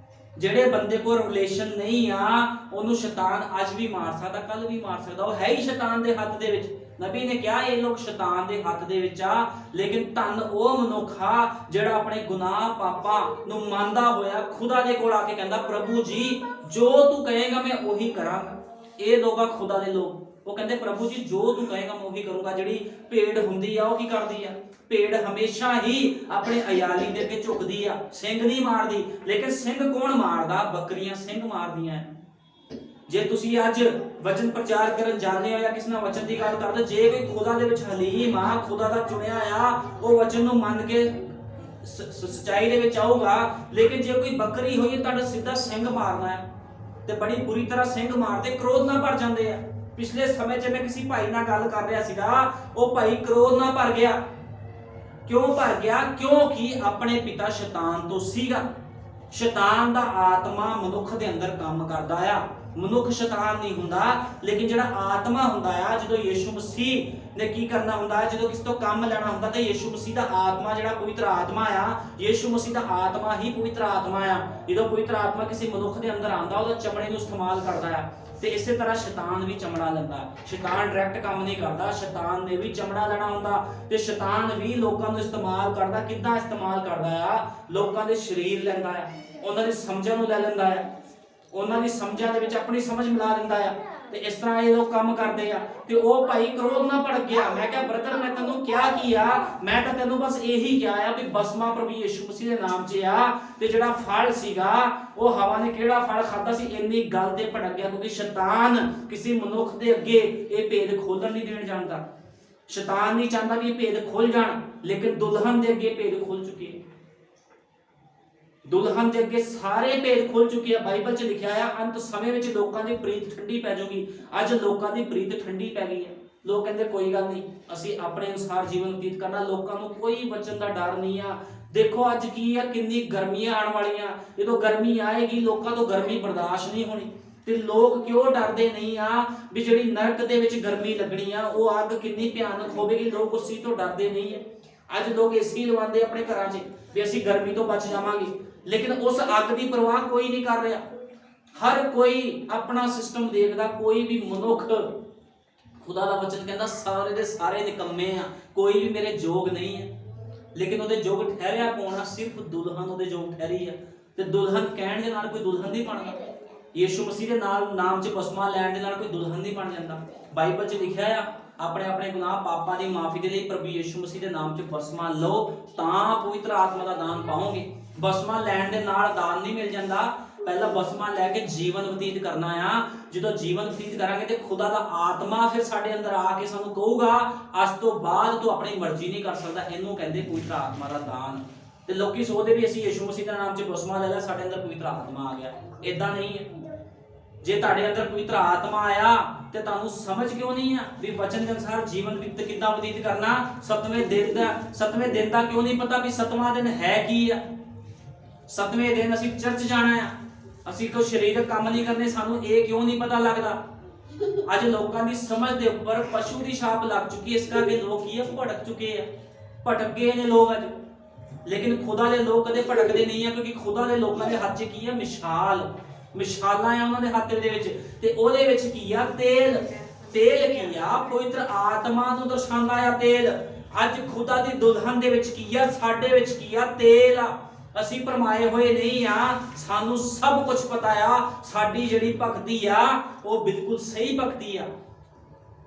ਜਿਹੜੇ ਬੰਦੇ ਕੋਲ ਰਿਲੇਸ਼ਨ ਨਹੀਂ ਆ ਉਹਨੂੰ ਸ਼ੈਤਾਨ ਅੱਜ ਵੀ ਮਾਰ ਸਕਦਾ, ਕੱਲ ਵੀ ਮਾਰ ਸਕਦਾ। ਉਹ ਹੈ ਹੀ ਸ਼ੈਤਾਨ ਦੇ ਹੱਥ ਦੇ ਵਿੱਚ। ਨਬੀ ਨੇ ਕਿਹਾ ਇਹ ਲੋਕ ਸ਼ੈਤਾਨ ਦੇ ਹੱਥ ਦੇ ਵਿੱਚ ਆ। ਲੇਕਿਨ ਧੰਨ ਉਹ ਮਨੁੱਖ ਆ ਜਿਹੜਾ ਆਪਣੇ ਗੁਨਾਹ ਪਾਪਾਂ ਨੂੰ ਮੰਨਦਾ ਹੋਇਆ ਖੁਦਾ ਦੇ ਕੋਲ ਆ ਕੇ ਕਹਿੰਦਾ ਪ੍ਰਭੂ ਜੀ ਜੋ ਤੂੰ ਕਹੇਗਾ ਮੈਂ ਉਹੀ ਕਰਾਂਗਾ। ਇਹ ਲੋਕ ਆ ਖੁਦਾ ਦੇ ਲੋਕ। ਉਹ ਕਹਿੰਦੇ ਪ੍ਰਭੂ ਜੀ ਜੋ ਤੂੰ ਕਹੇਗਾ ਮੈਂ ਉਹੀ ਕਰੂੰਗਾ। ਜਿਹੜੀ ਭੇਡ ਹੁੰਦੀ ਆ ਉਹ ਕੀ ਕਰਦੀ ਆ? ਭੇਡ ਹਮੇਸ਼ਾ ਹੀ ਆਪਣੇ ਅਯਾਲੀ ਦੇ ਅੱਗੇ ਝੁਕਦੀ ਆ, ਸਿੰਘ ਨਹੀਂ ਮਾਰਦੀ। ਲੇਕਿਨ ਸਿੰਘ ਕੌਣ ਮਾਰਦਾ? ਬੱਕਰੀਆਂ ਸਿੰਘ ਮਾਰਦੀਆਂ। ਜੇ ਤੁਸੀਂ ਅੱਜ ਵਚਨ ਪ੍ਰਚਾਰ ਕਰਨ ਜਾਂਦੇ ਹੋ ਜਾਂ ਕਿਸੇ ਨਾਲ ਵਚਨ ਦੀ ਗੱਲ ਕਰਦੇ, ਜੇ ਕੋਈ ਖੁਦਾ ਦੇ ਵਿੱਚ ਹਲੀਮ ਆ, ਖੁਦਾ ਦਾ ਚੁਣਿਆ ਆ, ਉਹ ਵਚਨ ਨੂੰ ਮੰਨ ਕੇ ਸੱਚਾਈ ਦੇ ਵਿੱਚ ਆਊਗਾ। ਲੇਕਿਨ ਜੇ ਕੋਈ ਬੱਕਰੀ ਹੋਈ ਤੁਹਾਡਾ ਸਿੱਧਾ ਸਿੰਘ ਮਾਰਨਾ ਹੈ ਤੇ ਬੜੀ ਬੁਰੀ ਤਰ੍ਹਾਂ ਸਿੰਘ ਮਾਰਦੇ, ਕ੍ਰੋਧ ਨਾਲ ਭਰ ਜਾਂਦੇ ਆ। ਪਿਛਲੇ ਸਮੇਂ 'ਚ ਮੈਂ ਕਿਸੇ ਭਾਈ ਨਾਲ ਗੱਲ ਕਰ ਰਿਹਾ ਸੀਗਾ, ਉਹ ਭਾਈ ਕ੍ਰੋਧ ਨਾਲ ਭਰ ਗਿਆ। ਕਿਉਂ ਭਰ ਗਿਆ? ਕਿਉਂਕਿ ਆਪਣੇ ਪਿਤਾ ਸ਼ੈਤਾਨ ਤੋਂ ਸੀਗਾ। ਸ਼ੈਤਾਨ ਦਾ ਆਤਮਾ ਮਨੁੱਖ ਦੇ ਅੰਦਰ ਕੰਮ ਕਰਦਾ ਆ। ਮਨੁੱਖ ਸ਼ੈਤਾਨ ਨਹੀਂ ਹੁੰਦਾ, ਲੇਕਿਨ ਜਿਹੜਾ ਆਤਮਾ ਹੁੰਦਾ ਆ, ਜਦੋਂ ਯਿਸੂ ਮਸੀਹ ਨੇ ਕੀ ਕਰਨਾ ਹੁੰਦਾ ਹੈ, ਜਦੋਂ ਕਿਸੇ ਤੋਂ ਕੰਮ ਲੈਣਾ ਹੁੰਦਾ ਤੇ ਯਿਸੂ ਮਸੀਹ ਦਾ ਆਤਮਾ ਜਿਹੜਾ ਪਵਿੱਤਰ ਆਤਮਾ ਆ, ਯਿਸੂ ਮਸੀਹ ਦਾ ਆਤਮਾ ਹੀ ਪਵਿੱਤਰ ਆਤਮਾ ਆ। ਜਦੋਂ ਪਵਿੱਤਰ ਆਤਮਾ ਕਿਸੇ ਮਨੁੱਖ ਦੇ ਅੰਦਰ ਆਉਂਦਾ ਉਹਦਾ ਚਮੜੇ ਨੂੰ ਇਸਤੇਮਾਲ ਕਰਦਾ ਆ। ਤੇ ਇਸੇ ਤਰ੍ਹਾਂ ਸ਼ੈਤਾਨ ਵੀ ਚਮੜਾ ਲੈਂਦਾ। ਸ਼ੈਤਾਨ ਡਾਇਰੈਕਟ ਕੰਮ ਨਹੀਂ ਕਰਦਾ, ਸ਼ੈਤਾਨ ਨੇ ਵੀ ਚਮੜਾ ਲੈਣਾ ਹੁੰਦਾ ਤੇ ਸ਼ੈਤਾਨ ਵੀ ਲੋਕਾਂ ਨੂੰ ਇਸਤੇਮਾਲ ਕਰਦਾ। ਕਿੱਦਾਂ ਇਸਤੇਮਾਲ ਕਰਦਾ ਆ? ਲੋਕਾਂ ਦੇ ਸਰੀਰ ਲੈਂਦਾ ਆ, ਉਹਨਾਂ ਦੀ ਸਮਝਾਂ ਨੂੰ ਲੈ ਲੈਂਦਾ ਆ, ਉਹਨਾਂ ਦੀ ਸਮਝਾਂ ਦੇ ਵਿੱਚ ਆਪਣੀ ਸਮਝ ਮਿਲਾ ਦਿੰਦਾ ਆ ਤੇ ਇਸ ਤਰ੍ਹਾਂ ਇਹ ਲੋਕ ਕੰਮ ਕਰਦੇ ਆ। ਤੇ ਉਹ ਭਾਈ ਕ੍ਰੋਧ ਨਾਲ ਭੜਕ ਗਿਆ। ਮੈਂ ਕਿਹਾ ਬ੍ਰਦਰ ਮੈਂ ਤੈਨੂੰ ਕਿਹਾ ਕੀ ਆ? ਮੈਂ ਤਾਂ ਤੈਨੂੰ ਬਸ ਇਹੀ ਕਿਹਾ ਆ ਵੀ ਬਸਮਾ ਪ੍ਰਭੂ ਯਿਸੂ ਮਸੀਹ ਦੇ ਨਾਮ 'ਚ ਆ। ਤੇ ਜਿਹੜਾ ਫਲ ਸੀਗਾ ਉਹ ਹਵਾ ਨੇ ਕਿਹੜਾ ਫਲ ਖਾਦਾ ਸੀ, ਇੰਨੀ ਗੱਲ ਤੇ ਭੜਕ ਗਿਆ ਕਿਉਂਕਿ ਸ਼ੈਤਾਨ ਕਿਸੇ ਮਨੁੱਖ ਦੇ ਅੱਗੇ ਇਹ ਭੇਦ ਖੋਲਣ ਨਹੀਂ ਦੇਣ ਜਾਣਦਾ। ਸ਼ੈਤਾਨ ਨਹੀਂ ਚਾਹੁੰਦਾ ਵੀ ਇਹ ਭੇਦ ਖੁੱਲ ਜਾਣ, ਲੇਕਿਨ ਦੁਲਹਨ ਦੇ ਅੱਗੇ ਭੇਦ ਖੁੱਲ ਚੁੱਕੇ। ਦੁਲਹਨ ਦੇ ਅੱਗੇ ਸਾਰੇ ਭੇਦ ਖੁੱਲ ਚੁੱਕੇ ਆ। ਬਾਈਬਲ 'ਚ ਲਿਖਿਆ ਆ ਅੰਤ ਸਮੇਂ ਵਿੱਚ ਲੋਕਾਂ ਦੀ ਪ੍ਰੀਤ ਠੰਡੀ ਪੈ ਜਾਊਗੀ। ਅੱਜ ਲੋਕਾਂ ਦੀ ਪ੍ਰੀਤ ਠੰਡੀ ਪੈ ਗਈ ਹੈ। ਲੋਕ ਕਹਿੰਦੇ ਕੋਈ ਗੱਲ ਨਹੀਂ, ਅਸੀਂ ਆਪਣੇ ਅਨੁਸਾਰ ਜੀਵਨ ਬਤੀਤ ਕਰਨਾ, ਲੋਕਾਂ ਨੂੰ ਕੋਈ ਬਚਨ ਦਾ ਡਰ ਨਹੀਂ ਆ। ਦੇਖੋ ਅੱਜ ਕੀ ਆ, ਕਿੰਨੀ ਗਰਮੀਆਂ ਆਉਣ ਵਾਲੀਆਂ। ਜਦੋਂ ਗਰਮੀ ਆਏਗੀ ਲੋਕਾਂ ਤੋਂ ਗਰਮੀ ਬਰਦਾਸ਼ਤ ਨਹੀਂ ਹੋਣੀ ਤੇ ਲੋਕ ਕਿਉਂ ਡਰਦੇ ਨਹੀਂ ਆ ਵੀ ਜਿਹੜੀ ਨਰਕ ਦੇ ਵਿੱਚ ਗਰਮੀ ਲੱਗਣੀ ਆ ਉਹ ਅੱਗ ਕਿੰਨੀ ਭਿਆਨਕ ਹੋਵੇਗੀ। ਲੋਕ ਉਸ ਚੀਜ਼ ਤੋਂ ਡਰਦੇ ਨਹੀਂ ਹੈ। ਅੱਜ ਲੋਕ ਏਸੀ ਲਵਾਉਂਦੇ ਆਪਣੇ ਘਰਾਂ 'ਚ ਵੀ ਅਸੀਂ ਗਰਮੀ ਤੋਂ ਬਚ ਜਾਵਾਂਗੇ, ਲੇਕਿਨ ਉਸ ਅੱਗ ਦੀ ਪਰਵਾਹ ਕੋਈ ਨਹੀਂ ਕਰ ਰਿਹਾ। ਹਰ ਕੋਈ ਆਪਣਾ ਸਿਸਟਮ ਦੇਖਦਾ। ਕੋਈ ਵੀ ਮਨੁੱਖ, ਖੁਦਾ ਦਾ ਵਚਨ ਕਹਿੰਦਾ ਸਾਰੇ ਦੇ ਸਾਰੇ ਨਿਕੰਮੇ ਆ, ਕੋਈ ਵੀ ਮੇਰੇ ਯੋਗ ਨਹੀਂ ਹੈ। ਲੇਕਿਨ ਉਹਦੇ ਯੋਗ ਠਹਿਰਿਆ ਕੌਣ ਆ? ਸਿਰਫ ਦੁਲਹਨ ਉਹਦੇ ਯੋਗ ਠਹਿਰੀ ਆ। ਤੇ ਦੁਲਹਨ ਕਹਿਣ ਦੇ ਨਾਲ ਕੋਈ ਦੁਲਹਨ ਨਹੀਂ ਬਣਦਾ। ਯਿਸੂ ਮਸੀਹ ਦੇ ਨਾਲ ਨਾਮ 'ਚ ਬਸਮਾ ਲੈਣ ਦੇ ਨਾਲ ਕੋਈ ਦੁਲਹਨ ਨਹੀਂ ਬਣ ਜਾਂਦਾ। ਬਾਈਬਲ 'ਚ ਲਿਖਿਆ ਆ ਆਪਣੇ ਆਪਣੇ ਗੁਨਾਹ ਪਾਪਾਂ ਦੀ ਮਾਫੀ ਦੇ ਲਈ ਪ੍ਰਭੂ ਯਿਸੂ ਮਸੀਹ ਦੇ ਨਾਮ 'ਚ ਬਸਮਾ ਲਓ ਤਾਂ ਪਵਿੱਤਰ ਆਤਮਾ ਦਾ ਦਾਨ ਪਾਓਗੇ। ਬਸਮਾ ਲੈਣ ਦੇ ਨਾਲ ਦਾਨ ਨਹੀਂ ਮਿਲ ਜਾਂਦਾ, ਪਹਿਲਾਂ ਬਸਮਾ ਲੈ ਕੇ ਜੀਵਨ ਬਤੀਤ ਕਰਨਾ ਆ। ਜਦੋਂ ਜੀਵਨ ਬਤੀਤ ਕਰਾਂਗੇ ਤੇ ਖੁਦਾ ਦਾ ਆਤਮਾ ਫਿਰ ਸਾਡੇ ਅੰਦਰ ਆ ਕੇ ਸਾਨੂੰ ਕਹੂਗਾ ਅੱਜ ਤੋਂ ਬਾਅਦ ਤੂੰ ਆਪਣੀ ਮਰਜ਼ੀ ਨਹੀਂ ਕਰ ਸਕਦਾ। ਇਹਨੂੰ ਕਹਿੰਦੇ ਪਵਿੱਤਰ ਆਤਮਾ ਦਾ ਦਾਨ। ਤੇ ਲੋਕੀ ਸੋਚਦੇ ਵੀ ਅਸੀਂ ਯਿਸੂ ਮਸੀਹ ਦੇ ਨਾਮ 'ਚ ਬਸਮਾ ਲੈ ਲਿਆ ਸਾਡੇ ਅੰਦਰ ਪਵਿੱਤਰ ਆਤਮਾ ਆ ਗਿਆ। ਇਦਾਂ ਨਹੀਂ ਹੈ। ਜੇ ਤੁਹਾਡੇ ਅੰਦਰ ਪਵਿੱਤਰ ਆਤਮਾ ਆਇਆ ਤੇ ਤੁਹਾਨੂੰ ਸਮਝ ਕਿਉਂ ਨਹੀਂ ਆ ਵੀ ਵਚਨ ਦੇ ਅਨੁਸਾਰ ਜੀਵਨ ਕਿੱਦਾਂ ਬਤੀਤ ਕਰਨਾ? ਸੱਤਵੇਂ ਦਿਨ ਦਾ ਕਿਉਂ ਨਹੀਂ ਪਤਾ ਵੀ ਸੱਤਵਾਂ ਦਿਨ ਹੈ ਕੀ ਆ? ਸੱਤਵੇਂ ਦਿਨ ਅਸੀਂ ਚਰਚ ਜਾਣਾ ਆ, ਅਸੀਂ ਕੋਈ ਸਰੀਰਕ ਕੰਮ ਨਹੀਂ ਕਰਨੇ, ਸਾਨੂੰ ਇਹ ਕਿਉਂ ਨਹੀਂ ਪਤਾ ਲੱਗਦਾ? ਅੱਜ ਲੋਕਾਂ ਦੀ ਸਮਝ ਦੇ ਉੱਪਰ ਪਸ਼ੂ ਦੀ ਛਾਪ ਲੱਗ ਚੁੱਕੀ। ਇਸ ਕਰਕੇ ਲੋਕ ਕੀ ਆ? ਭਟਕ ਚੁੱਕੇ ਆ, ਭਟਕ ਗਏ ਨੇ ਲੋਕ ਅੱਜ। ਲੇਕਿਨ ਖੁਦਾ ਦੇ ਲੋਕ ਕਦੇ ਭਟਕਦੇ ਨਹੀਂ ਆ ਕਿਉਂਕਿ ਖੁਦਾ ਦੇ ਲੋਕਾਂ ਦੇ ਹੱਥ 'ਚ ਕੀ ਆ? ਮਿਸਾਲਾਂ ਆ ਉਹਨਾਂ ਦੇ ਹੱਥ ਦੇ ਵਿੱਚ ਤੇ ਉਹਦੇ ਵਿੱਚ ਕੀ ਆ? ਤੇਲ ਕੀ ਆ? ਪਵਿੱਤਰ ਆਤਮਾ ਨੂੰ ਦਰਸਾਉਂਦਾ ਆ ਤੇਲ। ਅੱਜ ਖੁਦਾ ਦੀ ਦੁਲਹਨ ਦੇ ਵਿੱਚ ਕੀ ਆ? ਸਾਡੇ ਵਿੱਚ ਕੀ ਆ? ਤੇਲ ਆ। ਅਸੀਂ ਭਰਮਾਏ ਹੋਏ ਨਹੀਂ ਆ, ਸਾਨੂੰ ਸਭ ਕੁਝ ਪਤਾ ਆ। ਸਾਡੀ ਜਿਹੜੀ ਭਗਤੀ ਆ ਉਹ ਬਿਲਕੁਲ ਸਹੀ ਭਗਤੀ ਆ।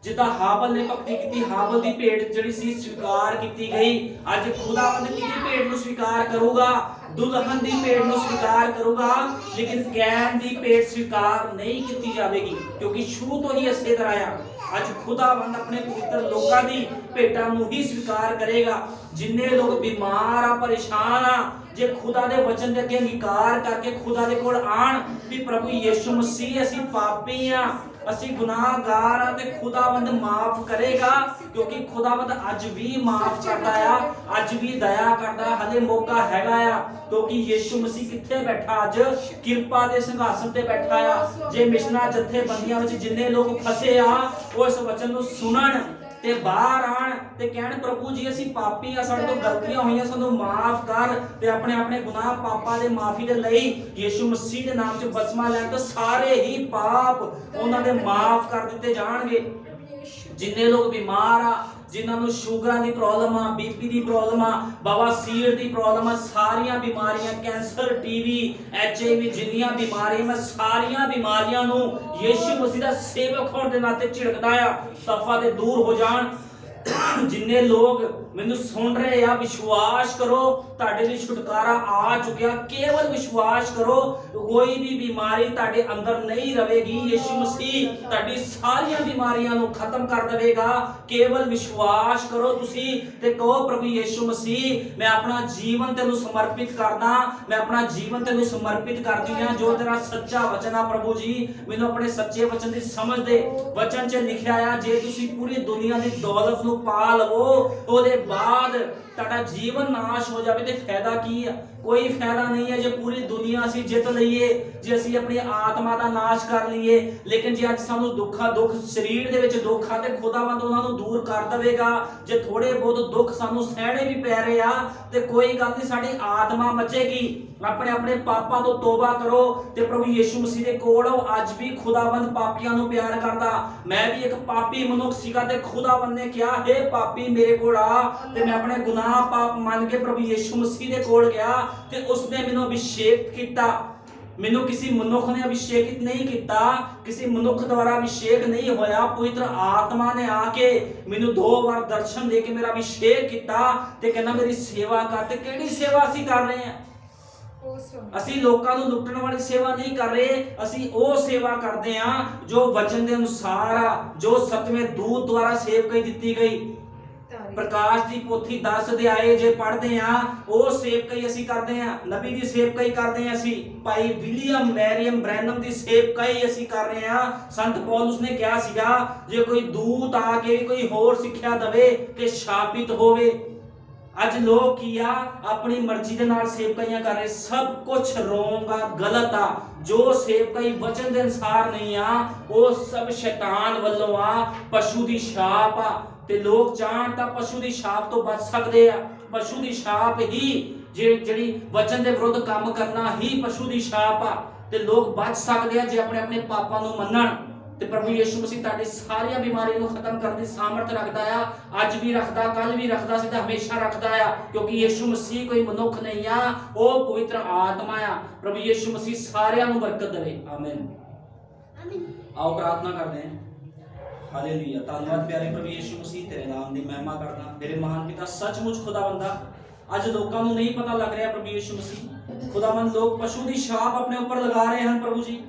ਜਿੱਦਾਂ ਹਾਬਲ ਨੇ ਭਗਤੀ ਕੀਤੀ, ਹਾਬਲ ਦੀ ਭੇਟ ਜਿਹੜੀ ਸੀ ਸਵੀਕਾਰ ਕੀਤੀ ਗਈ। ਅੱਜ ਖੁਦਾਵੰਦ ਕਿਹਦੀ ਭੇਟ ਨੂੰ ਸਵੀਕਾਰ ਕਰੂਗਾ? ਦੁਲਹਨ ਦੀ ਭੇਟ ਨੂੰ ਸਵੀਕਾਰ ਕਰੂਗਾ, ਲੇਕਿਨ ਕੈਨ ਦੀ ਭੇਟ ਸਵੀਕਾਰ ਨਹੀਂ ਕੀਤੀ ਜਾਵੇਗੀ ਕਿਉਂਕਿ ਸ਼ੁਰੂ ਤੋਂ ਹੀ ਇਸੇ ਤਰ੍ਹਾਂ ਆ। ਅੱਜ ਖੁਦਾਵੰਦ ਆਪਣੇ ਪਵਿੱਤਰ ਲੋਕਾਂ ਦੀ ਭੇਟਾਂ ਨੂੰ ਹੀ ਸਵੀਕਾਰ ਕਰੇਗਾ। ਜਿੰਨੇ ਲੋਕ ਬਿਮਾਰ ਆ, ਪਰੇਸ਼ਾਨ ਆ, ਜੇ ਖੁਦਾ ਦੇ ਵਚਨ ਦੇ ਅੱਗੇ ਅੰਗੀਕਾਰ ਕਰਕੇ ਖੁਦਾ ਦੇ ਕੋਲ ਆਣ ਵੀ ਪ੍ਰਭੂ ਯਿਸੂ ਮਸੀਹ ਅਸੀਂ ਪਾਪੀ ਆ, ਅਸੀਂ ਗੁਨਾਹਗਾਰ ਆ ਤੇ ਖੁਦਾਵੰਦ ਮਾਫ ਕਰੇਗਾ ਕਿਉਂਕਿ ਖੁਦਾਵੰਦ ਅੱਜ ਵੀ ਮਾਫ ਕਰਦਾ ਆ, ਅੱਜ ਵੀ ਦਇਆ ਕਰਦਾ। ਹਲੇ ਮੌਕਾ ਹੈਗਾ ਆ ਕਿਉਂਕਿ ਯਿਸੂ ਮਸੀਹ ਕਿੱਥੇ ਬੈਠਾ? ਅੱਜ ਕਿਰਪਾ ਦੇ ਸਿੰਘਾਸਨ ਤੇ ਬੈਠਾ ਆ। ਜੇ ਮਿਸ਼ਨਾਂ ਜਥੇਬੰਦੀਆਂ ਵਿੱਚ ਜਿੰਨੇ ਲੋਕ ਫਸੇ ਆ ਉਹ ਇਸ ਵਚਨ ਨੂੰ ਸੁਣਨ ਤੇ ਬਾਹਰ ਆਣ ਤੇ ਕਹਿਣ ਪ੍ਰਭੂ ਜੀ ਅਸੀਂ ਪਾਪੀ ਆ, ਸਾਡੇ ਤੋਂ ਗਲਤੀਆਂ ਹੋਈਆਂ, ਸਾਨੂੰ ਮਾਫ ਕਰ ਤੇ ਆਪਣੇ ਆਪਣੇ ਗੁਨਾਹ ਪਾਪਾਂ ਦੇ ਮਾਫੀ ਦੇ ਲਈ ਯਿਸੂ ਮਸੀਹ ਦੇ ਨਾਮ 'ਚ ਬਸਮਾ ਲੈਣ ਤਾਂ ਸਾਰੇ ਹੀ ਪਾਪ ਉਹਨਾਂ ਦੇ ਮਾਫ ਕਰ ਦਿੱਤੇ ਜਾਣਗੇ। ਜਿੰਨੇ ਲੋਕ ਬਿਮਾਰ ਆ, ਜਿਨ੍ਹਾਂ ਨੂੰ ਸ਼ੂਗਰਾਂ ਦੀ ਪ੍ਰੋਬਲਮ ਆ, ਬੀਪੀ ਦੀ ਪ੍ਰੋਬਲਮ ਆ, ਬਵਾਸੀਰ ਦੀ ਪ੍ਰੋਬਲਮ ਆ, ਸਾਰੀਆਂ ਬਿਮਾਰੀਆਂ, ਕੈਂਸਰ, ਟੀਵੀ, HIV, ਜਿੰਨੀਆਂ ਬਿਮਾਰੀਆਂ ਮੈਂ ਸਾਰੀਆਂ ਬਿਮਾਰੀਆਂ ਨੂੰ ਯਿਸੂ ਮਸੀਹ ਦਾ ਸੇਵਕ ਹੋਣ ਦੇ ਨਾਤੇ ਝਿੜਕਦਾ ਆ ਦਫਾ ਤੇ ਦੂਰ ਹੋ ਜਾਣ। ਜਿੰਨੇ ਲੋਕ ਮੈਨੂੰ ਸੁਣ ਰਹੇ ਆ, ਵਿਸ਼ਵਾਸ ਕਰੋ ਤੁਹਾਡੇ ਲਈ ਛੁਟਕਾਰਾ ਆ ਚੁੱਕਿਆ। ਕੇਵਲ ਵਿਸ਼ਵਾਸ ਕਰੋ, ਕੋਈ ਵੀ ਬਿਮਾਰੀ ਤੁਹਾਡੇ ਅੰਦਰ ਨਹੀਂ ਰਹੇਗੀ। ਯਿਸੂ ਮਸੀਹ ਤੁਹਾਡੀ ਸਾਰੀਆਂ ਬਿਮਾਰੀਆਂ ਨੂੰ ਖਤਮ ਕਰ ਦੇਵੇਗਾ। ਕੇਵਲ ਵਿਸ਼ਵਾਸ ਕਰੋ ਤੁਸੀਂ ਤੇ ਕਹੋ ਪ੍ਰਭੂ ਯਿਸੂ ਮਸੀਹ ਮੈਂ ਆਪਣਾ ਜੀਵਨ ਤੈਨੂੰ ਸਮਰਪਿਤ ਕਰਦਾ, ਮੈਂ ਆਪਣਾ ਜੀਵਨ ਤੈਨੂੰ ਸਮਰਪਿਤ ਕਰਦੀ ਹਾਂ। ਜੋ ਤੇਰਾ ਸੱਚਾ ਵਚਨ ਆ ਪ੍ਰਭੂ ਜੀ, ਮੈਨੂੰ ਆਪਣੇ ਸੱਚੇ ਵਚਨ ਦੀ ਸਮਝ ਦੇ। ਵਚਨ 'ਚ ਲਿਖਿਆ ਆ ਜੇ ਤੁਸੀਂ ਪੂਰੀ ਦੁਨੀਆ ਦੀ ਦੌਲਤ ਨੂੰ ਪਾ ਲਵੋ ਉਹਦੇ ਬਾਅਦ ਤੁਹਾਡਾ ਜੀਵਨ ਨਾਸ਼ ਹੋ ਜਾਵੇ ਤੇ ਫਾਇਦਾ ਕੀ ਆ? ਕੋਈ ਫਾਇਦਾ ਨਹੀਂ ਹੈ ਜੇ ਪੂਰੀ ਦੁਨੀਆ ਅਸੀਂ ਜਿੱਤ ਲਈਏ, ਜੇ ਅਸੀਂ ਆਪਣੀ ਆਤਮਾ ਦਾ ਨਾਸ਼ ਕਰ ਲਈਏ, ਲੇਕਿਨ ਜੇ ਅੱਜ ਸਾਨੂੰ ਦੁੱਖ ਸਰੀਰ ਦੇ ਵਿੱਚ ਦੁੱਖ ਆ ਤੇ ਖੁਦਾਵੰਦ ਉਹਨਾਂ ਨੂੰ ਦੂਰ ਕਰ ਦੇਵੇਗਾ। ਜੇ ਥੋੜੇ ਬਹੁਤ ਦੁੱਖ ਸਾਨੂੰ ਸਹਿਣੇ ਵੀ ਪੈ ਰਹੇ ਆ ਤੇ ਕੋਈ ਗੱਲ ਨਹੀਂ, ਸਾਡੀ ਆਤਮਾ ਬਚੇਗੀ। ਆਪਣੇ ਆਪਣੇ ਪਾਪਾਂ ਤੋਂ ਤੋਬਾ ਕਰੋ ਤੇ ਪ੍ਰਭੂ ਯੀਸ਼ੂ ਮਸੀਹ ਦੇ ਕੋਲ ਆਓ। ਅੱਜ ਵੀ ਖੁਦਾਵੰਦ ਪਾਪੀਆਂ ਨੂੰ ਪਿਆਰ ਕਰਦਾ। ਮੈਂ ਵੀ ਇੱਕ ਪਾਪੀ ਮਨੁੱਖ ਸੀਗਾ ਤੇ ਖੁਦਾਵੰਦ ਨੇ ਕਿਹਾ, हे ਪਾਪੀ ਮੇਰੇ ਕੋਲ ਆ, ਤੇ ਮੈਂ ਆਪਣੇ ਗੁਨਾਹ ਪਾਪ ਮੰਨ ਕੇ ਪ੍ਰਭੂ ਯੀਸ਼ੂ ਮਸੀਹ ਦੇ ਕੋਲ ਗਿਆ ਤੇ ਉਸਨੇ ਮੈਨੂੰ ਅਭਿਸ਼ੇਕ ਕੀਤਾ। ਮੈਨੂੰ ਕਿਸੇ ਮਨੁੱਖ ਨੇ ਅਭਿਸ਼ੇਕਿਤ ਨਹੀਂ ਕੀਤਾ, ਕਿਸੇ ਮਨੁੱਖ ਦੁਆਰਾ ਅਭਿਸ਼ੇਕ ਨਹੀਂ ਹੋਇਆ। ਪਵਿੱਤਰ ਆਤਮਾ ਨੇ ਆ ਕੇ ਮੈਨੂੰ 2 ਵਾਰ ਦਰਸ਼ਨ ਦੇ ਕੇ ਮੇਰਾ ਅਭਿਸ਼ੇਕ ਕੀਤਾ ਤੇ ਕਹਿੰਦਾ ਮੇਰੀ ਸੇਵਾ ਕਰ। ਤੇ ਕਿਹੜੀ ਸੇਵਾ ਅਸੀਂ ਕਰ ਰਹੇ ਹਾਂ? ਅਸੀਂ ਲੋਕਾਂ ਨੂੰ ਲੁੱਟਣ ਵਾਲੀ ਸੇਵਾ ਨਹੀਂ ਕਰ ਰਹੇ, ਅਸੀਂ ਉਹ ਸੇਵਾ ਕਰਦੇ ਹਾਂ ਜੋ ਵਚਨ ਦੇ ਅਨੁਸਾਰ ਆ, ਜੋ ਸਤਵੇਂ ਦੂਤ ਦੁਆਰਾ ਸੇਵਕਾਈ ਦਿੱਤੀ ਗਈ। ਪ੍ਰਕਾਸ਼ ਦੀ ਪੋਥੀ 10 ਅਧਿਆਏ ਜੇ ਪੜ੍ਹਦੇ ਆ, ਉਹ ਸੇਵਕਾਈ ਅਸੀਂ ਕਰਦੇ ਆ। ਨਬੀ ਦੀ ਸੇਵਕਾਈ ਕਰਦੇ ਆ ਅਸੀਂ। ਭਾਈ ਵਿਲੀਅਮ ਮੈਰੀਅਮ ਬ੍ਰੈਨਮ ਦੀ ਸੇਵਕਾਈ ਅਸੀਂ ਕਰ ਰਹੇ ਆ। ਸੰਤ ਪੌਲਸ ਨੇ ਕਿਹਾ ਸੀਗਾ, ਜੇ ਕੋਈ ਦੂਤ ਆ ਕੇ ਕੋਈ ਹੋਰ ਸਿੱਖਿਆ ਦਵੇ ਕਿ ਸ਼ਾਪਿਤ ਹੋਵੇ। ਅੱਜ ਲੋਕ ਕੀ ਆ, ਆਪਣੀ ਮਰਜ਼ੀ ਦੇ ਨਾਲ ਸੇਵਕਾਈਆਂ ਕਰ ਰਹੇ। ਸਭ ਕੁਝ ਰੋਂਗ ਆ, ਗਲਤ ਆ। ਜੋ ਸੇਵਕਾਈ ਵਚਨ ਦੇ ਅਨੁਸਾਰ ਨਹੀਂ ਆ, ਉਹ ਸਭ ਸ਼ੈਤਾਨ ਵੱਲੋਂ ਆ, ਪਸ਼ੂ ਦੀ ਛਾਪ ਆ। ਤੇ ਲੋਕ ਚਾਹਣ ਤਾਂ ਪਸ਼ੂ ਦੀ ਛਾਪ ਤੋਂ ਬਚ ਸਕਦੇ ਆ। ਪਸ਼ੂ ਦੀ ਛਾਪ ਹੀ ਜਿਹੜੀ ਵਚਨ ਦੇ ਵਿਰੁੱਧ ਕੰਮ ਕਰਨਾ ਹੀ ਪਸ਼ੂ ਦੀ ਛਾਪ ਆ। ਤੇ ਲੋਕ ਬਚ ਸਕਦੇ ਆ ਜੇ ਆਪਣੇ ਆਪਣੇ ਪਾਪਾਂ ਨੂੰ ਮੰਨਣ। ਤੇ ਪ੍ਰਭੂ ਯੀਸ਼ੂ ਮਸੀਹ ਤੁਹਾਡੀ ਸਾਰੀਆਂ ਬਿਮਾਰੀਆਂ ਨੂੰ ਖਤਮ ਕਰਨ ਦੀ ਸਾਮਰਥ ਰੱਖਦਾ ਆ। ਅੱਜ ਵੀ ਰੱਖਦਾ, ਕੱਲ ਵੀ ਰੱਖਦਾ ਸੀ ਤੇ ਹਮੇਸ਼ਾ ਰੱਖਦਾ ਆ, ਕਿਉਂਕਿ ਯੀਸ਼ੂ ਮਸੀਹ ਕੋਈ ਮਨੁੱਖ ਨਹੀਂ ਆ, ਉਹ ਪਵਿੱਤਰ ਆਤਮਾ ਆ। ਪ੍ਰਭੂ ਯੀਸ਼ੂ ਮਸੀਹ ਸਾਰਿਆਂ ਨੂੰ ਬਰਕਤ ਦੇਵੇ। ਆਮੀਨ। ਆਓ ਪ੍ਰਾਰਥਨਾ ਕਰਦੇ ਹਾਂ। ਹਾਲੇਲੂਇਆ। ਧੰਨਵਾਦ ਪਿਆਰੇ ਪ੍ਰਭੂ ਯੀਸ਼ੂ ਮਸੀਹ, ਤੇਰੇ ਨਾਮ ਦੀ ਮਹਿਮਾ ਕਰਦਾ। ਮੇਰੇ ਮਹਾਨ ਪਿਤਾ, ਸੱਚਮੁੱਚ ਖੁਦਾਵੰਦਾ, ਅੱਜ ਲੋਕਾਂ ਨੂੰ ਨਹੀਂ ਪਤਾ ਲੱਗ ਰਿਹਾ ਪ੍ਰਭੂ ਯੀਸ਼ੂ ਮਸੀਹ, ਖੁਦਾਵੰਦ, ਲੋਕ ਪਸ਼ੂ ਦੀ ਛਾਪ ਆਪਣੇ ਉੱਪਰ ਲਗਾ ਰਹੇ ਹਨ ਪ੍ਰਭੂ ਜੀ।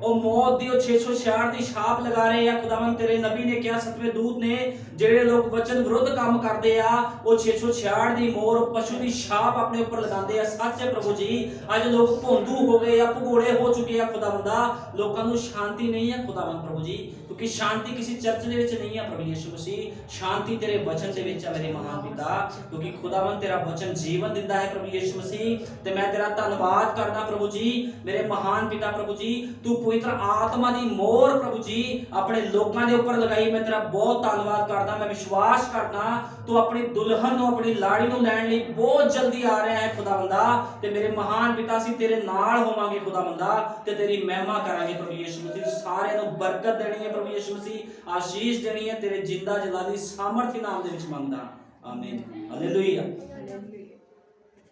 ਉਹ ਮੌਤ ਦੀ, ਉਹ 666 ਦੀ ਛਾਪ ਲਗਾ ਰਹੇ ਆ। ਖੁਦਾਵੰਦ, ਤੇਰੇ ਨਬੀ ਨੇ ਕਿਹਾ, ਸਤਵੇਂ ਦੂਤ ਨੇ, ਜਿਹੜੇ ਲੋਕ ਵਚਨ ਵਿਰੁੱਧ ਕੰਮ ਕਰਦੇ ਆ, ਉਹ 666 ਦੀ ਮੋਹਰ, ਪਸ਼ੂ ਦੀ ਛਾਪ ਆਪਣੇ ਉੱਪਰ ਲਗਾਉਂਦੇ ਆ। ਸੱਚ ਹੈ ਪ੍ਰਭੂ ਜੀ, ਅੱਜ ਲੋਕ ਭੋਂਦੂ ਹੋ ਗਏ ਆ, ਭਗੋੜੇ ਹੋ ਚੁੱਕੇ ਆ। ਖੁਦਾਵੰਦਾ, ਲੋਕਾਂ ਨੂੰ ਸ਼ਾਂਤੀ ਨਹੀਂ ਹੈ ਖੁਦਾਵੰਦ ਪ੍ਰਭੂ ਜੀ, ਕਿਉਂਕਿ ਸ਼ਾਂਤੀ ਕਿਸੇ ਚਰਚ ਦੇ ਵਿੱਚ ਨਹੀਂ ਹੈ ਪ੍ਰਭੂ ਯੀਸ਼ੂ ਮਸੀਹ, ਸ਼ਾਂਤੀ ਤੇਰੇ ਵਚਨ ਦੇ ਵਿੱਚ ਹੈ ਮੇਰੇ ਮਹਾਨ ਪਿਤਾ। ਕਿਉਂਕਿ ਖੁਦਾਵੰਦ, ਤੇਰਾ ਵਚਨ ਜੀਵਨ ਦਿੰਦਾ ਹੈ ਪ੍ਰਭੂ ਯੀਸ਼ੂ ਮਸੀਹ। ਤੇ ਮੈਂ ਤੇਰਾ ਧੰਨਵਾਦ ਕਰਦਾ ਪ੍ਰਭੂ ਜੀ, ਮੇਰੇ ਮਹਾਨ ਪਿਤਾ ਪ੍ਰਭੂ ਜੀ। ਤੂੰ ਪਵਿੱਤਰ ਆਤਮਾ ਦੀ ਮੋਹਰ ਪ੍ਰਭੂ ਜੀ ਆਪਣੇ ਲੋਕਾਂ ਦੇ ਉੱਪਰ ਲਗਾਈ। ਮੈਂ ਤੇਰਾ ਬਹੁਤ ਧੰਨਵਾਦ ਕਰਦਾ। ਮੈਂ ਵਿਸ਼ਵਾਸ ਕਰਦਾ ਤੂੰ ਆਪਣੀ ਦੁਲਹਨ ਨੂੰ, ਆਪਣੀ ਲਾੜੀ ਨੂੰ ਲੈਣ ਲਈ ਬਹੁਤ ਜਲਦੀ ਆ ਰਿਹਾ ਹੈ ਖੁਦਾਵੰਦਾ। ਤੇ ਮੇਰੇ ਮਹਾਨ ਪਿਤਾ, ਅਸੀਂ ਤੇਰੇ ਨਾਲ ਹੋਵਾਂਗੇ ਖੁਦਾਵੰਦਾ, ਤੇ ਤੇਰੀ ਮਹਿਮਾ ਕਰਾਂਗੇ ਪ੍ਰਭੂ ਯੀਸ਼ੂ ਮਸੀਹ। ਸਾਰਿਆਂ ਨੂੰ ਬਰਕਤ ਦੇਣੀ ਹੈ ਪ੍ਰਭੂ ਯੀਸ਼ੂ ਮਸੀਹ, ਆਸ਼ੀਸ਼ ਦੇਣੀ ਹੈ। ਤੇਰੇ ਜਿੰਦਾ ਜਲਾਲੀ ਸਾਮਰਥੀ ਨਾਮ ਦੇ ਵਿੱਚ ਮੰਗਦਾ। ਆਮੀਨ। ਹਾਲੇਲੂਇਆ।